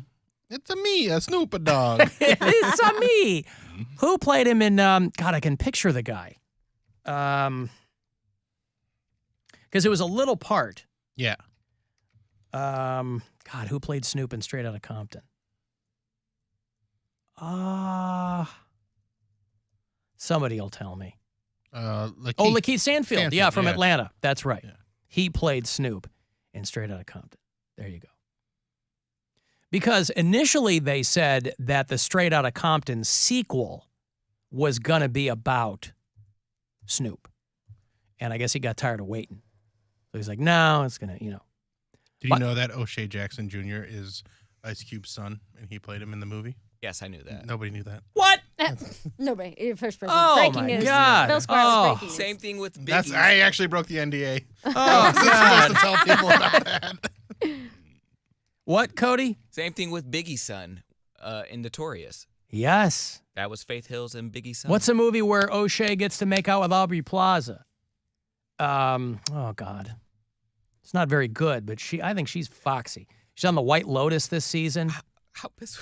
It's a me, a Snoop Dogg. It's a me. Who played him in, God, I can picture the guy. Because it was a little part. Yeah. God, who played Snoop in Straight Outta Compton? Somebody will tell me. Lakeith Stanfield. Yeah, from Atlanta. That's right. Yeah. He played Snoop in Straight Outta Compton. There you go. Because initially they said that the Straight Outta Compton sequel was going to be about Snoop. And I guess he got tired of waiting. So he's like, no, it's going to, Did you know that O'Shea Jackson Jr. is Ice Cube's son, and he played him in the movie? Yes, I knew that. Nobody knew that. What? Nobody. You're first person. Oh, breaking my news. God. Bill Squire breaking news. Same thing with Biggie. I actually broke the NDA. Oh, God. To tell people about that. What, Cody? Same thing with Biggie's son in Notorious. Yes. That was Faith Hill's and Biggie's son. What's a movie where O'Shea gets to make out with Aubrey Plaza? Oh, God. It's not very good, but I think she's foxy. She's on The White Lotus this season. How pissed?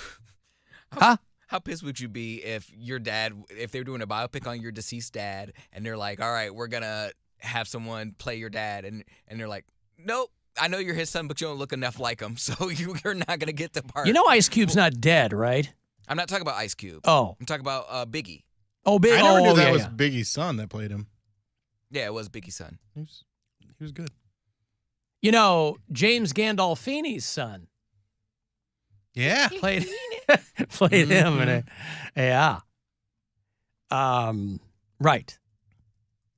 Huh? How pissed would you be if your dad, if they were doing a biopic on your deceased dad, and they're like, all right, we're going to have someone play your dad, and they're like, nope, I know you're his son, but you don't look enough like him, so you're not going to get the part. You know Ice Cube's not dead, right? I'm not talking about Ice Cube. Oh. I'm talking about Biggie. Oh, Biggie. I never knew that was Biggie's son that played him. Yeah, it was Biggie's son. He was good. James Gandolfini's son. Yeah. Played him in it. Yeah. Right.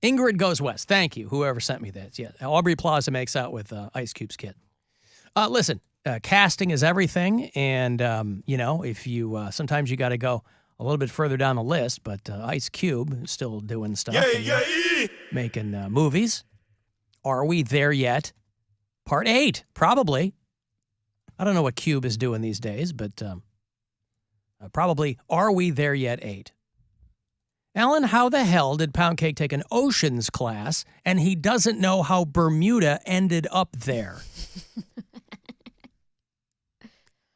Ingrid Goes West. Thank you, whoever sent me that. Yeah. Aubrey Plaza makes out with Ice Cube's kid. Listen, casting is everything. And, if you, sometimes you got to go a little bit further down the list, but Ice Cube is still doing stuff. Making movies. Are we there yet? Part 8, probably. I don't know what Cube is doing these days, but probably Are We There Yet 8. Alan, how the hell did Poundcake take an oceans class and he doesn't know how Bermuda ended up there?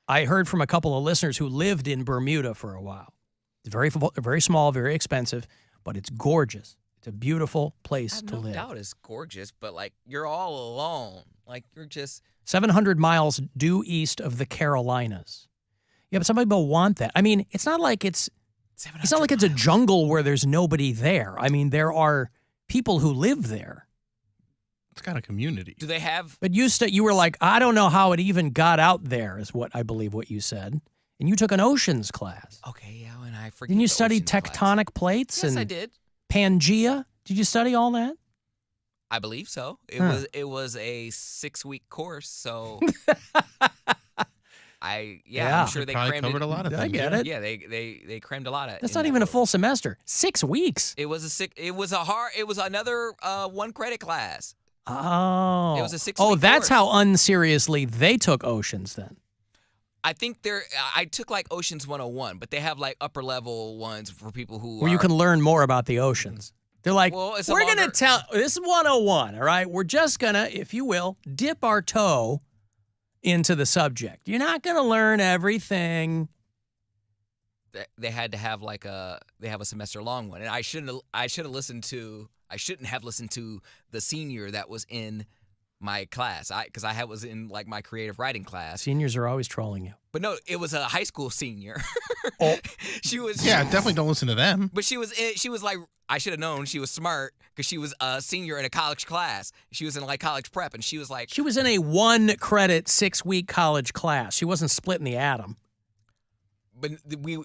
I heard from a couple of listeners who lived in Bermuda for a while. It's very small, very expensive, but it's gorgeous. It's a beautiful place to live. I doubt it's gorgeous, but you're all alone. You're just 700 miles due east of the Carolinas. Yeah, but some people want that. I mean, it's not like it's not like it's a jungle where there's nobody there. I mean, there are people who live there. It's got a community. Do they have? But you were like, I don't know how it even got out there, is what I believe what you said. And you took an oceans class. Okay, yeah, and I forget. Didn't you study tectonic plates? Yes, and I did. Pangea? Did you study all that? I believe so. It was a 6-week course, so I'm sure they crammed covered a lot of things. I get it. Yeah, they crammed a lot of. That's not even a full semester. 6 weeks. It was another 1 credit class. Oh. It was a 6-week that's course. how unseriously they took oceans then. I think I took Oceans 101, but they have upper level ones for people who Where you can learn more about the oceans. They're like, Well, it's we're going to tell, this is 101, all right? We're just going to, if you will, dip our toe into the subject. You're not going to learn everything. They had to have they have a semester long one, and I shouldn't have listened to the senior that was in my class, because I was in like my creative writing class. Seniors are always trolling you. But no, it was a high school senior. She was. Yeah, definitely don't listen to them. But she was like, I should have known she was smart because she was a senior in a college class. She was in like college prep, and she was like. She was in a 1-credit 6-week college class. She wasn't splitting the atom. But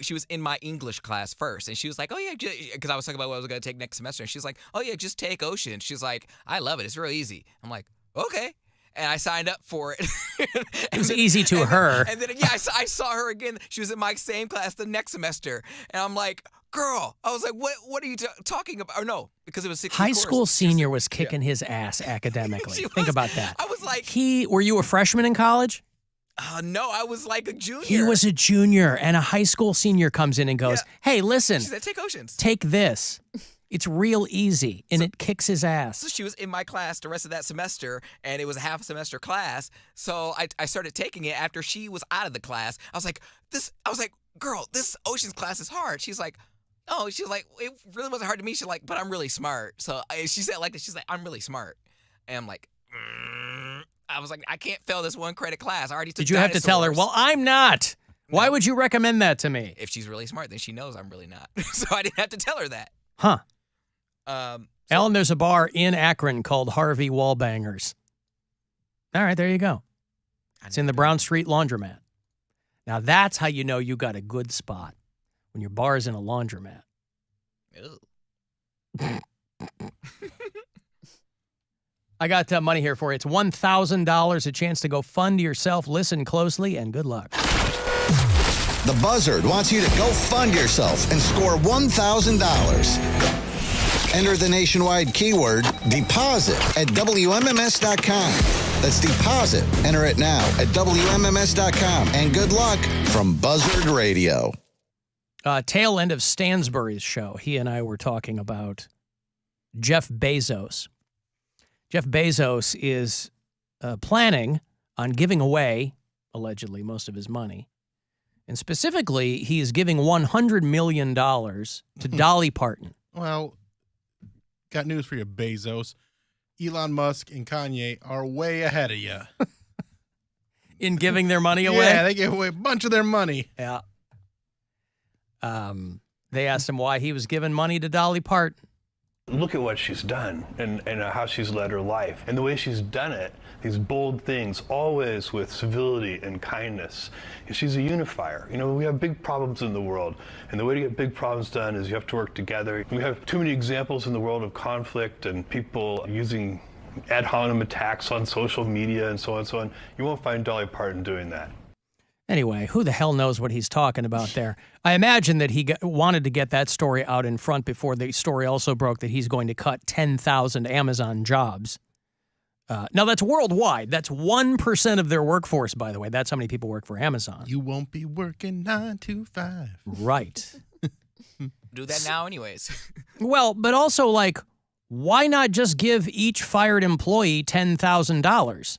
she was in my English class first, and she was like, oh, yeah, because I was talking about what I was going to take next semester, and she's like, oh, yeah, just take Ocean. She's like, I love it. It's real easy. I'm like, okay. And I signed up for it. It was easy to her. And then, yeah, I saw her again. She was in my same class the next semester. And I'm like, girl, I was like, what are you talking about? Or no, because it was 6 High school senior was kicking his ass academically. Think about that. I was like. Were you a freshman in college? No, I was like a junior. He was a junior, and a high school senior comes in and goes, hey, listen. She said, take Oceans. Take this. It's real easy, and it kicks his ass. So she was in my class the rest of that semester, and it was a half-semester class. So I started taking it after she was out of the class. I was like, girl, this Oceans class is hard. She's like, oh, she's like, it really wasn't hard to me. She's like, but I'm really smart. So she said like this. She's like, I'm really smart. And I'm like, I was like, I can't fail this 1-credit class. I already took Did you have to tell her, well, I'm not? Why would you recommend that to me? If she's really smart, then she knows I'm really not. So I didn't have to tell her that. Huh. Ellen, there's a bar in Akron called Harvey Wallbangers. All right, there you go. It's in the Brown Street Laundromat. Now, that's how you know you got a good spot, when your bar's in a laundromat. Ew. I got money here for you. It's $1,000, a chance to go fund yourself. Listen closely, and good luck. The Buzzard wants you to go fund yourself and score $1,000. Enter the nationwide keyword deposit at WMMS.com. That's deposit. Enter it now at WMMS.com. And good luck from Buzzard Radio. Tail end of Stansbury's show. He and I were talking about Jeff Bezos. Jeff Bezos is planning on giving away, allegedly, most of his money. And specifically, he is giving $100 million to Dolly Parton. Well, got news for you, Bezos. Elon Musk and Kanye are way ahead of you. In giving their money away? Yeah, they gave away a bunch of their money. Yeah. They asked him why he was giving money to Dolly Parton. Look at what she's done and how she's led her life. And the way she's done it, these bold things, always with civility and kindness. She's a unifier. You know, we have big problems in the world. And the way to get big problems done is you have to work together. We have too many examples in the world of conflict and people using ad hominem attacks on social media and so on and so on. You won't find Dolly Parton doing that. Anyway, who the hell knows what he's talking about there? I imagine that he wanted to get that story out in front before the story also broke that he's going to cut 10,000 Amazon jobs. Now, that's worldwide. That's 1% of their workforce, by the way. That's how many people work for Amazon. You won't be working 9 to 5. Right. Do that now anyways. Well, but also, like, why not just give each fired employee $10,000?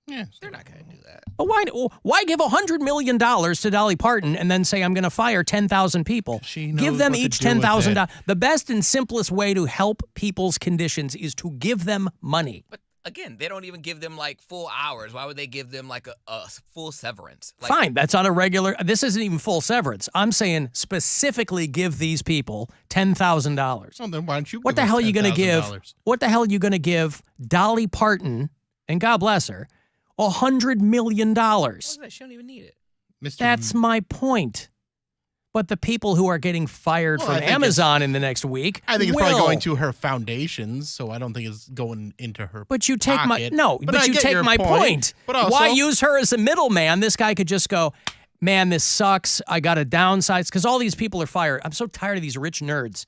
Yeah, they're not going to do that. But why give $100 million to Dolly Parton and then say, I'm going to fire 10,000 people? Give them each $10,000. The best and simplest way to help people's conditions is to give them money. But again, they don't even give them like full hours. Why would they give them like a full severance? Like, fine, that's on a regular. This isn't even full severance. I'm saying specifically give these people $10,000. Well, then why don't you? What the hell are you going to give? What the hell are you going to give Dolly Parton, and God bless her, $100 million? She don't even need it. That's my point. But the people who are getting fired from Amazon in the next week, I think it's probably going to her foundations, so I don't think it's going into her. But you take pocket. But you take my point. But also, why use her as a middleman? This guy could just go, man, this sucks. I got to downsize because all these people are fired. I'm so tired of these rich nerds.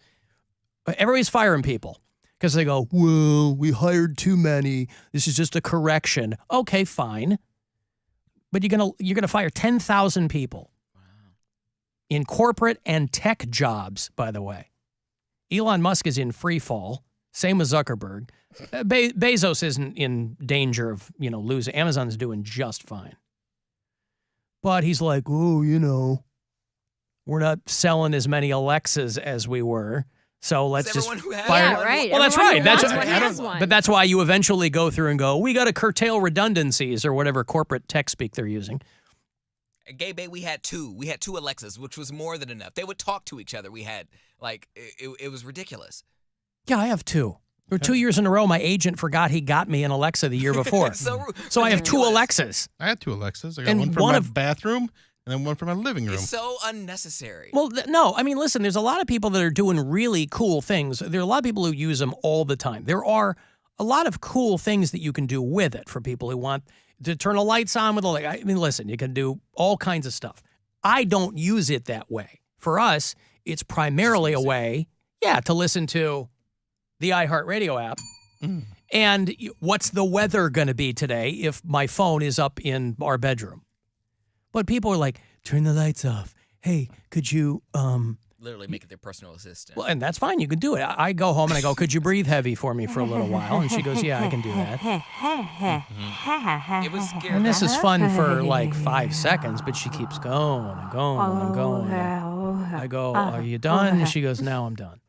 Everybody's firing people. Because they go, well, we hired too many. This is just a correction. Okay, fine. But you're gonna fire 10,000 people. Wow. In corporate and tech jobs, by the way. Elon Musk is in free fall. Same with Zuckerberg. Bezos isn't in danger of, losing. Amazon's doing just fine. But he's like, oh, we're not selling as many Alexas as we were. So let's just fire. Yeah, right. Well, that's right. But that's why you eventually go through and go, we got to curtail redundancies or whatever corporate tech speak they're using. At Gay Bay, we had two. We had two Alexas, which was more than enough. They would talk to each other. We had, it was ridiculous. Yeah, I have two. For 2 years in a row, my agent forgot he got me an Alexa the year before. So I have two Alexas. I had two Alexas. I got one for my bathroom and then one for my living room. It's so unnecessary. Well, no. I mean, listen, there's a lot of people that are doing really cool things. There are a lot of people who use them all the time. There are a lot of cool things that you can do with it for people who want to turn the lights on with I mean, listen, you can do all kinds of stuff. I don't use it that way. For us, it's primarily a way, to listen to the iHeartRadio app. And what's the weather going to be today if my phone is up in our bedroom? But people are like, turn the lights off. Hey, could you... Literally make it their personal assistant. Well, and that's fine. You can do it. I go home and I go, could you breathe heavy for me for a little while? And she goes, yeah, I can do that. It was scary. And this is fun for 5 seconds, but she keeps going and going and going. I go, are you done? And she goes, now I'm done.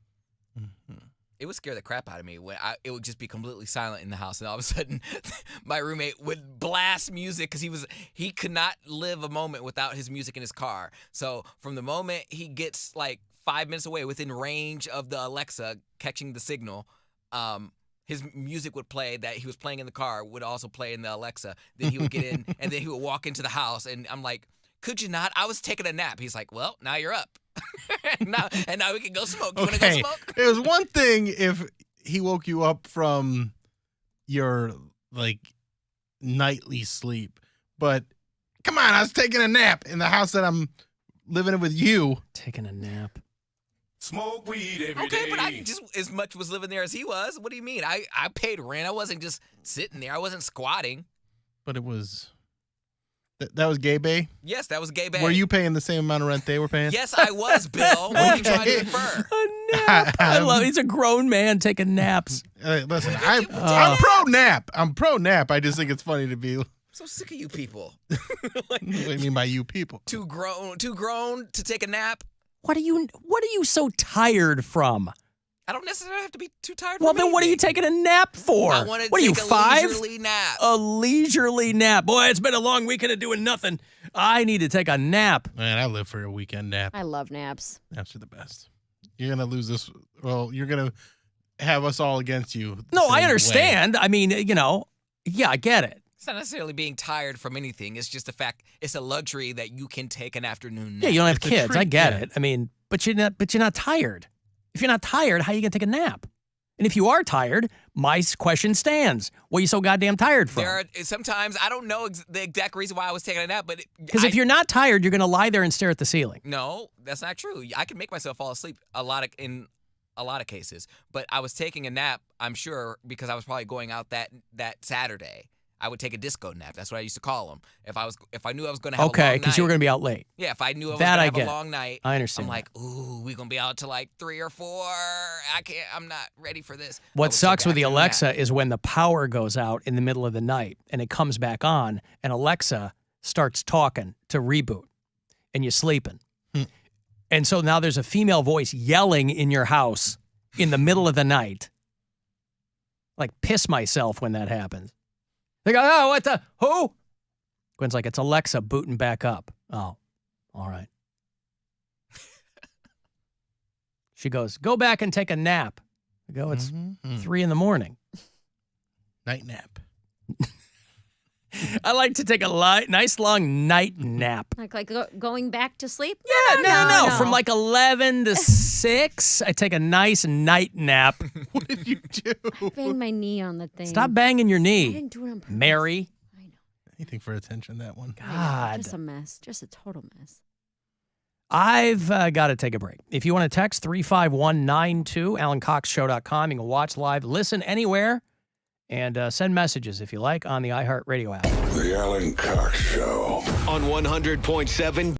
It would scare the crap out of me when it would just be completely silent in the house, and all of a sudden, my roommate would blast music because he could not live a moment without his music in his car. So from the moment he gets 5 minutes away, within range of the Alexa catching the signal, his music would play that he was playing in the car would also play in the Alexa. Then he would get in, and then he would walk into the house, and I'm like, could you not? I was taking a nap. He's like, well, now you're up. and now we can go smoke. You want to go smoke? It was one thing if he woke you up from your nightly sleep, but come on, I was taking a nap in the house that I'm living in with you. Taking a nap. Smoke weed every day. Okay, but I just as much was living there as he was. What do you mean? I paid rent. I wasn't just sitting there. I wasn't squatting. But it was... That was Gay Bay? Yes, that was Gay Bay. Were you paying the same amount of rent they were paying? Yes, I was, Bill. What are you trying to infer? A nap. I love. He's a grown man taking naps. Listen, I'm pro nap. I'm pro nap. I just think it's funny to be. I'm so sick of you people. What do you mean by you people? Too grown to take a nap. What are you so tired from? I don't necessarily have to be too tired. Well, then what are you taking a nap for? I want to what take are you, 5? A leisurely nap. A leisurely nap. Boy, it's been a long weekend of doing nothing. I need to take a nap. Man, I live for a weekend nap. I love naps. Naps are the best. You're going to lose this. Well, you're going to have us all against you. No, I understand. I mean, I get it. It's not necessarily being tired from anything. It's just the fact it's a luxury that you can take an afternoon nap. Yeah, you don't have kids. I get it. I mean, but you're not tired. If you're not tired, how are you going to take a nap? And if you are tired, my question stands. What are you so goddamn tired from? Sometimes, I don't know the exact reason why I was taking a nap, but... Because if you're not tired, you're going to lie there and stare at the ceiling. No, that's not true. I can make myself fall asleep in a lot of cases. But I was taking a nap, I'm sure, because I was probably going out that Saturday. I would take a disco nap. That's what I used to call them. If I knew I was going to have a long night. Okay, because you were going to be out late. Yeah, if I knew I was going to have a long night. I understand. I'm like, ooh, we're going to be out till 3 or 4. I'm not ready for this. What sucks with the Alexa is when the power goes out in the middle of the night and it comes back on and Alexa starts talking to reboot and you're sleeping. And so now there's a female voice yelling in your house in the middle of the night. Piss myself when that happens. They go, oh, what the? Who? Gwen's like, it's Alexa booting back up. Oh, all right. She goes, go back and take a nap. I go, it's 3 a.m. Night nap. I like to take a nice long night nap. Going back to sleep? Yeah, no. From 11 to 6, I take a nice night nap. What did you do? I banged my knee on the thing. Stop banging your knee. I didn't do it on purpose. Mary. I know. Anything for attention, that one. God. Just a mess. Just a total mess. I've got to take a break. If you want to text 35192, AlanCoxShow.com. You can watch live, listen anywhere. And send messages, if you like, on the iHeartRadio app. The Alan Cox Show. On 100.7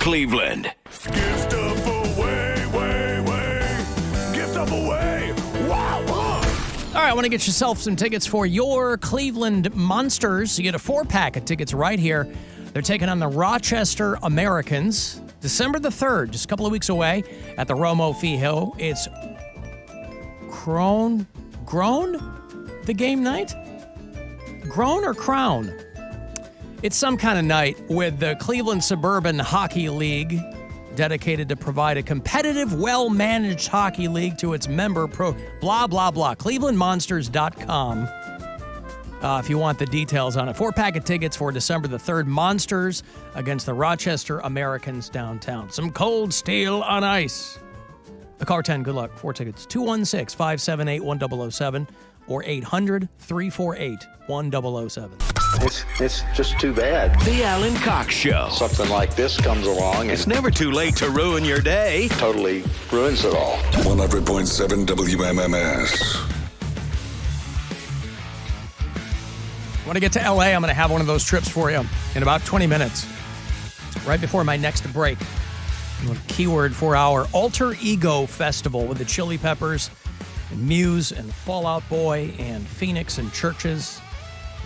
Cleveland. Give stuff away, give stuff away. Wow. All right, I want to get yourself some tickets for your Cleveland Monsters. You get a 4-pack of tickets right here. They're taking on the Rochester Americans. December the 3rd, just a couple of weeks away at the Romo Fijo. It's Grown? The game night? Grown or Crown? It's some kind of night with the Cleveland Suburban Hockey League, dedicated to provide a competitive, well-managed hockey league to its member blah, blah, blah. ClevelandMonsters.com. If you want the details on it. 4-pack of tickets for December the 3rd. Monsters against the Rochester Americans downtown. Some cold steel on ice. The Car 10, good luck. 4 tickets. 216-578-1007 or 800-348-1007. It's just too bad. The Alan Cox Show. Something like this comes along and It's never too late to ruin your day. totally ruins it all. 100.7 WMMS. When I get to LA, I'm going to have one of those trips for you in about 20 minutes, right before my next break. Keyword for our Alter Ego Festival with the Chili Peppers, and Muse, and Fall Out Boy, and Phoenix and Churches,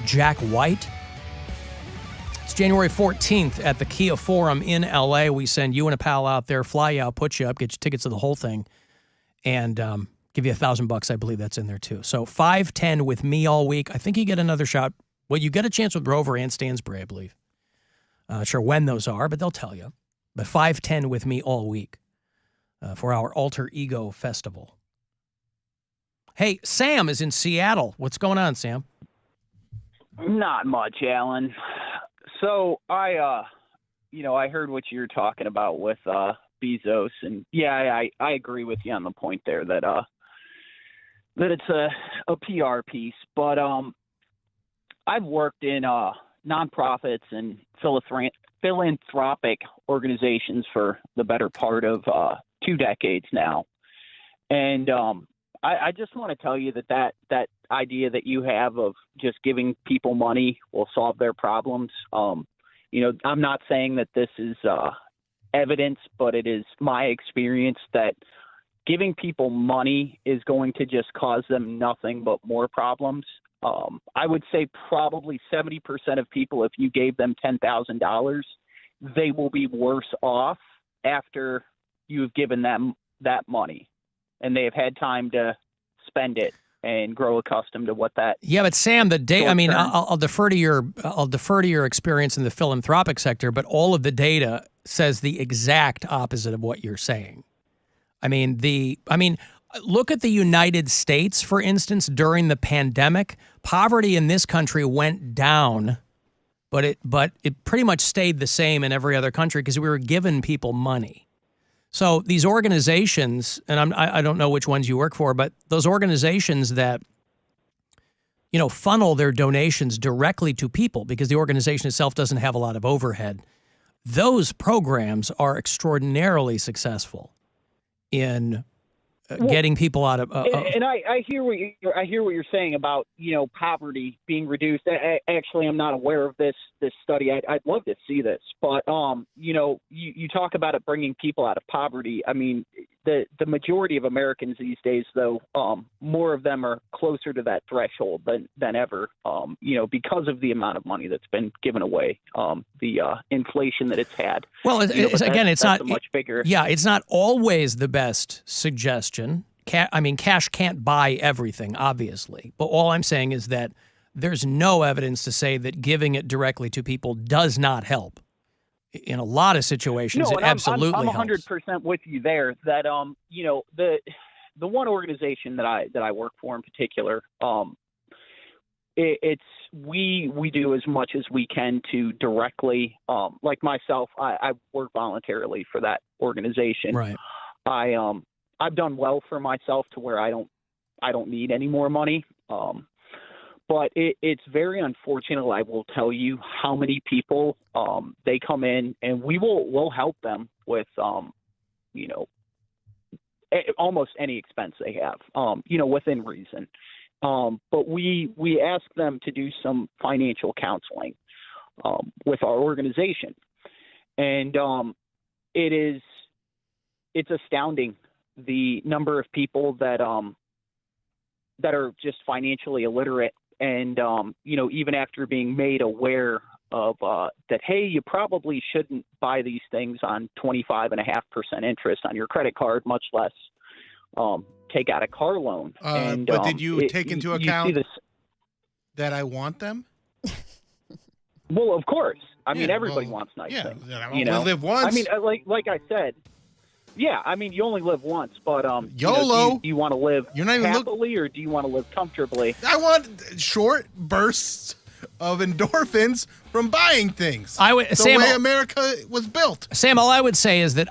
Jack White. It's January 14th at the Kia Forum in LA. We send you and a pal out there, fly you out, put you up, get you tickets to the whole thing, and give you $1,000. I believe that's in there too. So 510 with me all week. I think you get another shot. Well, you get a chance with Rover and Stansbury, I believe. Not sure when those are, but they'll tell you. But 510 with me all week for our Alter Ego Festival. Hey, Sam is in Seattle. What's going on, Sam? Not much, Alan. So I heard what you were talking about with Bezos, and yeah, I agree with you on the point there that it's a PR piece. But I've worked in nonprofits and philanthropic organizations for the better part of 2 decades now, and I just want to tell you that idea that you have of just giving people money will solve their problems. I'm not saying that this is evidence, but it is my experience that giving people money is going to just cause them nothing but more problems. I would say probably 70% of people, if you gave them $10,000, they will be worse off after you've given them that money and they have had time to spend it and grow accustomed to what that. Yeah, but Sam, I'll defer to your experience in the philanthropic sector, but all of the data says the exact opposite of what you're saying. Look at the United States, for instance, during the pandemic. Poverty in this country went down, but it pretty much stayed the same in every other country because we were giving people money. So these organizations, and I don't know which ones you work for, but those organizations that, funnel their donations directly to people because the organization itself doesn't have a lot of overhead, those programs are extraordinarily successful in getting people out of. And I hear what you're saying about poverty being reduced. Actually, I'm not aware of this study. I'd love to see this, but you talk about it bringing people out of poverty. I mean, the majority of Americans these days, though, more of them are closer to that threshold than ever. Because of the amount of money that's been given away, the inflation that it's had. Well, it's not much bigger. Yeah, it's not always the best suggestion. Cash can't buy everything, obviously. But all I'm saying is that there's no evidence to say that giving it directly to people does not help. In a lot of situations, it absolutely I'm 100% with you there. That the one organization that I work for in particular, we do as much as we can to directly, like myself, I work voluntarily for that organization. Right. I've done well for myself to where I don't need any more money. But it's very unfortunate. I will tell you how many people they come in and we'll help them with almost any expense they have within reason. But we ask them to do some financial counseling with our organization, and it's astounding the number of people that are just financially illiterate, and even after being made aware of that, hey, you probably shouldn't buy these things on 25.5% interest on your credit card, much less take out a car loan. But did you take into account that I want them? Well, of course. I mean, everybody wants nice things. We live once. I mean, like I said, yeah. I mean, you only live once, but YOLO. Do you want to live You're not even happily, or do you want to live comfortably? I want short bursts of endorphins from buying things. Sam, way America was built. Sam, all I would say is that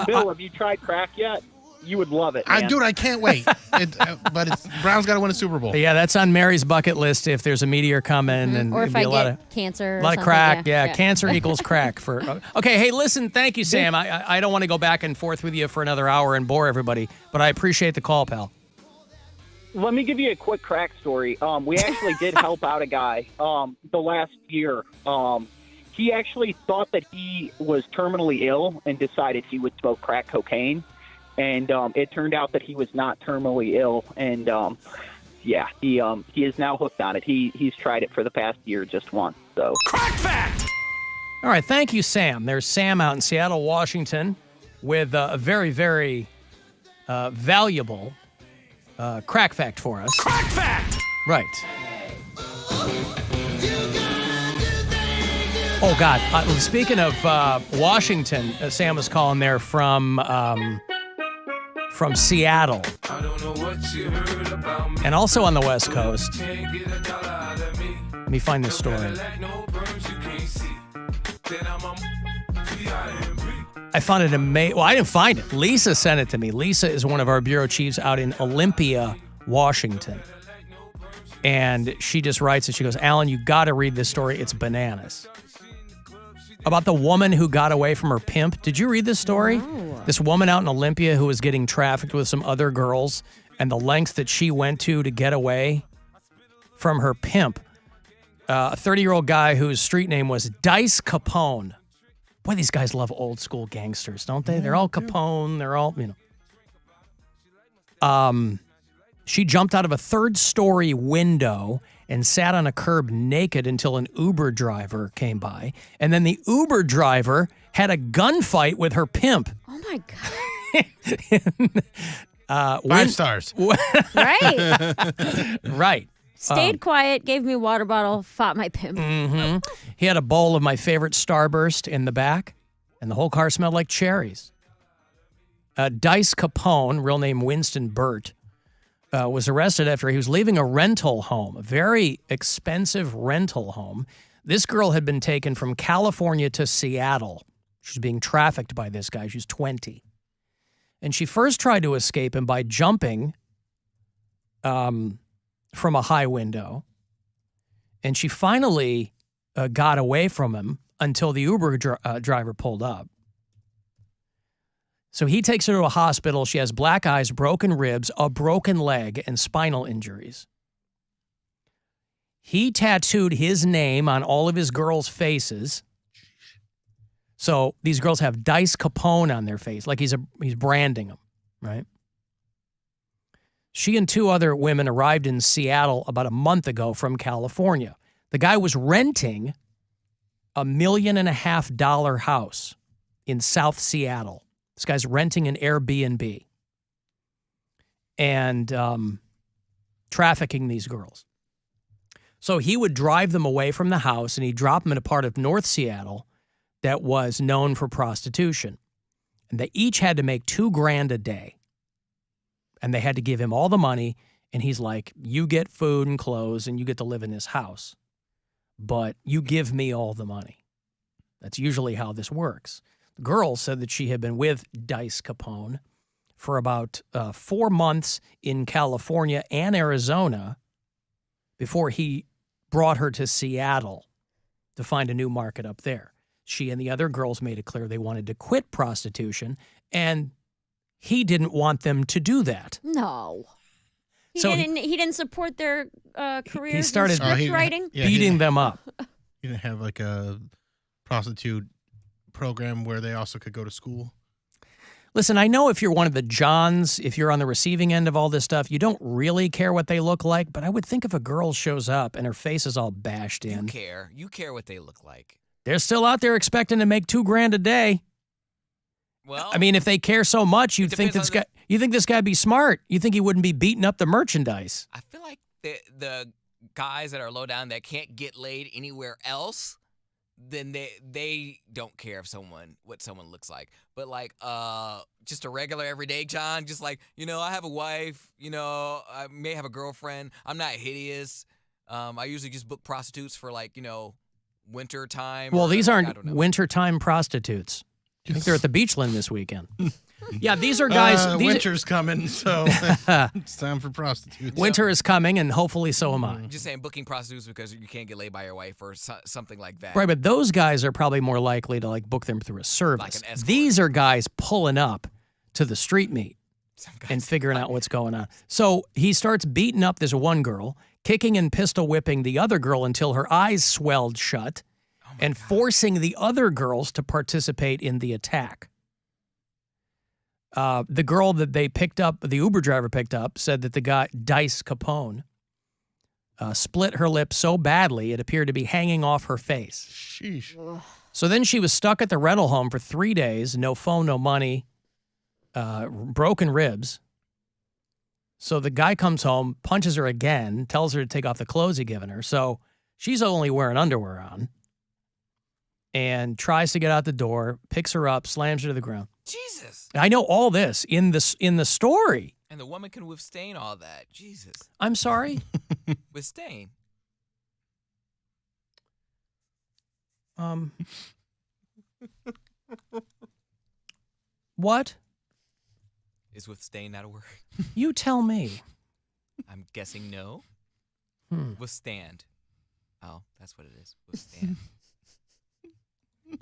Bill, have you tried crack yet? You would love it, man. Dude, I can't wait. But Brown's got to win a Super Bowl. Yeah, that's on Mary's bucket list if there's a meteor coming. And Or if it'd be I a lot get of cancer. A or lot of something, crack. yeah. Cancer equals crack. Okay, hey, listen, thank you, Sam. I don't want to go back and forth with you for another hour and bore everybody, but I appreciate the call, pal. Let me give you a quick crack story. We actually did help out a guy the last year. He actually thought that he was terminally ill and decided he would smoke crack cocaine. And it turned out that he was not terminally ill. And, he is now hooked on it. He's tried it for the past year just once. So Crack fact! All right, thank you, Sam. There's Sam out in Seattle, Washington, with a very, very valuable crack fact for us. Crack fact! Right. Oh, God. Speaking of Washington, Sam was calling there from Seattle. And also on the West Coast. Let me find this story. I found it amazing. Well, I didn't find it. Lisa sent it to me. Lisa is one of our bureau chiefs out in Olympia, Washington. And she just writes it. She goes, Alan, you got to read this story. It's bananas. About the woman who got away from her pimp. Did you read this story? No. This woman out in Olympia who was getting trafficked with some other girls, and the lengths that she went to get away from her pimp. A 30-year-old guy whose street name was Dice Capone. Boy, these guys love old school gangsters, don't they? They're all Capone. They're all, She jumped out of a third-story window and sat on a curb naked until an Uber driver came by. And then the Uber driver had a gunfight with her pimp. Oh, my God. 5 stars. Right. Right. Stayed quiet, gave me a water bottle, fought my pimp. Mm-hmm. He had a bowl of my favorite Starburst in the back, and the whole car smelled like cherries. Dice Capone, real name Winston Burt, was arrested after he was leaving a rental home, a very expensive rental home. This girl had been taken from California to Seattle. She was being trafficked by this guy. She was 20. And she first tried to escape him by jumping from a high window. And she finally got away from him until the Uber driver pulled up. So he takes her to a hospital. She has black eyes, broken ribs, a broken leg, and spinal injuries. He tattooed his name on all of his girls' faces. So these girls have Dice Capone on their face, like he's branding them, right? She and 2 other women arrived in Seattle about a month ago from California. The guy was renting a $1.5 million house in South Seattle. This guy's renting an Airbnb and trafficking these girls. So he would drive them away from the house and he'd drop them in a part of North Seattle that was known for prostitution. And they each had to make $2,000 a day. And they had to give him all the money. And he's like, you get food and clothes and you get to live in this house. But you give me all the money. That's usually how this works. The girl said that she had been with Dice Capone for about 4 months in California and Arizona before he brought her to Seattle to find a new market up there. She and the other girls made it clear they wanted to quit prostitution, and he didn't want them to do that. No. He So didn't support their careers He started in script writing? beating them up. He didn't have like a prostitute program where they also could go to school. Listen, I know if you're one of the Johns, if you're on the receiving end of all this stuff, you don't really care what they look like, but I would think if a girl shows up and her face is all bashed in. You care what they look like. They're still out there expecting to make $2,000 a day. Well, I mean, if they care so much, you'd think this guy. You think this guy'd be smart. You think he wouldn't be beating up the merchandise. I feel like the guys that are low down that can't get laid anywhere else, then they don't care if what someone looks like. But like just a regular everyday John, just like, I have a wife, I may have a girlfriend. I'm not hideous. I usually just book prostitutes for like, winter time. Well, these aren't wintertime prostitutes. I think they're at the Beachland this weekend. Yeah, these are guys. Winter's coming, so it's time for prostitutes. Winter is coming, and hopefully so am I. Just saying, booking prostitutes because you can't get laid by your wife or something like that. Right, but those guys are probably more likely to like book them through a service. Like an escort. These are guys pulling up to the street meet and figuring out what's going on. So he starts beating up this one girl, kicking and pistol whipping the other girl until her eyes swelled shut, and forcing the other girls to participate in the attack. The girl that they picked up, the Uber driver picked up, said that the guy, Dice Capone, split her lip so badly it appeared to be hanging off her face. Sheesh. So then she was stuck at the rental home for 3 days, no phone, no money, broken ribs. So the guy comes home, punches her again, tells her to take off the clothes he'd given her. So she's only wearing underwear on and tries to get out the door, picks her up, slams her to the ground. Jesus. I know all this in the story. And the woman can withstand all that. Jesus. I'm sorry? Withstand. What? Is withstand not a word? You tell me. I'm guessing no. Withstand. Oh, that's what it is. Withstand.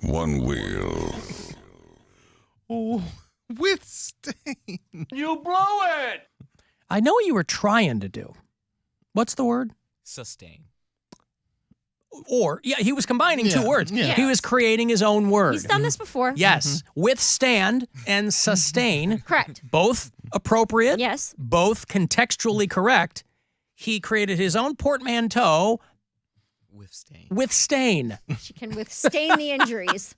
One wheel. Oh, withstand. You blow it! I know what you were trying to do. What's the word? Sustain. Or, yeah, he was combining two words. Yeah. He was creating his own word. He's done this before. Yes. Withstand and sustain. Correct. Both appropriate. Yes. Both contextually correct. He created his own portmanteau. Withstain. She can withstand the injuries.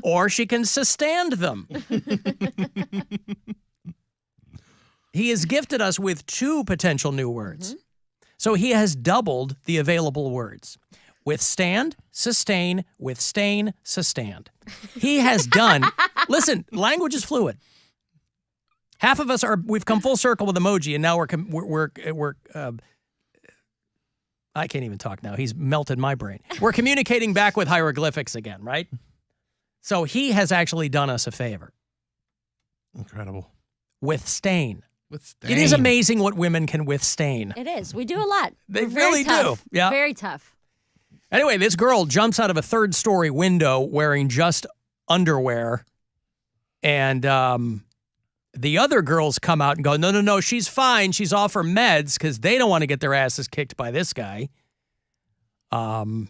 Or she can sustain them. He has gifted us with 2 potential new words. So he has doubled the available words. Withstand, sustain, withstain, sustained. He has done. Listen, language is fluid. Half of us we've come full circle with emoji, and now we're I can't even talk now. He's melted my brain. We're communicating back with hieroglyphics again, right? So he has actually done us a favor. Incredible. Withstain. Withstain. It is amazing what women can withstain. It is. We do a lot. They We're very really tough. do. Yeah. Very tough. Anyway, this girl jumps out of a 3rd-story window wearing just underwear, and the other girls come out and go, no, she's fine. She's off her meds because they don't want to get their asses kicked by this guy. And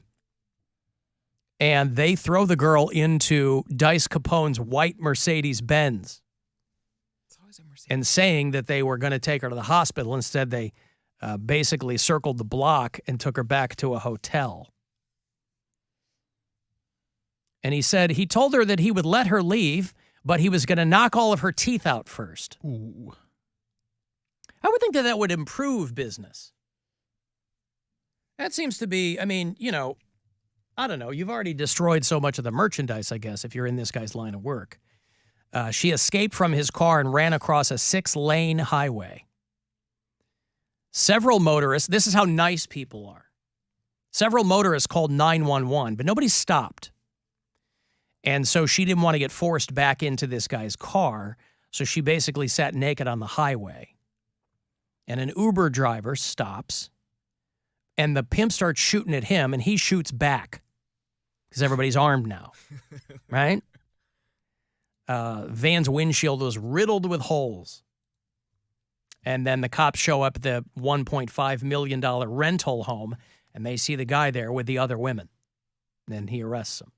they throw the girl into Dice Capone's white Mercedes-Benz. And saying that they were going to take her to the hospital. Instead, they basically circled the block and took her back to a hotel. And he said he told her that he would let her leave, but he was going to knock all of her teeth out first. Ooh. I would think that would improve business. That seems to be, I mean, I don't know. You've already destroyed so much of the merchandise, I guess, if you're in this guy's line of work. She escaped from his car and ran across a 6-lane highway. Several motorists, this is how nice people are. Several motorists called 911, but nobody stopped. And so she didn't want to get forced back into this guy's car, so she basically sat naked on the highway. And an Uber driver stops, and the pimp starts shooting at him, and he shoots back because everybody's armed now, right? Van's windshield was riddled with holes. And then the cops show up at the $1.5 million rental home, and they see the guy there with the other women. Then he arrests him.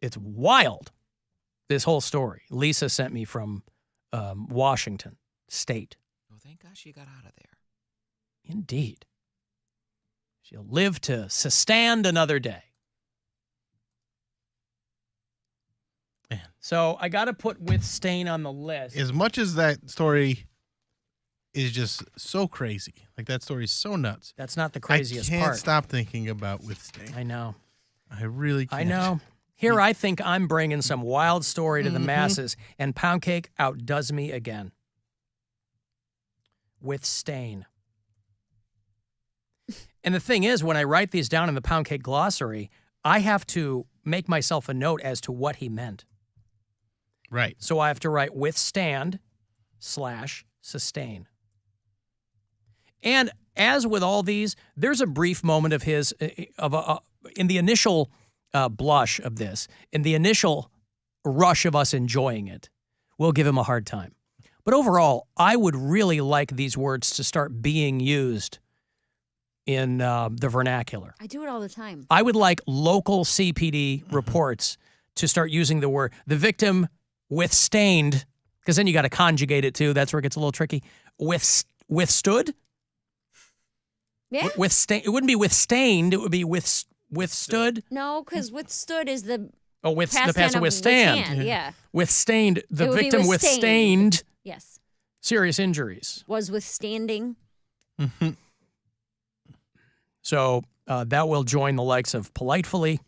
It's wild, this whole story. Lisa sent me from Washington State. Oh, thank God she got out of there. Indeed. She'll live to stand another day. Man. So I got to put with stain on the list. As much as that story is just so crazy, like that story is so nuts. That's not the craziest I can't part. stop thinking about with stain. I know. I really can't. I know. Here I think I'm bringing some wild story to the masses, and Poundcake outdoes me again. With stain. And the thing is, when I write these down in the Poundcake glossary, I have to make myself a note as to what he meant. Right. So I have to write withstand / sustain. And as with all these, there's a brief moment of his, in the initial blush of this, in the initial rush of us enjoying it, we'll give him a hard time. But overall, I would really like these words to start being used in the vernacular. I do it all the time. I would like local CPD reports to start using the word, the victim withstained, because then you got to conjugate it too. That's where it gets a little tricky. Withstood? Yeah. It wouldn't be withstained. It would be withstood. No, because withstood is the the past past tense of withstand. Yeah. Withstained. The It would be victim withstained Yes. serious injuries. Was withstanding. So that will join the likes of politefully.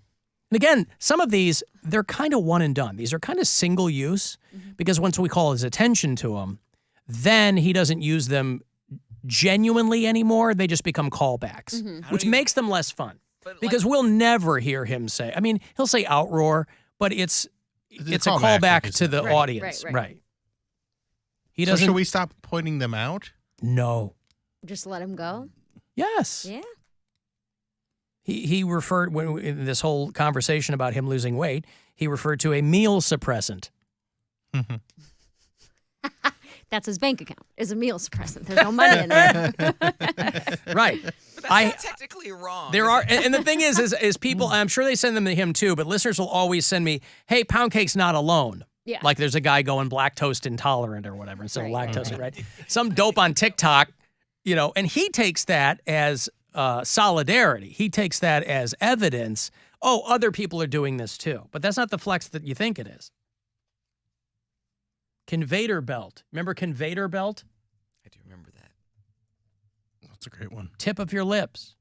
And again, some of these, they're kind of one and done. These are kind of single use because once we call his attention to them, then he doesn't use them genuinely anymore. They just become callbacks, which makes them less fun because we'll never hear him say, I mean, he'll say outroar, but it's a callback to the audience. Right. He doesn't. So should we stop pointing them out? No. Just let him go? Yes. Yeah. He referred, when in this whole conversation about him losing weight, he referred to a meal suppressant. That's his bank account, is a meal suppressant. There's no money in there. Right. But that's not technically wrong. There are, and the thing is people, I'm sure they send them to him too, but listeners will always send me, hey, Poundcake's not alone. Yeah. Like there's a guy going lactose intolerant or whatever instead of lactose, right? Some dope on TikTok, and he takes that as solidarity. He takes that as evidence. Oh, other people are doing this too. But that's not the flex that you think it is. Conveyor belt. Remember conveyor belt? I do remember that. That's a great one. Tip of your lips.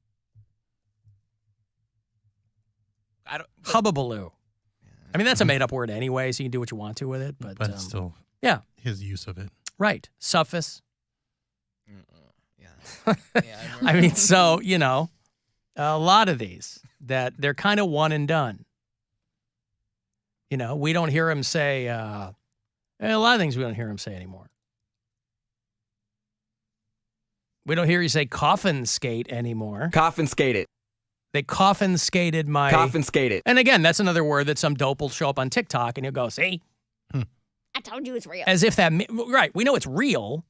Hubbabaloo. I mean, that's a made-up word anyway, so you can do what you want to with it. But it's still his use of it. Right. Suffice. Yeah. I mean, so, a lot of these that they're kind of one and done. We don't hear him say, a lot of things we don't hear him say anymore. We don't hear you say coffin skate anymore. Coffin skated. They coffin skated my... Coffin skated. And again, that's another word that some dope will show up on TikTok and he'll go, see? I told you it's real. As if that... Right, we know it's real.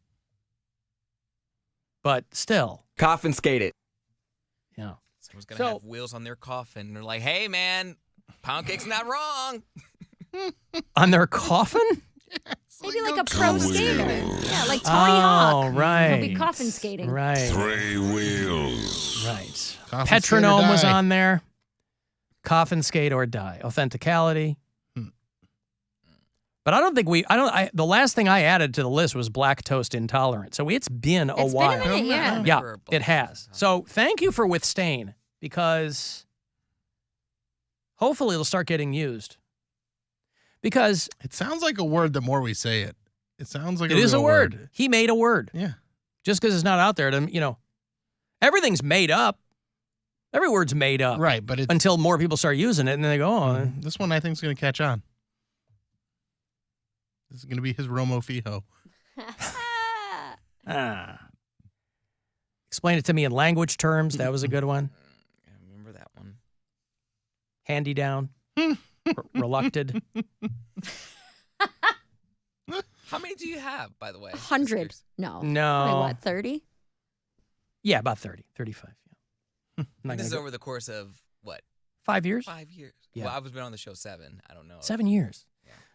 But still. Coffin skated. Yeah. Someone's going to have wheels on their coffin. They're like, hey, man, Poundcake's not wrong. On their coffin? Maybe like a pro skater. Yeah, like Tony Hawk. Oh, right. He'll be coffin skating. Right. 3 wheels. Right. Coffin Petronome skate or was die. on there. Coffin skate or die. Authenticality. But I don't think the last thing I added to the list was lactose intolerant. So it's been a while. It's been a minute, yeah. Yeah, it has. So thank you for withstain because hopefully it'll start getting used. Because it sounds like a word the more we say it. It sounds like it is a real word. He made a word. Yeah. Just because it's not out there, everything's made up. Every word's made up. Right, but it's... Until more people start using it, and then they go, oh. This one I think is going to catch on. This is going to be his Romo Fijo. Explain it to me in language terms. That was a good one. I remember that one. Handy down. Relucted. How many do you have, by the way? 100. No. No. Wait, what, 30? Yeah, about 30, 35. Yeah. And this is over the course of what? 5 years? 5 years. Yeah. Well, I've been on the show 7. I don't know. 7 years.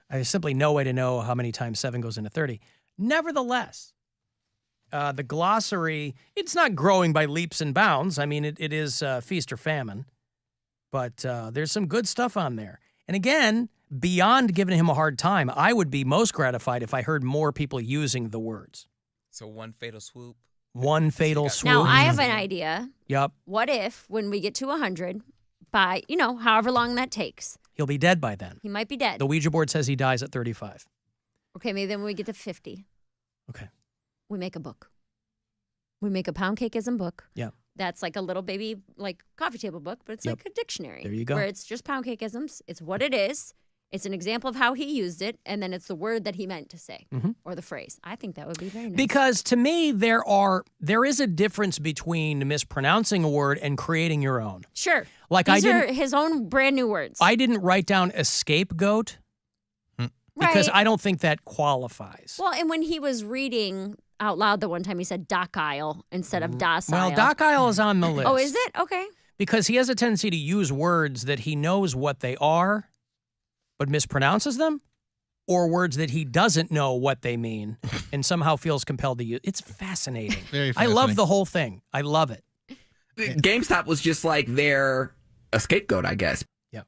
There's simply no way to know how many times 7 goes into 30. Nevertheless, the glossary, it's not growing by leaps and bounds. I mean, it is feast or famine. But there's some good stuff on there. And again, beyond giving him a hard time, I would be most gratified if I heard more people using the words. So one fatal swoop. One fatal swoop. Now, I have an idea. Yep. What if, when we get to 100, by, however long that takes, He'll be dead by then. he might be dead. The Ouija board says he dies at 35. Okay, maybe then when we get to 50. Okay. We make a book. We make a Poundcakeism book. Yeah. That's like a little baby, like coffee table book, but it's like a dictionary. There you go. Where it's just Poundcakeisms. It's what it is. It's an example of how he used it, and then it's the word that he meant to say, or the phrase. I think that would be very nice. Because to me, there is a difference between mispronouncing a word and creating your own. Sure. Like These are his own brand new words. I didn't write down a scapegoat because I don't think that qualifies. Well, and when he was reading out loud the one time, he said docile instead of docile. Well, docile is on the list. Oh, is it? Okay. Because he has a tendency to use words that he knows what they are, but mispronounces them, or words that he doesn't know what they mean and somehow feels compelled to use. It's fascinating. Very I fascinating. love the whole thing. I love it. GameStop was just like a scapegoat, I guess. Yeah.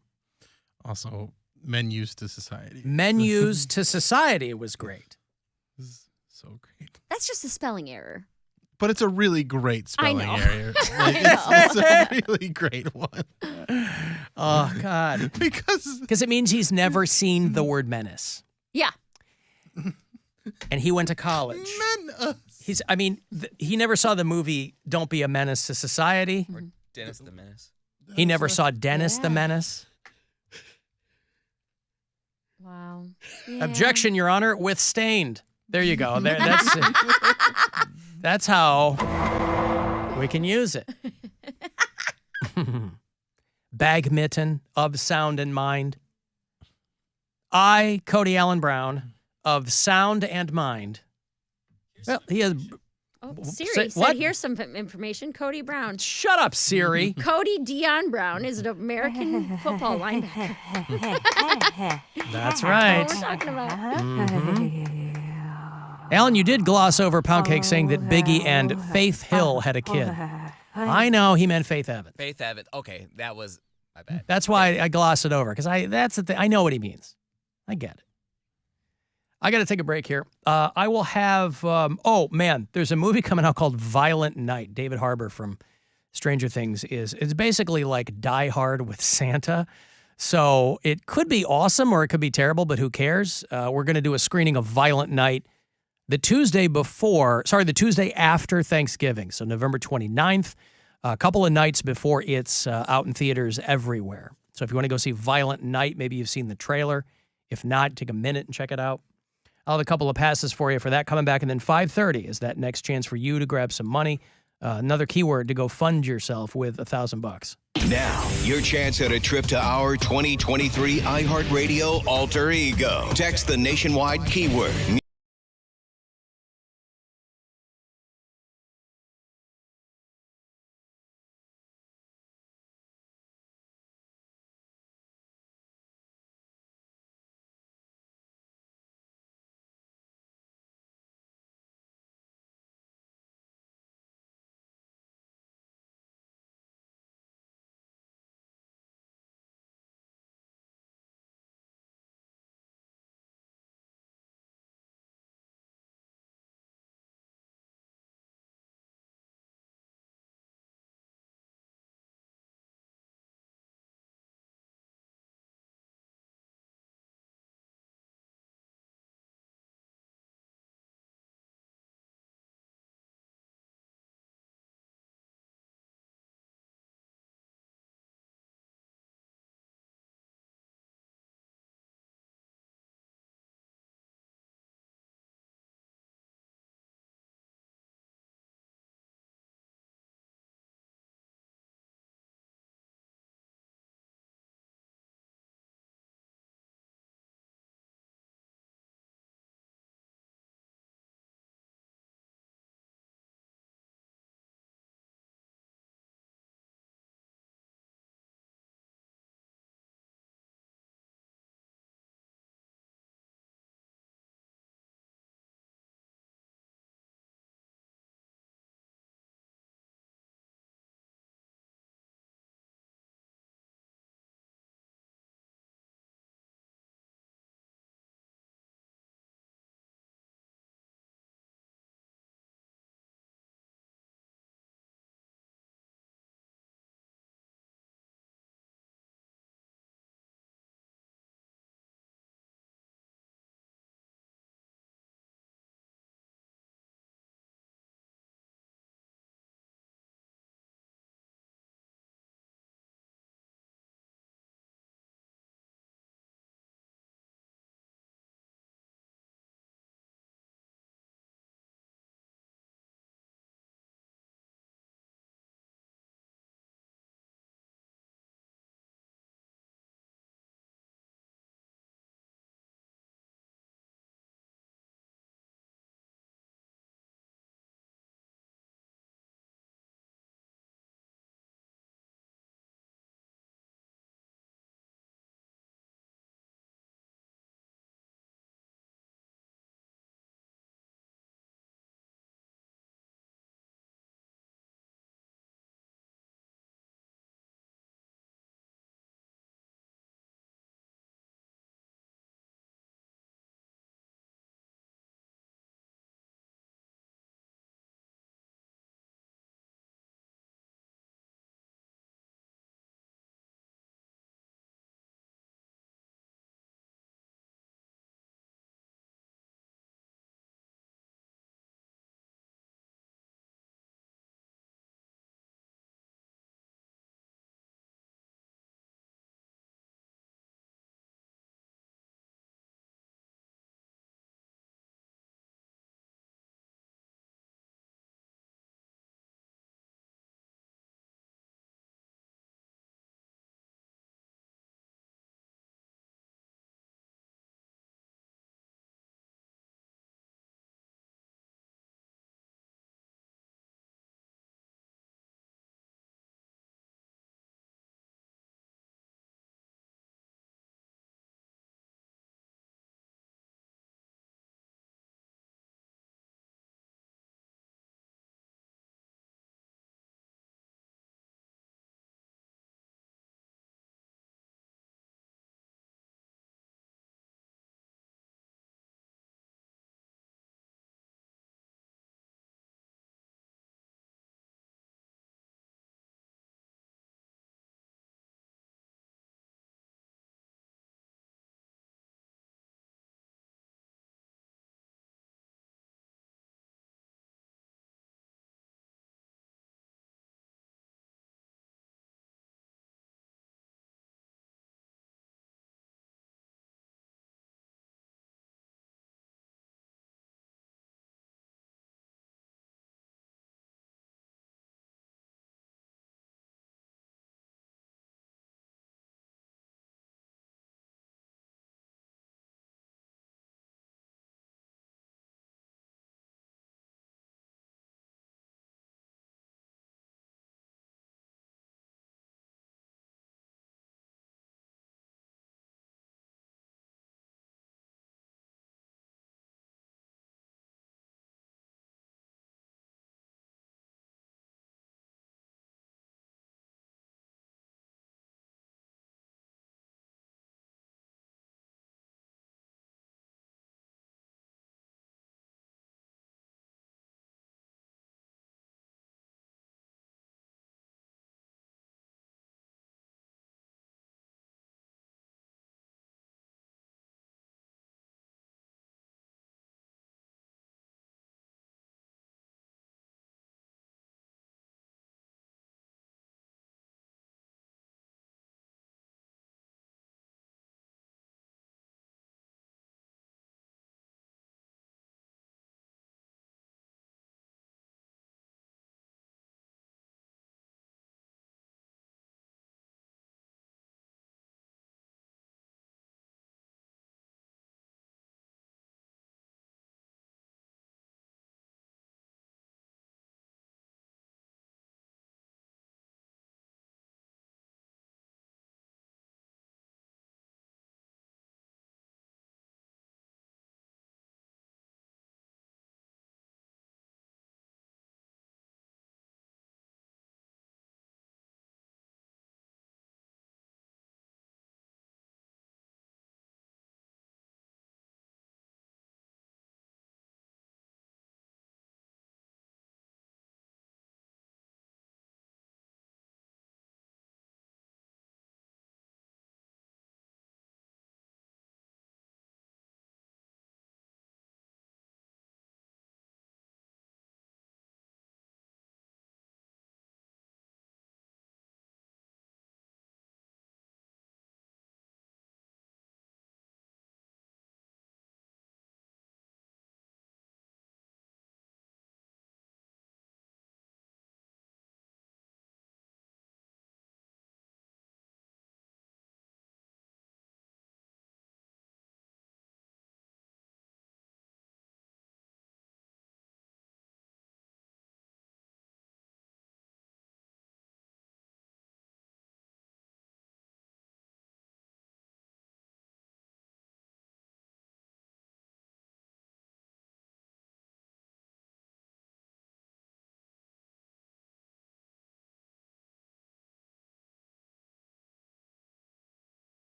Also, menus to society. Menus to society was great. So great. That's just a spelling error. But it's a really great spelling I know. error. I It's a really great one. Oh, God. Because it means he's never seen the word menace. Yeah. And he went to college. He never saw the movie Don't Be a Menace to Society. Or Dennis the Menace. He never saw Dennis the Menace. Wow. Objection, Your Honor. Withstained. There you go. That's how we can use it. Bag mitten of sound and mind. I, Cody Allen Brown, of sound and mind. Well, he has. Oh, Siri Say- said, what? here's some information. Cody Brown. Shut up, Siri. Cody Dion Brown is an American football linebacker. That's right. That's what we're talking about. Alan, you did gloss over Poundcake saying that Biggie and Faith Hill had a kid. I know he meant Faith Evans. Faith Evans. Okay, that was my bad. That's why I glossed it over, because that's the thing. I know what he means. I get it. I got to take a break here. I will have, there's a movie coming out called Violent Night. David Harbour from Stranger Things it's basically like Die Hard with Santa. So it could be awesome or it could be terrible, but who cares? We're going to do a screening of Violent Night the Tuesday after Thanksgiving. So November 29th, a couple of nights before it's out in theaters everywhere. So if you want to go see Violent Night, maybe you've seen the trailer. If not, take a minute and check it out. I'll have a couple of passes for you for that coming back. And then 5:30 is that next chance for you to grab some money. Another keyword to go fund yourself with $1,000. Now, your chance at a trip to our 2023 iHeartRadio Alter Ego. Text the nationwide keyword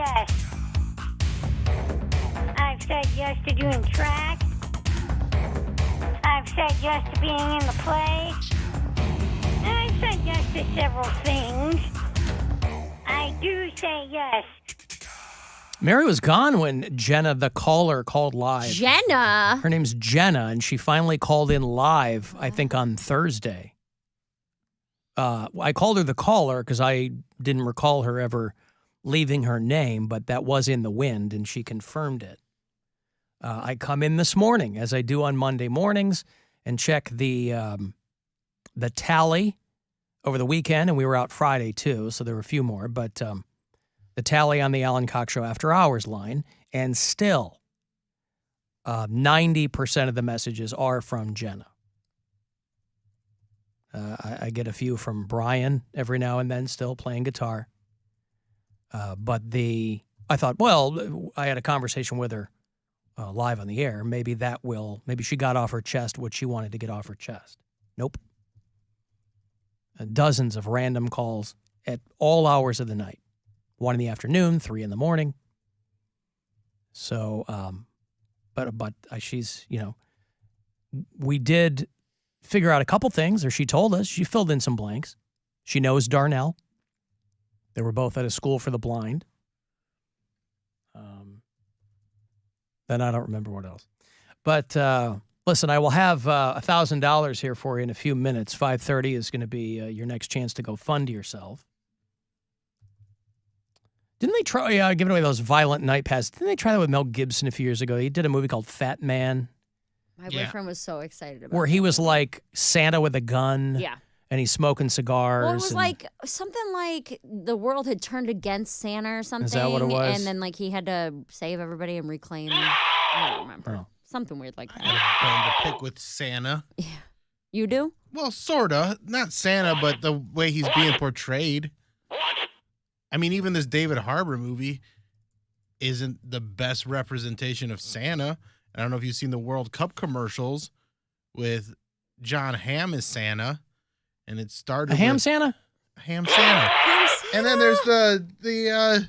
yes. I've said yes to doing track. I've said yes to being in the play. And I've said yes to several things. I do say yes. Mary was gone when Jenna, the caller, called live. Jenna? Her name's Jenna, and she finally called in live, I think, on Thursday. I called her the caller because I didn't recall her ever leaving her name, but that was in the wind, and she confirmed it. I come in this morning, as I do on Monday mornings, and check the tally over the weekend, and we were out Friday, too, so there were a few more, but the tally on the Alan Cox Show After Hours line, and still 90% of the messages are from Jenna. I get a few from Brian every now and then, still playing guitar. But I thought, well, I had a conversation with her live on the air. Maybe she got off her chest what she wanted to get off her chest. Nope. Dozens of random calls at all hours of the night. 1 in the afternoon, 3 in the morning. So, but she's, we did figure out a couple things, or she told us. She filled in some blanks. She knows Darnell. They were both at a school for the blind. Then I don't remember what else. But listen, I will have $1,000 here for you in a few minutes. 5:30 is going to be your next chance to go fund yourself. Didn't they try giving away those violent night passes? Didn't they try that with Mel Gibson a few years ago? He did a movie called Fat Man. My boyfriend was so excited about it. Where he was like Santa with a gun. Yeah. And he's smoking cigars. Well, it was like something like the world had turned against Santa or something. Is that what it was? And then like he had to save everybody and reclaim. I don't remember. Oh. Something weird like that. I had a bone to pick with Santa. Yeah. You do? Well, sorta. Not Santa, but the way he's being portrayed. I mean, even this David Harbour movie isn't the best representation of Santa. I don't know if you've seen the World Cup commercials with John Hamm as Santa. And it started a ham Santa? Ham Santa. And then there's the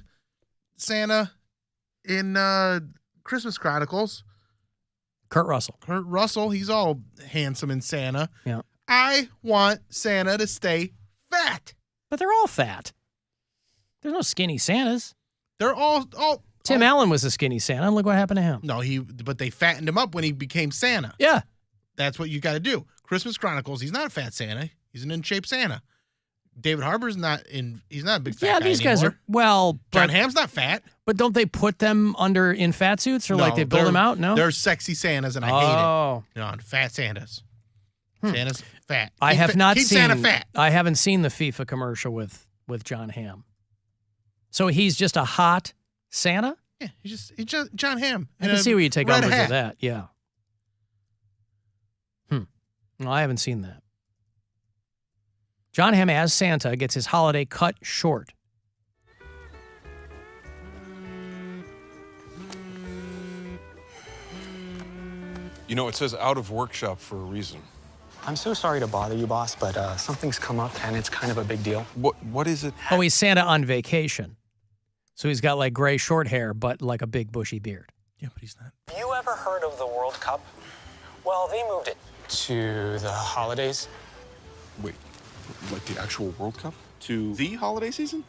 Santa in Christmas Chronicles. Kurt Russell. Kurt Russell, he's all handsome in Santa. Yeah. I want Santa to stay fat. But they're all fat. There's no skinny Santas. They're all Tim Allen was a skinny Santa. Look what happened to him. No, but they fattened him up when he became Santa. Yeah. That's what you got to do. Christmas Chronicles, he's not a fat Santa. He's an in-shape Santa. David Harbour's he's not a big fat guy these guys anymore. are, John Hamm's not fat. But don't they put them in fat suits or like they build them out? No? They're sexy Santas and I hate it. No, fat Santas. Santa's fat. I have not keep seen Santa fat. I haven't seen the FIFA commercial with John Hamm. So he's just a hot Santa? Yeah, he's just John Hamm. I can see where you take umbrage with that. Yeah. No, I haven't seen that. John Hamm as Santa gets his holiday cut short. You know, it says out of workshop for a reason. I'm so sorry to bother you, boss, but something's come up and it's kind of a big deal. What is it? Oh, he's Santa on vacation. So he's got like gray short hair, but like a big bushy beard. Yeah, but he's not. Have you ever heard of the World Cup? Well, they moved it to the holidays. Wait, like the actual World Cup? To the holiday season?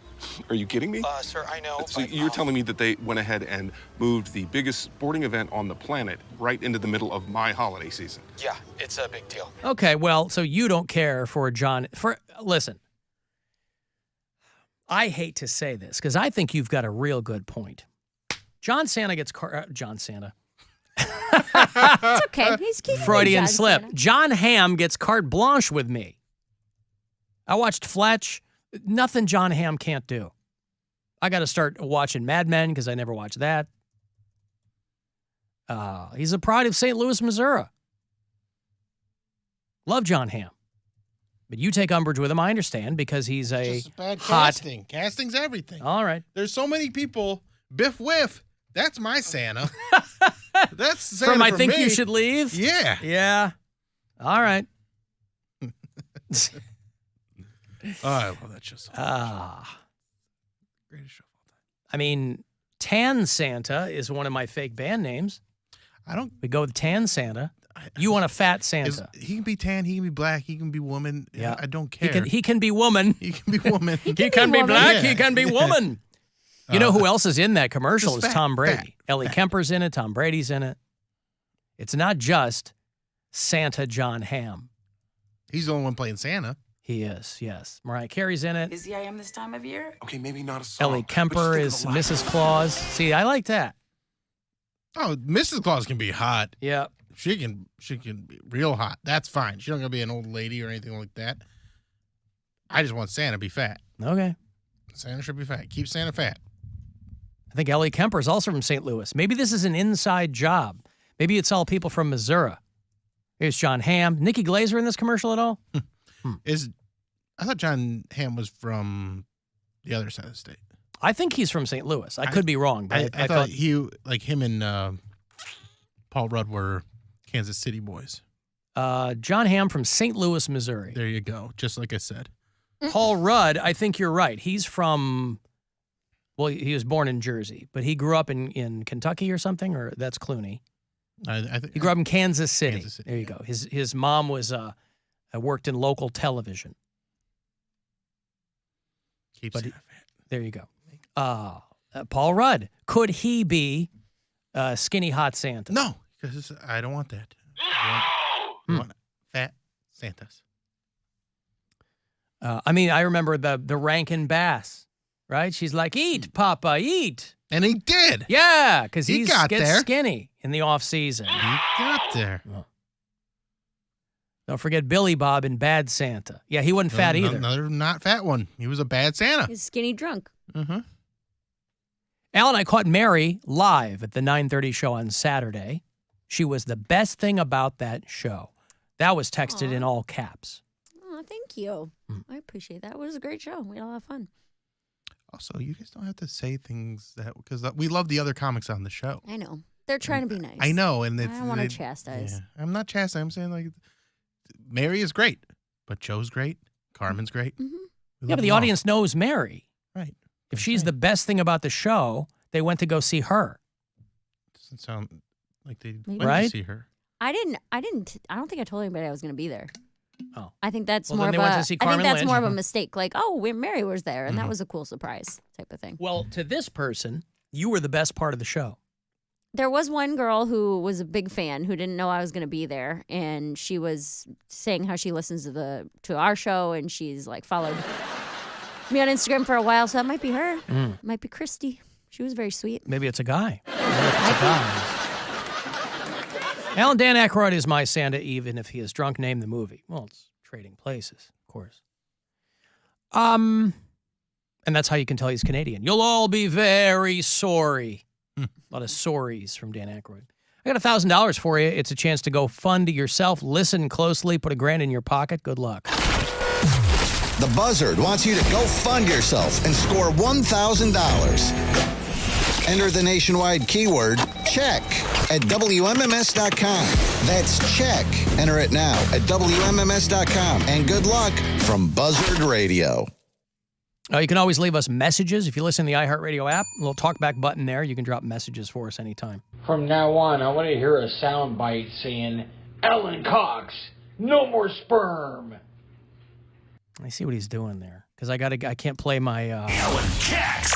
Are you kidding me? Sir, I know. So you're telling me that they went ahead and moved the biggest sporting event on the planet right into the middle of my holiday season? Yeah, it's a big deal. Okay, well, so you don't care for listen. I hate to say this because I think you've got a real good point. John Santa gets John Santa. It's okay. He's keeping Freudian John slip. Santa. John Hamm gets carte blanche with me. I watched Fletch. Nothing John Hamm can't do. I got to start watching Mad Men because I never watched that. He's a pride of St. Louis, Missouri. Love John Hamm. But you take umbrage with him, I understand, because he's a It's just bad hot... casting. Casting's everything. All right. There's so many people. Biff Whiff. That's my Santa. That's Santa From I for Think me. You Should Leave? Yeah. Yeah. All right. I love that show. Greatest show of all time. I mean, Tan Santa is one of my fake band names. We go with Tan Santa. You want a Fat Santa. He can be tan, he can be black, he can be woman. Yeah. I don't care. He can be woman. He can be woman. He can be black, Yeah. he can be woman. You know who else is in that commercial just is fat, Tom Brady. fat, Ellie Kemper's in it, Tom Brady's in it. It's not just Santa John Hamm. He's the only one playing Santa. He is, yes. Mariah Carey's in it. Busy I am this time of year. Okay, maybe not a song. Ellie Kemper is Mrs. Claus. See, I like that. Oh, Mrs. Claus can be hot. Yeah. She can be real hot. That's fine. She's not gonna be an old lady or anything like that. I just want Santa to be fat. Okay. Santa should be fat. Keep Santa fat. I think Ellie Kemper is also from St. Louis. Maybe this is an inside job. Maybe it's all people from Missouri. Here's John Hamm. Nikki Glazer in this commercial at all? I thought John Hamm was from the other side of the state. I think he's from St. Louis. I could be wrong, but I thought him and Paul Rudd were Kansas City boys. John Hamm from St. Louis, Missouri. There you go. Just like I said. Paul Rudd, I think you're right. He's from, well, he was born in Jersey, but he grew up in Kentucky or something, or that's Clooney. I think He grew up in Kansas City. There you go. His mom was worked in local television. Keeps Santa fat. There you go. Paul Rudd. Could he be skinny hot Santa? No, because I don't want that. I want fat Santas. I mean, I remember the Rankin Bass, right? She's like, "Eat, Papa, eat," and he did. Yeah, because He he got gets there. skinny in the off season. He got there. Don't forget Billy Bob in Bad Santa. Yeah, he wasn't fat either. Another not fat one. He was a bad Santa. He's skinny drunk. Mm-hmm. Al and I caught Mary live at the 9:30 show on Saturday. She was the best thing about that show. That was texted in all caps. Oh, thank you. I appreciate that. It was a great show. We had a lot of fun. Also, you guys don't have to say things that because we love the other comics on the show. I know. They're trying to be nice. I know, and I don't want to chastise. Yeah, I'm not chastising. I'm saying like Mary is great, but Joe's great. Carmen's great. Mm-hmm. Yeah, but the audience knows Mary. Right. If she's the best thing about the show, they went to go see her. Doesn't sound like they Maybe. went Right? to see her. I don't think I told anybody I was going to be there. Oh. I think that's Well, more then of they a. went to see I think Carmen that's Lynch. more of a mistake. Like, oh, Mary was there, and Mm-hmm. that was a cool surprise type of thing. Well, to this person, you were the best part of the show. There was one girl who was a big fan who didn't know I was going to be there, and she was saying how she listens to our show, and she's like followed me on Instagram for a while. So that might be her. Might be Christy. She was very sweet. Maybe it's a guy. Maybe it's a guy. Alan Dan Aykroyd is my Santa, even if he is drunk. Name the movie. Well, it's Trading Places, of course. And that's how you can tell he's Canadian. You'll all be very sorry. A lot of sorries from Dan Aykroyd. I got $1,000 for you. It's a chance to go fund yourself. Listen closely. Put $1,000 in your pocket. Good luck. The Buzzard wants you to go fund yourself and score $1,000. Enter the nationwide keyword check at WMMS.com. That's check. Enter it now at WMMS.com. And good luck from Buzzard Radio. You can always leave us messages. If you listen to the iHeartRadio app, a little talkback button there. You can drop messages for us anytime. From now on, I want to hear a sound bite saying, Alan Cox, no more sperm. I see what he's doing there. Because I can't play my... Alan Cox,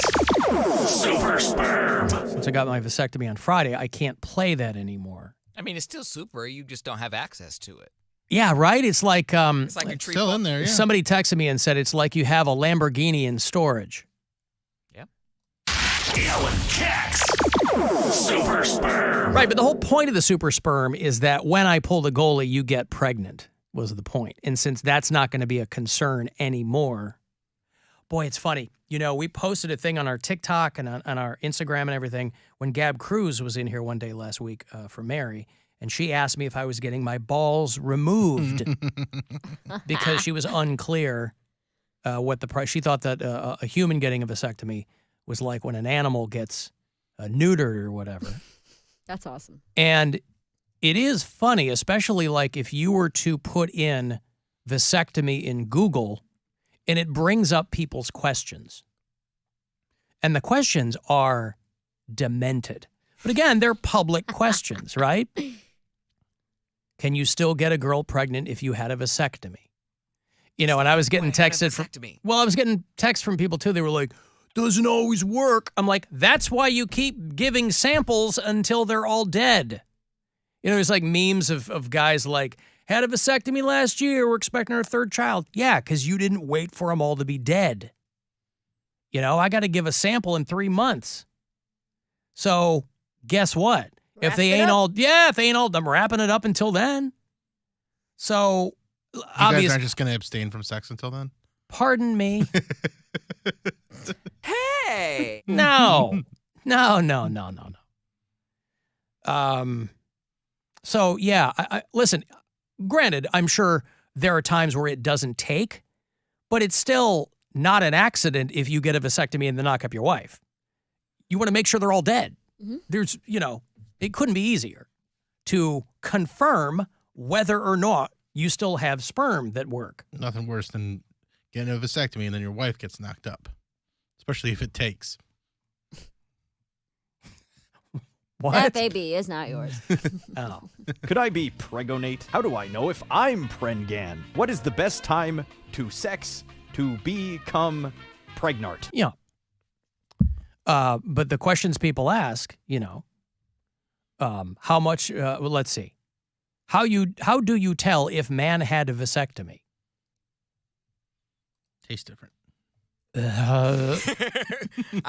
super sperm. Since I got my vasectomy on Friday, I can't play that anymore. I mean, it's still super. You just don't have access to it. Yeah, right? It's like... It's like a tree Still in there, yeah. Somebody texted me and said it's like you have a Lamborghini in storage. Alan Cox, super sperm. Right, but the whole point of the super sperm is that when I pull the goalie, you get pregnant, was the point. And since that's not going to be a concern anymore, boy, it's funny. You know, we posted a thing on our TikTok and on our Instagram and everything when Gab Cruz was in here one day last week for Mary, and she asked me if I was getting my balls removed because she was unclear what the price. She thought that a human getting a vasectomy was like when an animal gets neutered or whatever. That's awesome. And it is funny, especially like if you were to put in vasectomy in Google and it brings up people's questions. And the questions are demented. But again, they're public questions, right? Can you still get a girl pregnant if you had a vasectomy? You know, and I was getting texted from, I was getting texts from people too. They were like, doesn't always work. I'm like, that's why you keep giving samples until they're all dead. You know, there's like memes of guys like, had a vasectomy last year, we're expecting our third child. Yeah, because you didn't wait for them all to be dead. You know, I got to give a sample in 3 months. So guess what? If they ain't all done, wrapping it up until then. So you guys aren't just going to abstain from sex until then? Pardon me. Hey! No. So, yeah, I listen, granted, I'm sure there are times where it doesn't take, but it's still not an accident if you get a vasectomy and then knock up your wife. You want to make sure they're all dead. Mm-hmm. There's, it couldn't be easier to confirm whether or not you still have sperm that work. Nothing worse than getting a vasectomy and then your wife gets knocked up, especially if it takes. What? That baby is not yours. Oh. Could I be pregonate? How do I know if I'm prengan? What is the best time to sex to become pregnant? Yeah. But the questions people ask, how much, let's see. How do you tell if man had a vasectomy? Tastes different. I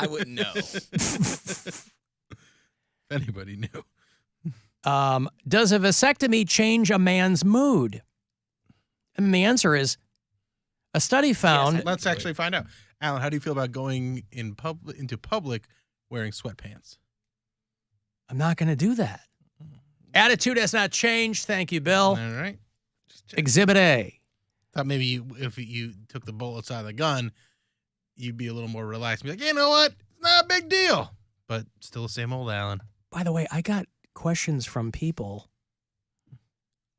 wouldn't know. If anybody knew. Does a vasectomy change a man's mood? And the answer is, a study found... Yes, let's actually find out. Alan, how do you feel about going into public wearing sweatpants? I'm not going to do that. Attitude has not changed. Thank you, Bill. All right. Exhibit A. Thought maybe if you took the bullets out of the gun, you'd be a little more relaxed. Be like, you know what? It's not a big deal. But still the same old Alan. By the way, I got questions from people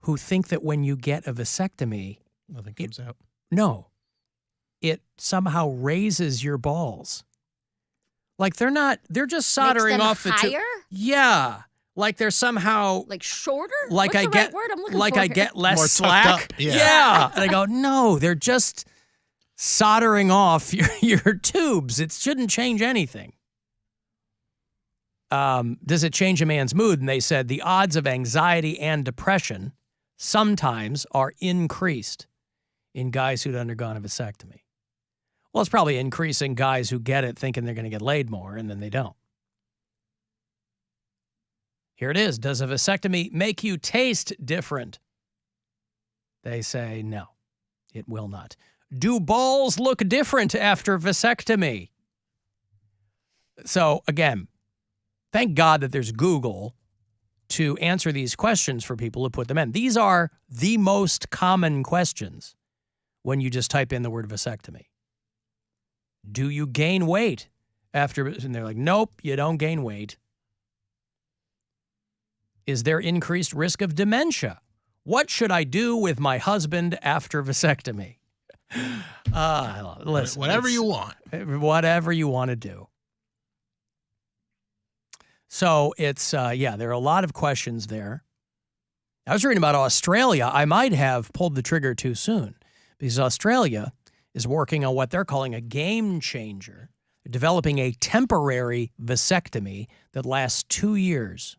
who think that when you get a vasectomy... Nothing comes out. No. It somehow raises your balls. Like they're just soldering off the higher? Yeah. Like they're somehow... Like shorter? Like What's I the get, right word I'm looking like for I here? get less More slack. tucked up. Yeah. And I go, no, they're just soldering off your tubes. It shouldn't change anything. Does it change a man's mood? And they said the odds of anxiety and depression sometimes are increased in guys who'd undergone a vasectomy. Well, it's probably increasing guys who get it thinking they're going to get laid more, and then they don't. Here it is. Does a vasectomy make you taste different? They say no, it will not. Do balls look different after vasectomy? So, again, thank God that there's Google to answer these questions for people who put them in. These are the most common questions when you just type in the word vasectomy. Do you gain weight after? And they're like, nope, you don't gain weight. Is there increased risk of dementia? What should I do with my husband after vasectomy? Listen, whatever you want. Whatever you want to do. So it's, there are a lot of questions there. I was reading about Australia. I might have pulled the trigger too soon because Australia is working on what they're calling a game changer. They're developing a temporary vasectomy that lasts 2 years.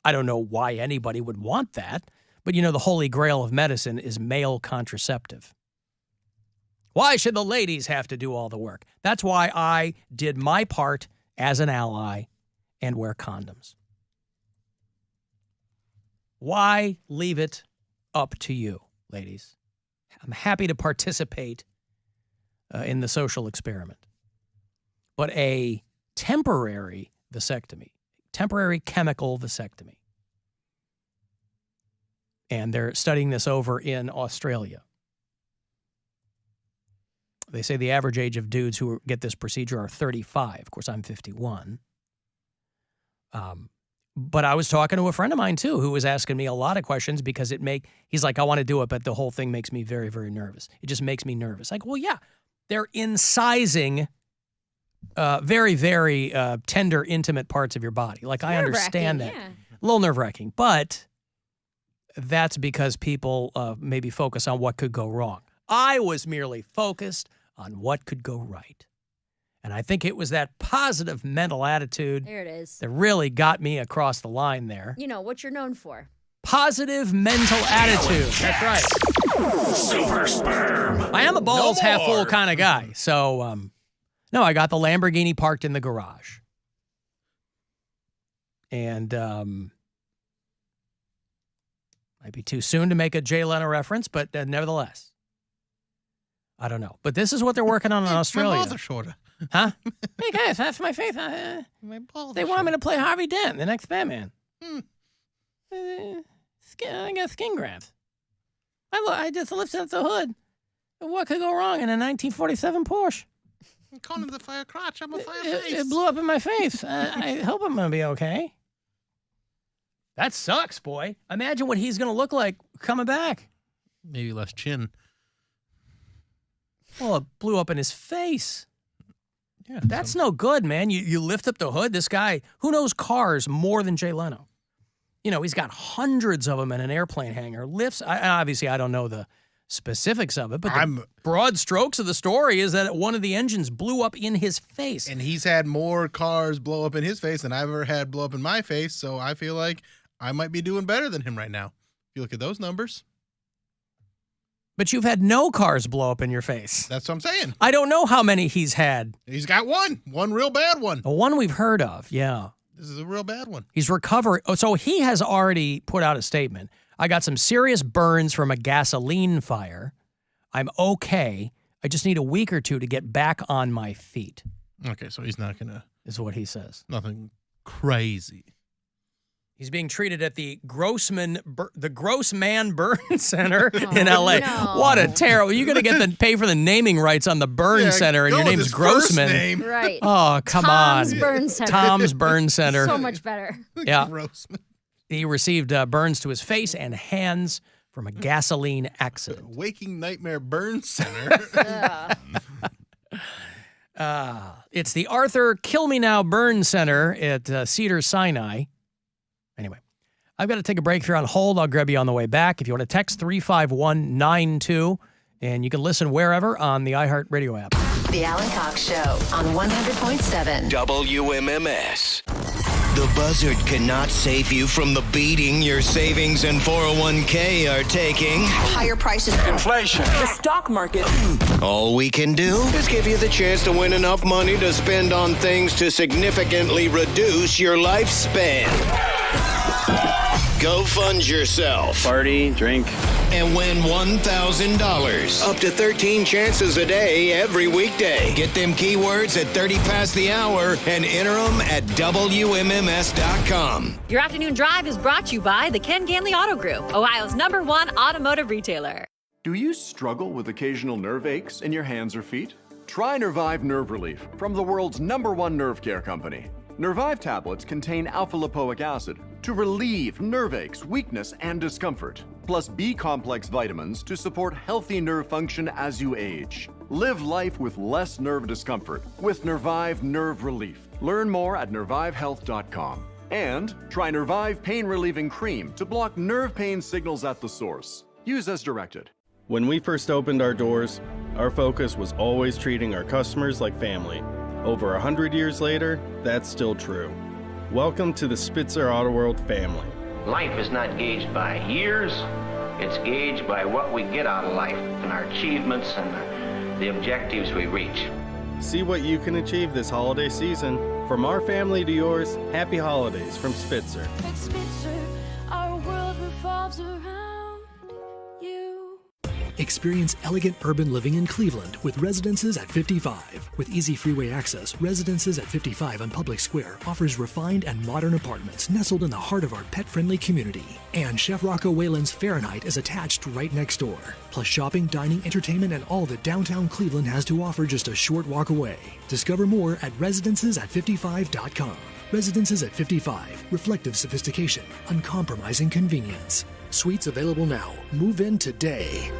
I don't know why anybody would want that, but the holy grail of medicine is male contraceptive. Why should the ladies have to do all the work? That's why I did my part as an ally and wear condoms. Why leave it up to you, ladies? I'm happy to participate in the social experiment. But a temporary vasectomy, temporary chemical vasectomy. And they're studying this over in Australia. They say the average age of dudes who get this procedure are 35. Of course, I'm 51. But I was talking to a friend of mine, too, who was asking me a lot of questions because he's like, I want to do it, but the whole thing makes me very, very nervous. It just makes me nervous. Like, well, yeah, they're incising very, very tender, intimate parts of your body. Like, I understand that. Yeah. A little nerve-wracking, but that's because people maybe focus on what could go wrong. I was merely focused on what could go right. And I think it was that positive mental attitude There it is. that really got me across the line there. You know, what you're known for. Positive mental attitude. That's right. Super sperm. I am a balls half full kind of guy. So, no, I got the Lamborghini parked in the garage. And might be too soon to make a Jay Leno reference, but nevertheless. I don't know. But this is what they're working on in Australia. My balls are shorter. Huh? Hey, guys, that's my face. My balls They are want me to play Harvey Dent, the next Batman. Hmm. I got skin grafts. I just lifted up the hood. What could go wrong in a 1947 Porsche? I'm calling the fire crotch. I'm a fire It face. blew up in my face. I hope I'm going to be okay. That sucks, boy. Imagine what he's going to look like coming back. Maybe less chin. Well, it blew up in his face. Yeah, That's no good, man. You lift up the hood. This guy, who knows cars more than Jay Leno? You know, he's got hundreds of them in an airplane hangar. Lifts, obviously, I don't know the specifics of it, but the broad strokes of the story is that one of the engines blew up in his face. And he's had more cars blow up in his face than I've ever had blow up in my face, so I feel like I might be doing better than him right now. If you look at those numbers. But you've had no cars blow up in your face. That's what I'm saying. I don't know how many he's had. He's got one real bad one. The one we've heard of, yeah. This is a real bad one. He's recovering. Oh, so he has already put out a statement. I got some serious burns from a gasoline fire. I'm okay. I just need a week or two to get back on my feet. Okay, so he's not going to... Is what he says. Nothing crazy. He's being treated at the Grossman Burn Center in L.A. no. What a terrible! You're gonna get pay for the naming rights on the Burn Center, and go your with name's his first Grossman. name. Right. Oh, come Tom's on. Burn Center. Tom's Burn Center. So much better. Yeah. Grossman. He received burns to his face and hands from a gasoline accident. Waking Nightmare Burn Center. It's the Arthur Kill Me Now Burn Center at Cedar Sinai. Anyway, I've got to take a break. If you're on hold, I'll grab you on the way back. If you want to text 35192, and you can listen wherever on the iHeartRadio app. The Alan Cox Show on 100.7 WMMS. The Buzzard cannot save you from the beating your savings and 401k are taking. Higher prices. Inflation. The stock market. All we can do is give you the chance to win enough money to spend on things to significantly reduce your lifespan. Go fund yourself. Party, drink. And win $1,000. Up to 13 chances a day every weekday. Get them keywords at 30 past the hour and enter them at WMMS.com. Your afternoon drive is brought to you by the Ken Ganley Auto Group, Ohio's #1 automotive retailer. Do you struggle with occasional nerve aches in your hands or feet? Try Nervive Nerve Relief from the world's #1 nerve care company. Nervive tablets contain alpha-lipoic acid to relieve nerve aches, weakness, and discomfort, plus B-complex vitamins to support healthy nerve function as you age. Live life with less nerve discomfort with Nervive Nerve Relief. Learn more at nervivehealth.com. And try Nervive Pain Relieving Cream to block nerve pain signals at the source. Use as directed. When we first opened our doors, our focus was always treating our customers like family. Over 100 years later, that's still true. Welcome to the Spitzer Auto World family. Life is not gauged by years, it's gauged by what we get out of life and our achievements and the objectives we reach. See what you can achieve this holiday season. From our family to yours, happy holidays from Spitzer. At Spitzer, our world revolves around you. Experience elegant urban living in Cleveland with Residences at 55. With easy freeway access, Residences at 55 on Public Square offers refined and modern apartments nestled in the heart of our pet-friendly community. And Chef Rocco Whalen's Fahrenheit is attached right next door. Plus shopping, dining, entertainment, and all that downtown Cleveland has to offer just a short walk away. Discover more at residencesat55.com. Residences at 55. Reflective sophistication. Uncompromising convenience. Suites available now. Move in today.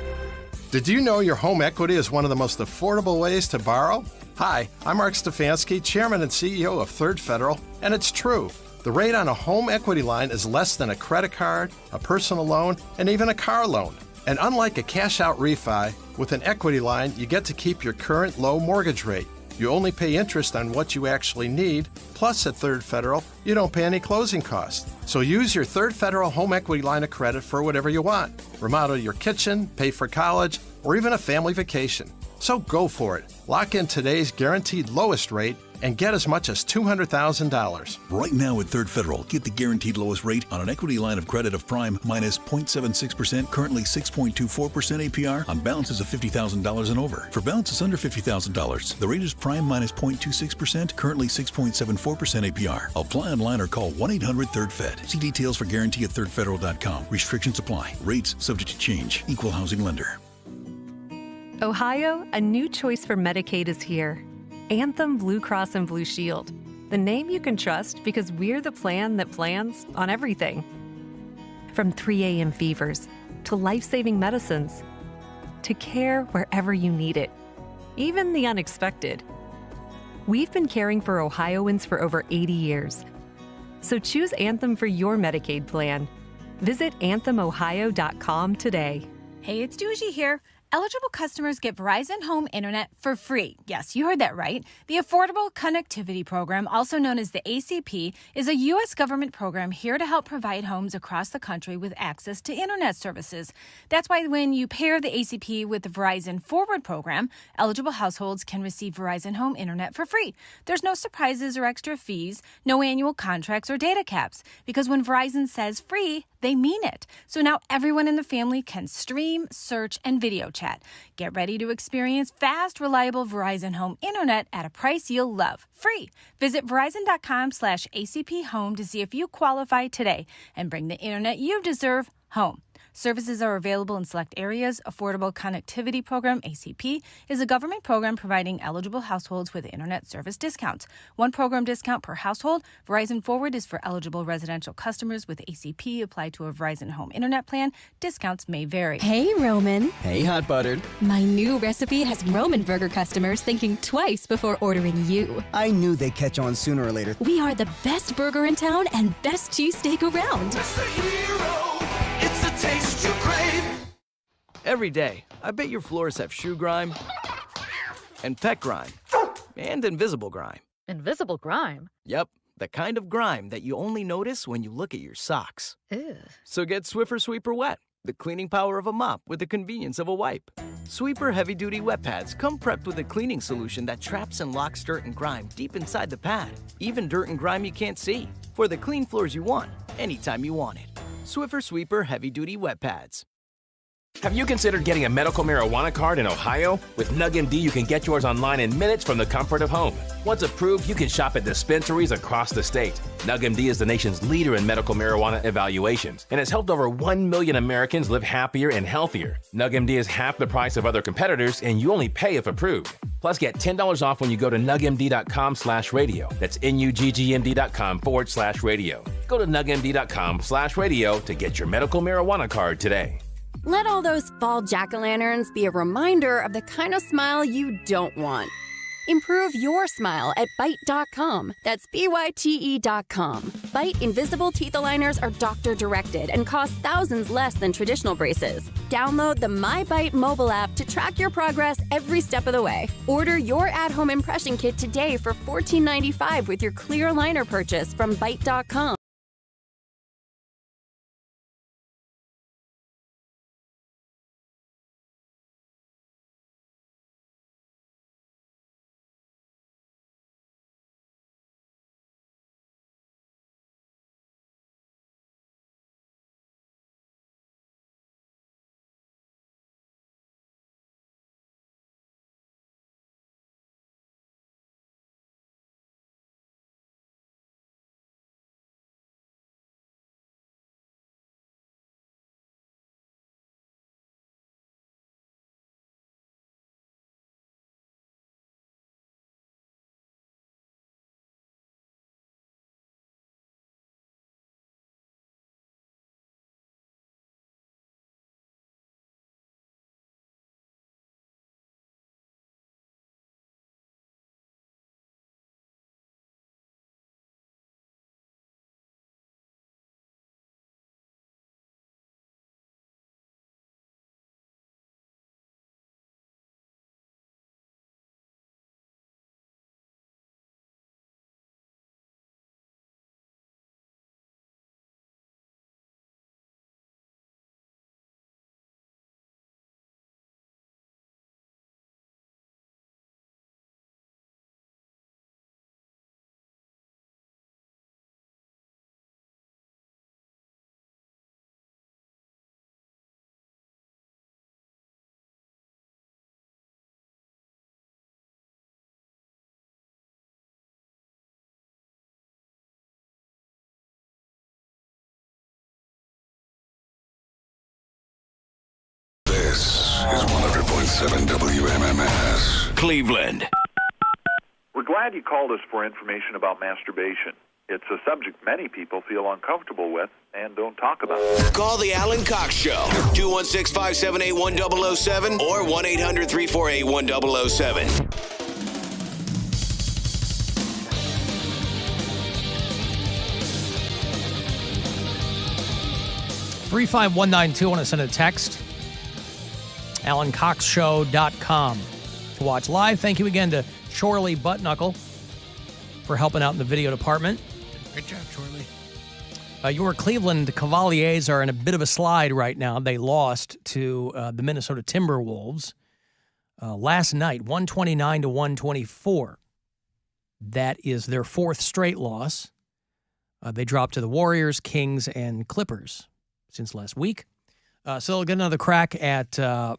Did you know your home equity is one of the most affordable ways to borrow? Hi, I'm Mark Stefanski, Chairman and CEO of Third Federal, and it's true. The rate on a home equity line is less than a credit card, a personal loan, and even a car loan. And unlike a cash-out refi, with an equity line, you get to keep your current low mortgage rate. You only pay interest on what you actually need. Plus, at Third Federal, you don't pay any closing costs. So use your Third Federal home equity line of credit for whatever you want. Remodel your kitchen, pay for college, or even a family vacation. So go for it. Lock in today's guaranteed lowest rate and get as much as $200,000. Right now at Third Federal, get the guaranteed lowest rate on an equity line of credit of prime minus 0.76%, currently 6.24% APR on balances of $50,000 and over. For balances under $50,000, the rate is prime minus 0.26%, currently 6.74% APR. Apply online or call 1-800-3RD-FED. See details for guarantee at thirdfederal.com. Restrictions apply. Rates subject to change. Equal housing lender. Ohio, a new choice for Medicaid is here. Anthem Blue Cross and Blue Shield. The name you can trust because we're the plan that plans on everything. From 3 a.m. fevers to life-saving medicines to care wherever you need it, even the unexpected. We've been caring for Ohioans for over 80 years. So choose Anthem for your Medicaid plan. Visit anthemohio.com today. Hey, it's Doogie here. Eligible customers get Verizon Home Internet for free. Yes, you heard that right. The Affordable Connectivity Program, also known as the ACP, is a U.S. government program here to help provide homes across the country with access to Internet services. That's why when you pair the ACP with the Verizon Forward program, eligible households can receive Verizon Home Internet for free. There's no surprises or extra fees, no annual contracts or data caps, because when Verizon says free, they mean it. So now everyone in the family can stream, search, and video chat. Get ready to experience fast, reliable Verizon Home Internet at a price you'll love. Free. Visit Verizon.com/ACP Home to see if you qualify today and bring the internet you deserve home. Services are available in select areas. Affordable Connectivity Program, ACP, is a government program providing eligible households with internet service discounts. One program discount per household. Verizon Forward is for eligible residential customers with ACP applied to a Verizon Home Internet plan. Discounts may vary. Hey, Roman. Hey, Hot Buttered. My new recipe has Roman Burger customers thinking twice before ordering you. I knew they'd catch on sooner or later. We are the best burger in town and best cheesesteak around. It's the taste you crave. Every day, I bet your floors have shoe grime and pet grime and invisible grime. Invisible grime? Yep, the kind of grime that you only notice when you look at your socks. Ew. So get Swiffer Sweeper Wet, the cleaning power of a mop with the convenience of a wipe. Sweeper heavy-duty wet pads come prepped with a cleaning solution that traps and locks dirt and grime deep inside the pad, even dirt and grime you can't see, for the clean floors you want, anytime you want it. Swiffer Sweeper heavy-duty wet pads. Have you considered getting a medical marijuana card in Ohio? With NugMD, you can get yours online in minutes from the comfort of home. Once approved, you can shop at dispensaries across the state. NugMD is the nation's leader in medical marijuana evaluations and has helped over 1 million Americans live happier and healthier. NugMD is half the price of other competitors, and you only pay if approved. Plus, get $10 off when you go to nugmd.com/radio. That's nuggmd.com/radio. Go to nugmd.com/radio to get your medical marijuana card today. Let all those fall jack-o'-lanterns be a reminder of the kind of smile you don't want. Improve your smile at Byte.com. That's BYTE.com. Byte Invisible Teeth Aligners are doctor-directed and cost thousands less than traditional braces. Download the MyBite mobile app to track your progress every step of the way. Order your at-home impression kit today for $14.95 with your clear aligner purchase from Byte.com. is 100.7 WMMS. Cleveland. We're glad you called us for information about masturbation. It's a subject many people feel uncomfortable with and don't talk about. Call the Alan Cox Show, 216-578-1007 or 1-800-348-1007. 35192. Want to send a text? AlanCoxShow.com to watch live. Thank you again to Chorley Buttknuckle for helping out in the video department. Great job, Chorley. Your Cleveland Cavaliers are in a bit of a slide right now. They lost to the Minnesota Timberwolves last night, 129-124. That is their fourth straight loss. They dropped to the Warriors, Kings, and Clippers since last week. So they'll get another crack at, they'll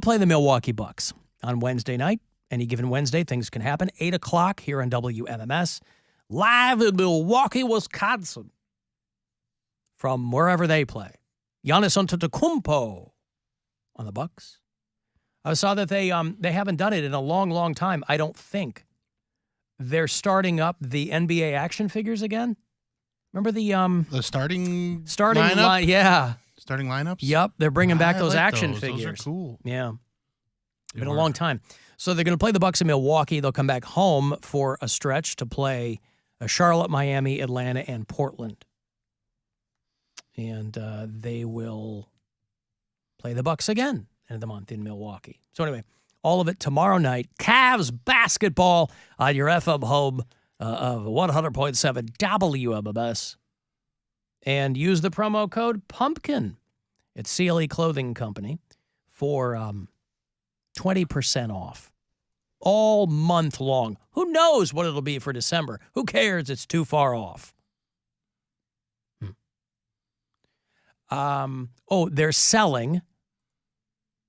play the Milwaukee Bucks on Wednesday night. Any given Wednesday, things can happen. 8 o'clock here on WMMS. Live in Milwaukee, Wisconsin. From wherever they play. Giannis Antetokounmpo on the Bucks. I saw that they haven't done it in a long, long time, I don't think. They're starting up the NBA action figures again. Remember the starting lineup? Yeah. Starting lineups? Yep, they're bringing back those like action those. figures. Those are cool. Yeah. Been a long time. So they're going to play the Bucks in Milwaukee. They'll come back home for a stretch to play Charlotte, Miami, Atlanta, and Portland. And they will play the Bucks again end of the month in Milwaukee. So anyway, all of it tomorrow night. Cavs basketball on your FM home of 100.7 WMMS. And use the promo code PUMPKIN at CLE Clothing Company for 20% off. All month long. Who knows what it'll be for December? Who cares? It's too far off. They're selling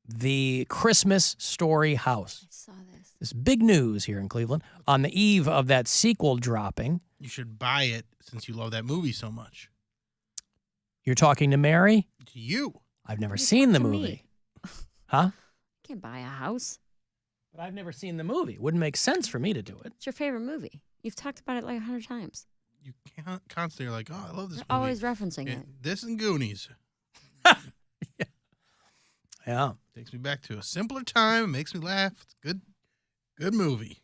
the Christmas Story house. I saw this. This big news here in Cleveland. On the eve of that sequel dropping. You should buy it since you love that movie so much. You're talking to Mary? To you. I've never seen the movie. Huh? You can't buy a house. But I've never seen the movie. Wouldn't make sense for me to do it. It's your favorite movie. You've talked about it like 100 times. You can't constantly like, I love this movie. Always referencing it. This and Goonies. Yeah. Takes me back to a simpler time. It makes me laugh. It's good movie.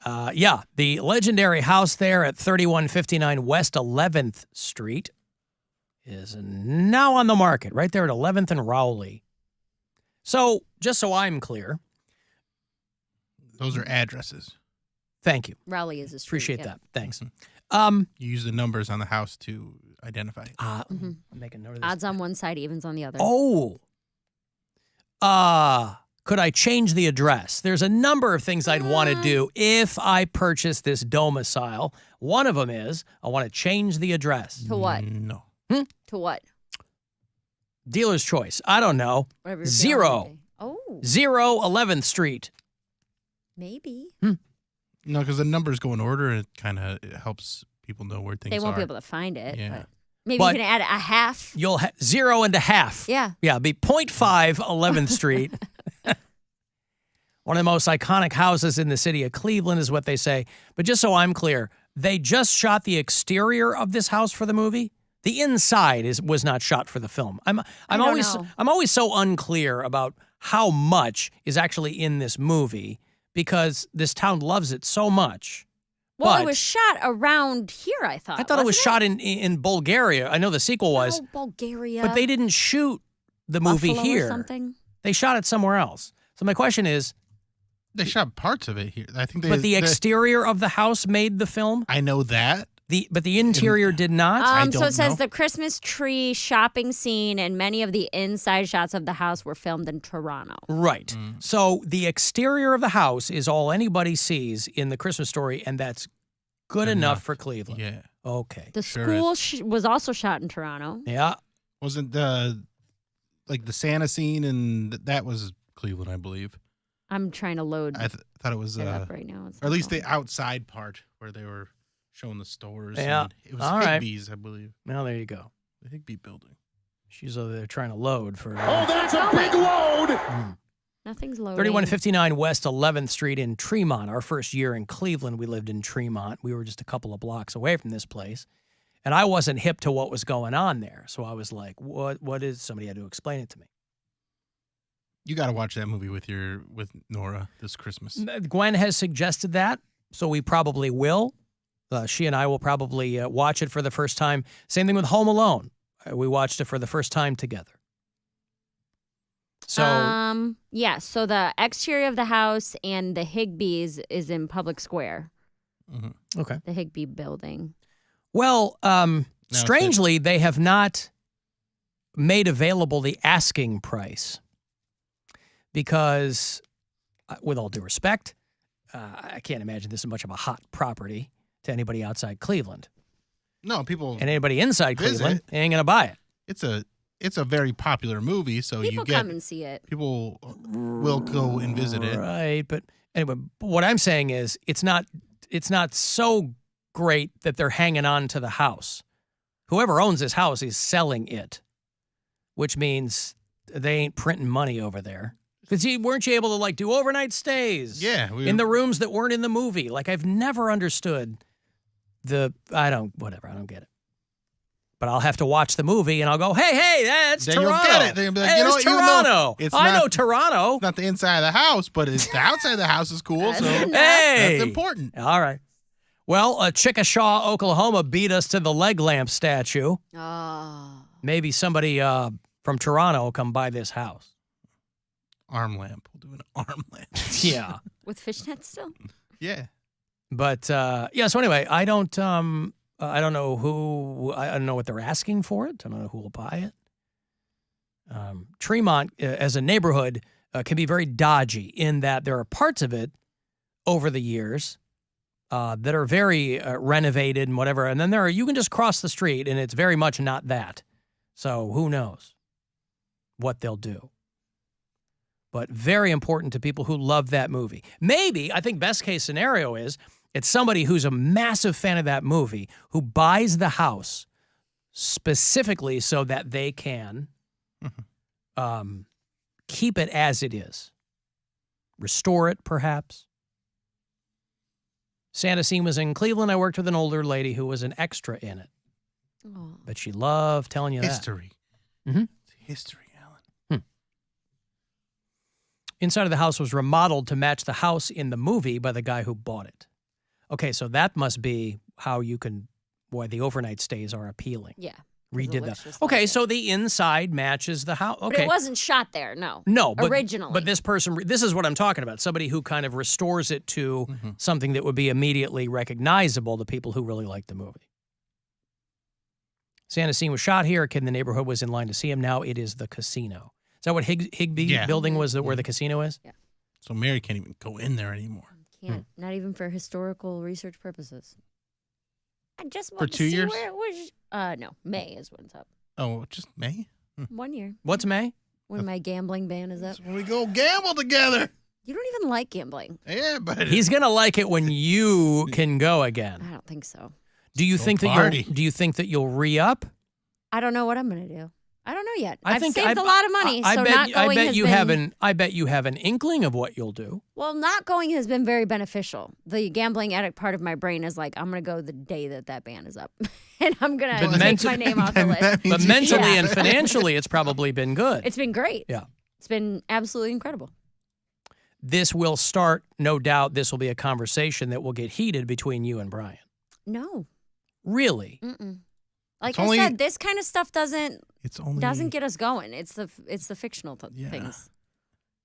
The legendary house there at 3159 West 11th Street is now on the market, right there at 11th and Rowley. So, just so I'm clear. Those are addresses. Thank you. Rowley is a street. Appreciate that. Thanks. You use the numbers on the house to identify. I'm making note of this. Odds on one side, evens on the other. Could I change the address? There's a number of things I'd want to do if I purchase this domicile. One of them is I want to change the address. To what? No. To what? Dealer's choice. I don't know. Whatever you're 0. Oh. 0 11th Street. Maybe. No, because the numbers go in order and it kind of helps people know where things are. They won't be able to find it. Yeah. But maybe you can add a half. You'll 0 and a half. Yeah. Yeah, it'd be 0.5 11th Street. One of the most iconic houses in the city of Cleveland is what they say. But just so I'm clear, they just shot the exterior of this house for the movie. The inside was not shot for the film. I'm always so unclear about how much is actually in this movie because this town loves it so much. Well, but it was shot around here, I thought. I thought it was shot in Bulgaria. I know the sequel was. Oh, Bulgaria. But they didn't shoot the movie Buffalo here. Or something? They shot it somewhere else. So my question is, they shot parts of it here. I think but the exterior of the house made the film? I know that. But the interior did not? So it says the Christmas tree shopping scene and many of the inside shots of the house were filmed in Toronto. Right. So the exterior of the house is all anybody sees in the Christmas Story, and that's good enough for Cleveland. Yeah. Okay. The school was also shot in Toronto. Yeah. Wasn't the Santa scene and that was Cleveland, I believe. I'm trying to load. I thought it was it up right now. Or at least the outside part where they were showing the stores. Yeah. And it was all right. Higbee's, I believe. Well, there you go. The Higbee building. She's over there trying to load for. Oh, that's a big load! Nothing's loading. 3159 West 11th Street in Tremont. Our first year in Cleveland, we lived in Tremont. We were just a couple of blocks away from this place. And I wasn't hip to what was going on there. So I was like, what is, somebody had to explain it to me. You got to watch that movie with Nora this Christmas. Gwen has suggested that, so we probably will. She and I will probably watch it for the first time. Same thing with Home Alone. We watched it for the first time together. So, yeah, so the exterior of the house and the Higbee's is in Public Square. Mm-hmm. Okay. The Higbee building. Well, strangely, they have not made available the asking price because, with all due respect, I can't imagine this is much of a hot property to anybody outside Cleveland. No, people and anybody inside visit. Cleveland ain't gonna buy it. It's a very popular movie, so People come and see it. People will go and visit it. Right, but anyway, what I'm saying is it's not so great that they're hanging on to the house. Whoever owns this house is selling it, which means they ain't printing money over there. Because weren't you able to do overnight stays? Yeah. In the rooms that weren't in the movie. I've never understood I don't get it. But I'll have to watch the movie and I'll go, hey, that's then Toronto. You'll get it. Then you'll be like, hey, you know, Toronto. I know Toronto. It's not the inside of the house, but the outside of the house is cool. So hey, that's important. All right. Well, Chickasha, Oklahoma beat us to the leg lamp statue. Oh. Maybe somebody from Toronto will come buy this house. Arm lamp. We'll do an arm lamp. Yeah. With fishnets still? Yeah. But so anyway, I don't know I don't know what they're asking for it. I don't know who will buy it. Tremont as a neighborhood can be very dodgy in that there are parts of it over the years that are very renovated and whatever. And then you can just cross the street and it's very much not that. So who knows what they'll do. But very important to people who love that movie. Maybe, I think best case scenario is it's somebody who's a massive fan of that movie who buys the house specifically so that they can keep it as it is. Restore it, perhaps. Santa Scene was in Cleveland. I worked with an older lady who was an extra in it. Oh. But she loved telling you history. That. Mm-hmm. It's history, Alan. Inside of the house was remodeled to match the house in the movie by the guy who bought it. Okay, so that must be how why the overnight stays are appealing. Yeah. Redid that. Okay, so the inside matches the house. Okay. But it wasn't shot there, no. No, but, originally. But this is what I'm talking about. Somebody who kind of restores it to something that would be immediately recognizable to people who really like the movie. Santa Scene was shot here. A kid in the neighborhood was in line to see him. Now it is the casino. Is that what Higbee building was, where the casino is? Yeah. So Mary can't even go in there anymore. Can't. Not even for historical research purposes. I just For want 2 to see years? where it was. No, May is when it's up. Oh, just May? 1 year. What's May? When my gambling ban is up. When we go gamble together. You don't even like gambling. Yeah, but He's gonna like it when you can go again. I don't think so. Do you think that you'll re-up? I don't know what I'm going to do. I don't know yet. I I've think saved a lot of money, so not going has been... I bet you have an inkling of what you'll do. Well, not going has been very beneficial. The gambling addict part of my brain is like, I'm going to go the day that ban is up. And I'm going to take my name off the list. But mentally and financially, it's probably been good. It's been great. Yeah. It's been absolutely incredible. This will start, no doubt, this will be a conversation that will get heated between you and Brian. No. Really? Mm-mm. Like I said, this kind of stuff doesn't get us going. It's the fictional things.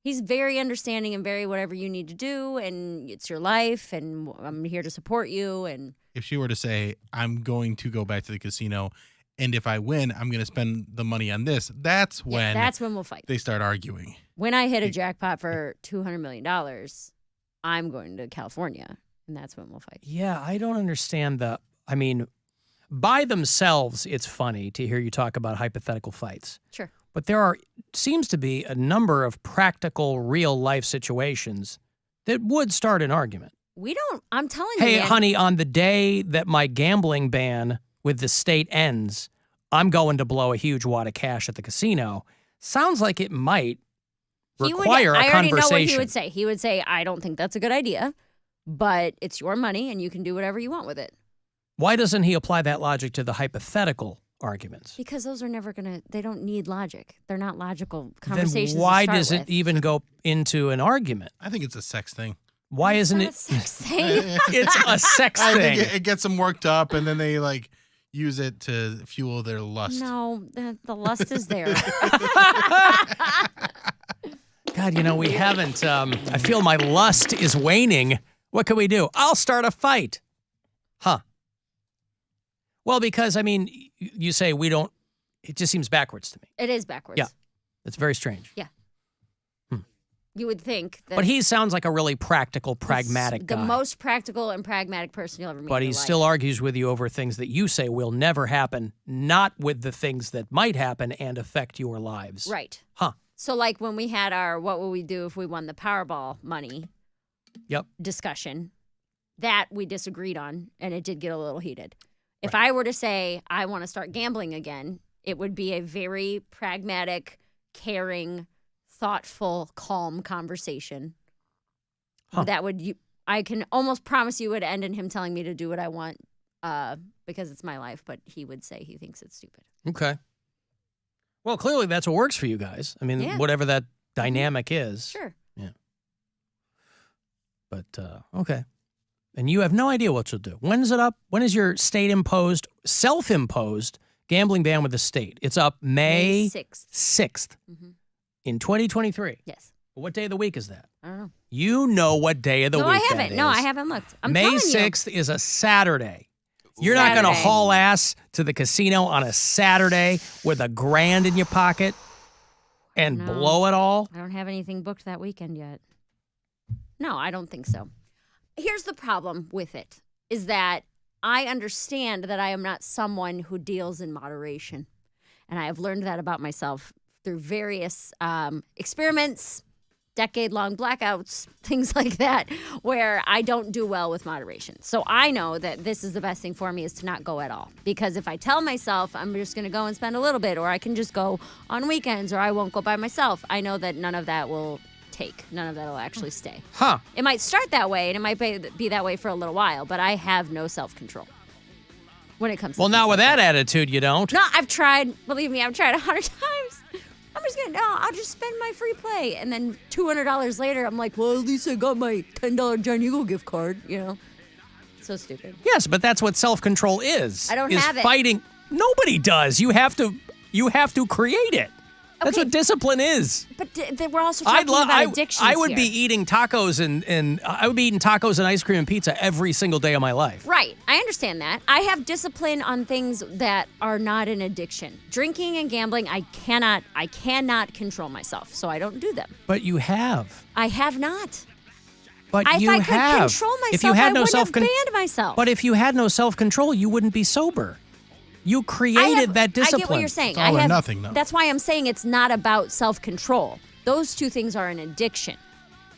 He's very understanding and very whatever you need to do, and it's your life, and I'm here to support you. And if she were to say, I'm going to go back to the casino, and if I win, I'm going to spend the money on this, that's when we'll fight. They start arguing. When I hit a jackpot for $200 million, I'm going to California, and that's when we'll fight. Yeah, I don't understand by themselves, it's funny to hear you talk about hypothetical fights. Sure. But there seems to be a number of practical, real-life situations that would start an argument. I'm telling you, Hey, man, honey, on the day that my gambling ban with the state ends, I'm going to blow a huge wad of cash at the casino, sounds like it might require a conversation. I already know what he would say. He would say, I don't think that's a good idea, but it's your money and you can do whatever you want with it. Why doesn't he apply that logic to the hypothetical arguments? Because those are never they don't need logic. They're not logical conversations. Then why does it even go into an argument? I think it's a sex thing. Why isn't it? A sex thing. It's a sex I thing. think it gets them worked up, and then they use it to fuel their lust. No, the lust is there. God, we haven't. I feel my lust is waning. What can we do? I'll start a fight. Huh. Well, because, you say we don't, it just seems backwards to me. It is backwards. Yeah. It's very strange. Yeah. You would think that. But he sounds like a really practical, pragmatic guy. The most practical and pragmatic person you'll ever meet. But he still argues with you over things that you say will never happen, not with the things that might happen and affect your lives. Right. Huh. So like when we had our what would we do if we won the Powerball money discussion, that we disagreed on, and it did get a little heated. If I were to say I want to start gambling again, it would be a very pragmatic, caring, thoughtful, calm conversation. That would, I can almost promise you, would end in him telling me to do what I want because it's my life, but he would say he thinks it's stupid. Okay. Well, clearly that's what works for you guys. Whatever that dynamic is. Sure. Yeah. But, okay. And you have no idea what you'll do. When is it up? When is your state-imposed, self-imposed gambling ban with the state? It's up May 6th. In 2023. Yes. What day of the week is that? I don't know. You know what day of the week that is. No, I haven't looked. I'm May telling 6th is a Saturday. You're not going to haul ass to the casino on a Saturday with $1,000 in your pocket and blow it all? I don't have anything booked that weekend yet. No, I don't think so. Here's the problem with it, is that I understand that I am not someone who deals in moderation. And I have learned that about myself through various experiments, decade-long blackouts, things like that, where I don't do well with moderation. So I know that this is the best thing for me is to not go at all. Because if I tell myself I'm just going to go and spend a little bit, or I can just go on weekends, or I won't go by myself, I know that none of that will take. None of that will actually stay. Huh. It might start that way, and it might be that way for a little while, but I have no self-control when it comes to now with that attitude, you don't. No, I've tried. Believe me, I've tried 100 times. I'm just going to, I'll just spend my free play. And then $200 later, I'm like, well, at least I got my $10 John Eagle gift card, So stupid. Yes, but that's what self-control is. I don't have it. Fighting. Nobody does. You have to create it. That's what discipline is. But we're also talking about addictions I would here. be eating tacos and I would be eating tacos and ice cream and pizza every single day of my life. Right. I understand that. I have discipline on things that are not an addiction. Drinking and gambling, I cannot control myself, so I don't do them. But you have. I have not. But if you I have. could control myself, If you had I no wouldn't have banned myself. But if you had no self-control, you wouldn't be sober. You created that discipline. I get what you're saying. It's all or nothing, though. That's why I'm saying it's not about self-control. Those two things are an addiction.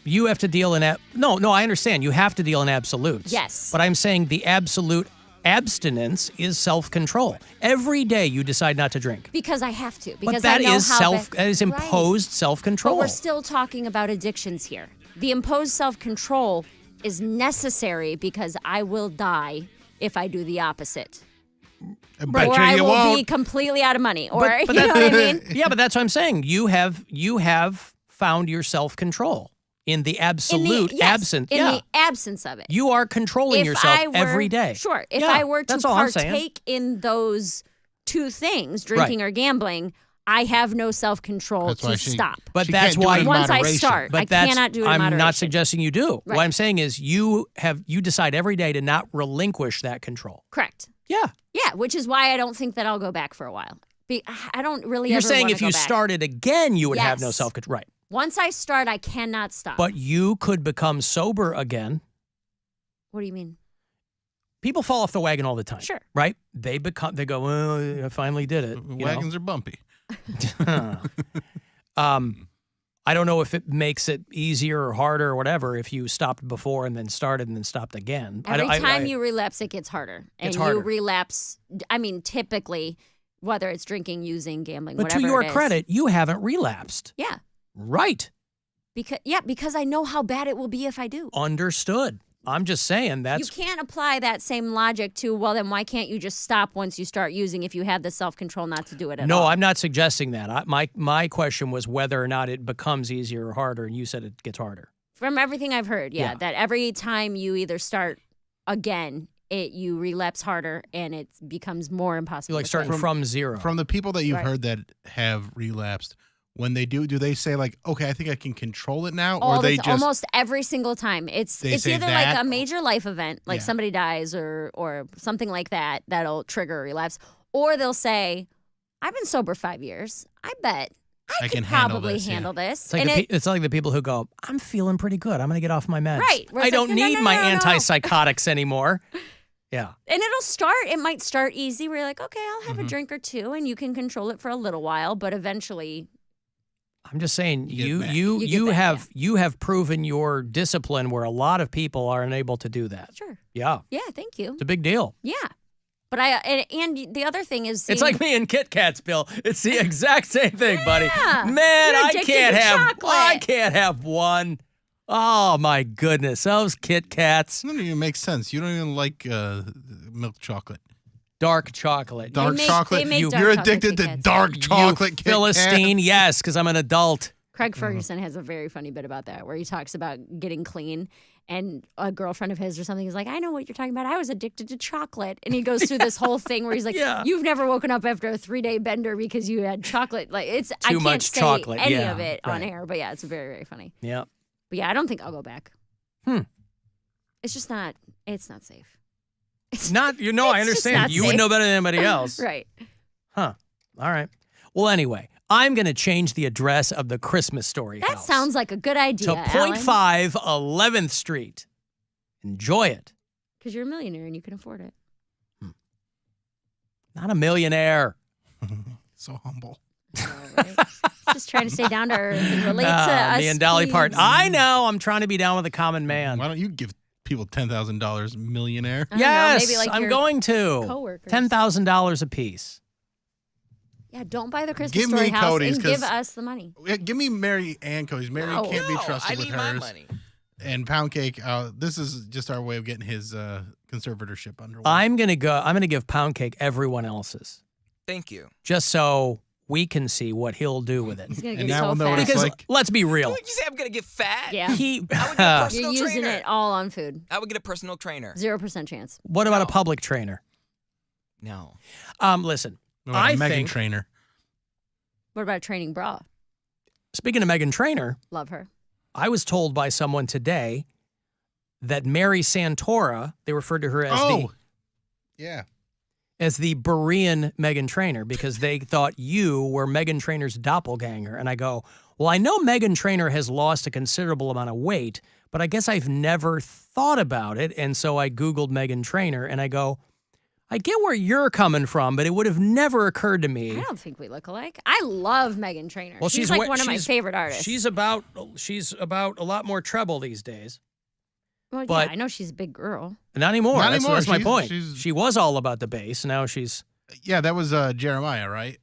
You have to deal in No, I understand. You have to deal in absolutes. Yes. But I'm saying the absolute abstinence is self-control. Every day you decide not to drink. Because I have to. Because But that I know is that is imposed self-control. But we're still talking about addictions here. The imposed self-control is necessary because I will die if I do the opposite. Or I will be completely out of money. Or but you know what I mean? Yeah, but that's what I'm saying. You have found your self-control in the absolute absence. In the absence of it. You are controlling yourself every day. Sure. If I were to partake in those two things, drinking or gambling, I have no self-control to stop. But that's why once I start, I cannot do it in moderation. I'm not suggesting you do. Right. What I'm saying is you decide every day to not relinquish that control. Correct. Yeah. Yeah, which is why I don't think that I'll go back for a while. I don't really You're ever saying wanna if you go back. started again, you would have no self-control. Right. Once I start, I cannot stop. But you could become sober again. What do you mean? People fall off the wagon all the time. Sure. Right? They go, well, I finally did it. Wagons are bumpy. I don't know if it makes it easier or harder or whatever if you stopped before and then started and then stopped again. Every time you relapse, it gets harder. And you relapse, typically, whether it's drinking, using, gambling, But whatever to your it is. credit, you haven't relapsed. Yeah. Right. Because I know how bad it will be if I do. Understood. I'm just saying You can't apply that same logic to, well, then why can't you just stop once you start using if you have the self-control not to do it at all? No, I'm not suggesting that. My question was whether or not it becomes easier or harder, and you said it gets harder. From everything I've heard, yeah, that every time you either start again, you relapse harder and it becomes more impossible. You're like starting from zero. From the people that you've Right. heard that have relapsed, when they do they say like, okay, I think I can control it now? All or they the, just almost every single time. It's They say either that? like a major life event, like Yeah. somebody dies or something like that, that'll trigger a relapse. Or they'll say, I've been sober 5 years. I bet I can could handle probably this, yeah. handle this. It's like, And it's like the people who go, I'm feeling pretty good. I'm going to get off my meds. Right. Where I it's like, don't no, need no, my no, no. antipsychotics anymore. Yeah. And it might start easy where you're like, okay, I'll have a drink or two and you can control it for a little while, but eventually I'm just saying you back, have proven your discipline where a lot of people are unable to do that. Sure. Yeah. Yeah, thank you. It's a big deal. Yeah. But and the other thing is It's like me and Kit Kats, Bill. It's the exact same thing, buddy. Yeah. Man, You're I addicted can't to have chocolate. one. Oh my goodness. Those Kit Kats. It doesn't even make sense. You don't even like milk chocolate. Dark chocolate. Dark chocolate. make dark You're chocolate addicted Kit to Kats. dark You chocolate. Kit Philistine, Kats. yes, because I'm an adult. Craig Ferguson has a very funny bit about that where he talks about getting clean and a girlfriend of his or something is like, I know what you're talking about. I was addicted to chocolate. And he goes through this whole thing where he's like, you've never woken up after a 3-day bender because you had chocolate. Like I can't much say chocolate, any yeah, of it on right. air, but yeah, it's very, very funny. Yeah. But yeah, I don't think I'll go back. It's just not, it's not safe. Not, I It's just understand. not You would safe. know better than anybody else. Right. Huh. All right. Well, anyway, I'm going to change the address of the Christmas Story That house sounds like a good idea, to Alan. 0.5 11th Street. Enjoy it. Because you're a millionaire and you can afford it. Not a millionaire. So humble. Just trying to stay down to earth and relate to us. Me and Dolly please. Parton. I know. I'm trying to be down with the common man. Why don't you give people $10,000, millionaire? I don't know, Yes, maybe like I'm your going to. coworkers. $10,000 a piece. Yeah, don't buy the Christmas Give Story me house Cody's, and give 'cause- us the money. Give me Mary and Cody's. Mary No. can't be No, trusted I with need my hers. money. And Poundcake, this is just our way of getting his conservatorship under. I'm going to give Poundcake everyone else's. Thank you. Just so we can see what he'll do with it. He's gonna And get now so we'll know what fat. it's Because like. let's be real. Did you say I'm gonna get fat? Yeah. He I would get a personal You're using trainer. it all on food. I would get a personal trainer. 0% chance. What about a public trainer? No. Listen, What about I a Megan think Trainer. What about a training bra? Speaking of Megan Trainer, Love her. I was told by someone today that Mary Santora, they referred to her as Yeah. the Berean Megan Trainer because they thought you were Megan Trainor's doppelganger. And I go, well, I know Megan Trainer has lost a considerable amount of weight, but I guess I've never thought about it. And so I Googled Megan Trainer and I go, I get where you're coming from, but it would have never occurred to me. I don't think we look alike. I love Megan Trainer. Well, she's like one of my favorite artists. She's about a lot more treble these days. Well, but- yeah, I know she's a big girl. Not anymore. Not That's, anymore. that's my She's- point. she's- She was all about the bass. Now she's Yeah, that was Jeremiah, right?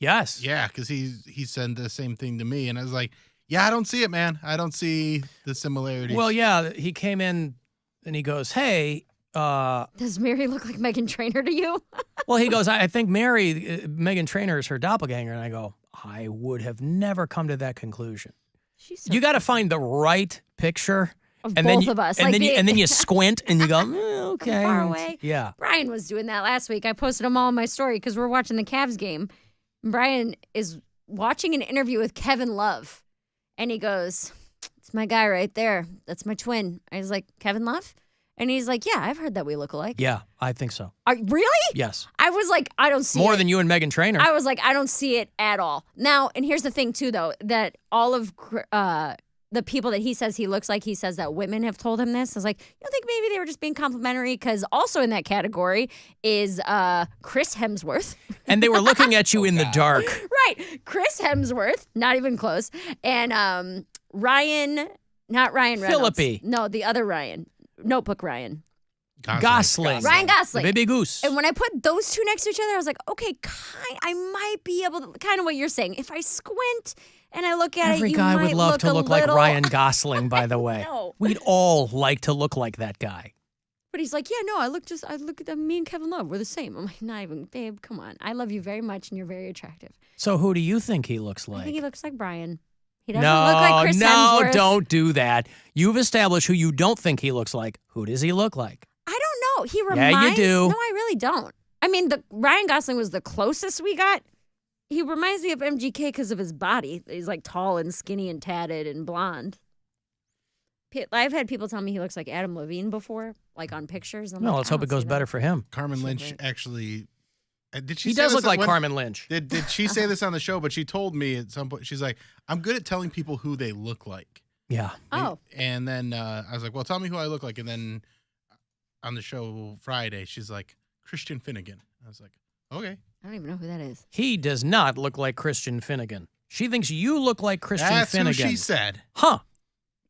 yes. Yeah, because he said the same thing to me, and I was like, yeah, I don't see it, man. I don't see the similarities. Well, yeah, he came in and he goes, "Hey, Does Mary look like Megan Trainer to you? well, he goes, I think Megan Trainer is her doppelganger." And I go, I would have never come to that conclusion. She's so You got to find the right picture. Of and both then of us. And, Like then you, the- and then you squint and you go, okay. Far away. Yeah. Brian was doing that last week. I posted them all in my story because we're watching the Cavs game. Brian is watching an interview with Kevin Love, and he goes, "It's my guy right there. That's my twin." I was like, "Kevin Love?" And he's like, "Yeah, I've heard that we look alike." Yeah, I think so. Really? Yes. I was like, I don't see More it. than you and Megan Trainer. I was like, I don't see it at all. Now, and here's the thing, too, though, that all of the people that he says he looks like, he says that women have told him this. I was like, you don't think maybe they were just being complimentary? Because also in that category is Chris Hemsworth. And they were looking at you in the dark. Right. Chris Hemsworth, not even close. And Ryan, not Ryan Reynolds. Phillippe. No, the other Ryan. Notebook Ryan. Gosling. Ryan Gosling. The baby goose. And when I put those two next to each other, I was like, okay, I might be able to, kind of what you're saying. If I squint and I look at Every it, you guy might would love to look like little... Ryan Gosling, by the way. know. We'd all like to look like that guy. But he's like, yeah, no, I look at me and Kevin Love. We're the same. I'm like, not even, babe, come on. I love you very much and you're very attractive. So who do you think he looks like? I think he looks like Brian. He doesn't look like Chris No, Hemsworth. don't do that. You've established who you don't think he looks like. Who does he look like? I don't know. He reminds... Yeah, you do. No, I really don't. I mean, Ryan Gosling was the closest we got. He reminds me of MGK because of his body. He's like tall and skinny and tatted and blonde. I've had people tell me he looks like Adam Levine before, like on pictures. Let's hope it goes better for him. Carmen Lynch actually... Did she He say does this look like when- Carmen Lynch. Did she say this on the show? But she told me at some point, she's like, I'm good at telling people who they look like. Yeah. Oh. And then I was like, well, tell me who I look like. And then on the show Friday, she's like, Christian Finnegan. I was like, okay. I don't even know who that is. He does not look like Christian Finnegan. She thinks you look like Christian That's Finnegan. who she said. Huh.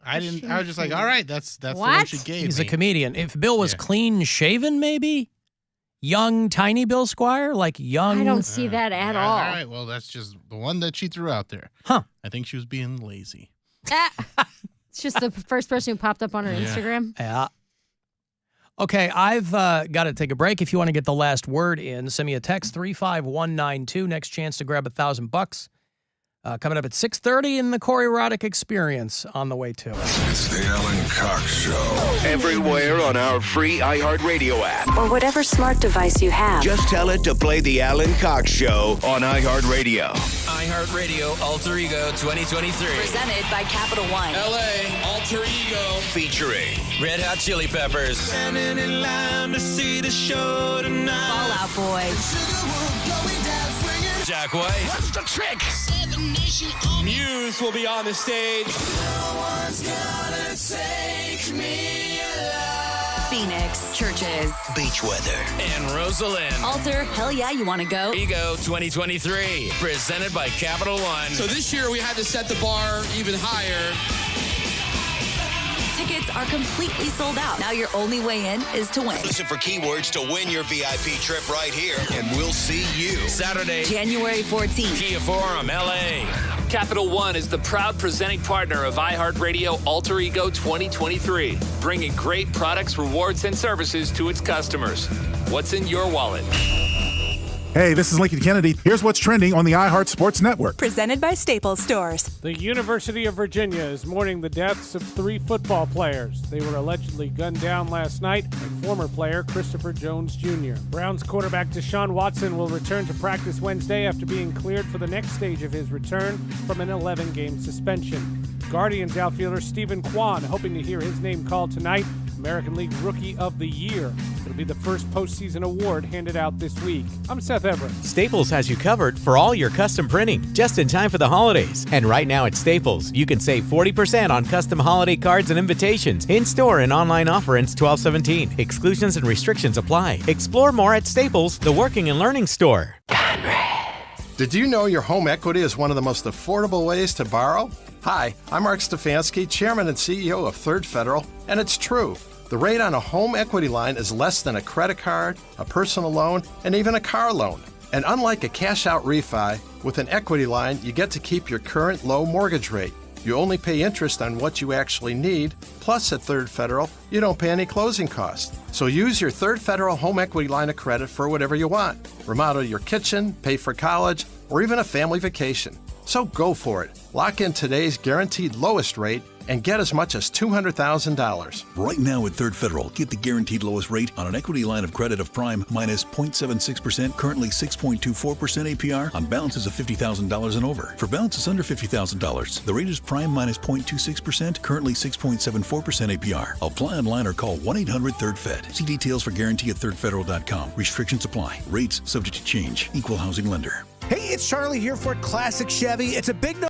I didn't. I was just like, all right, that's the one What? she gave He's me. a comedian. If Bill was clean shaven, maybe young, tiny Bill Squire, like young. I don't see that at all. All right, well, that's just the one that she threw out there. Huh. I think she was being lazy. It's just the first person who popped up on her Instagram. Yeah. Okay, I've got to take a break. If you want to get the last word in, send me a text 35192. Next chance to grab $1,000. Coming up at 6:30 in the Corey Roddick Experience on the way to it. It's the Alan Cox Show. Everywhere on our free iHeartRadio app. Or whatever smart device you have. Just tell it to play the Alan Cox Show on iHeartRadio. iHeartRadio Alter Ego 2023. Presented by Capital One. LA Alter Ego. Featuring Red Hot Chili Peppers. Standing in line to see the show tonight. Fall Out Boy. Jack White. What's the trick? Muse will be on the stage. No one's gonna take me alive. Phoenix. Churches. Beach Weather. And Rosalind. Alter, hell yeah, you want to go? Ego 2023. Presented by Capital One. So this year we had to set the bar even higher. Tickets are completely sold out. Now your only way in is to win. Listen for keywords to win your VIP trip right here, and we'll see you Saturday, January 14th. Kia Forum, LA. Capital One is the proud presenting partner of iHeartRadio Alter Ego 2023, bringing great products, rewards, and services to its customers. What's in your wallet? Hey, this is Lincoln Kennedy. Here's what's trending on the iHeart Sports Network. Presented by Staples Stores. The University of Virginia is mourning the deaths of 3 football players. They were allegedly gunned down last night by former player Christopher Jones Jr. Browns quarterback Deshaun Watson will return to practice Wednesday after being cleared for the next stage of his return from an 11-game suspension. Guardians outfielder Stephen Kwan hoping to hear his name called tonight, American League Rookie of the Year. It'll be the first postseason award handed out this week. I'm Seth Everett. Staples has you covered for all your custom printing, just in time for the holidays. And right now at Staples, you can save 40% on custom holiday cards and invitations. In-store and online offer ends 12/17. Exclusions and restrictions apply. Explore more at Staples, the working and learning store. Did you know your home equity is one of the most affordable ways to borrow? Hi, I'm Mark Stefanski, Chairman and CEO of Third Federal, and it's true. The rate on a home equity line is less than a credit card, a personal loan, and even a car loan. And unlike a cash-out refi, with an equity line, you get to keep your current low mortgage rate. You only pay interest on what you actually need, plus at Third Federal, you don't pay any closing costs. So use your Third Federal home equity line of credit for whatever you want. Remodel your kitchen, pay for college, or even a family vacation. So go for it. Lock in today's guaranteed lowest rate and get as much as $200,000. Right now at Third Federal, get the guaranteed lowest rate on an equity line of credit of prime minus 0.76%, currently 6.24% APR on balances of $50,000 and over. For balances under $50,000, the rate is prime minus 0.26%, currently 6.74% APR. Apply online or call 1-800-3RD-FED. See details for guarantee at thirdfederal.com. Restrictions apply. Rates subject to change. Equal housing lender. Hey, it's Charlie here for Classic Chevy. It's a big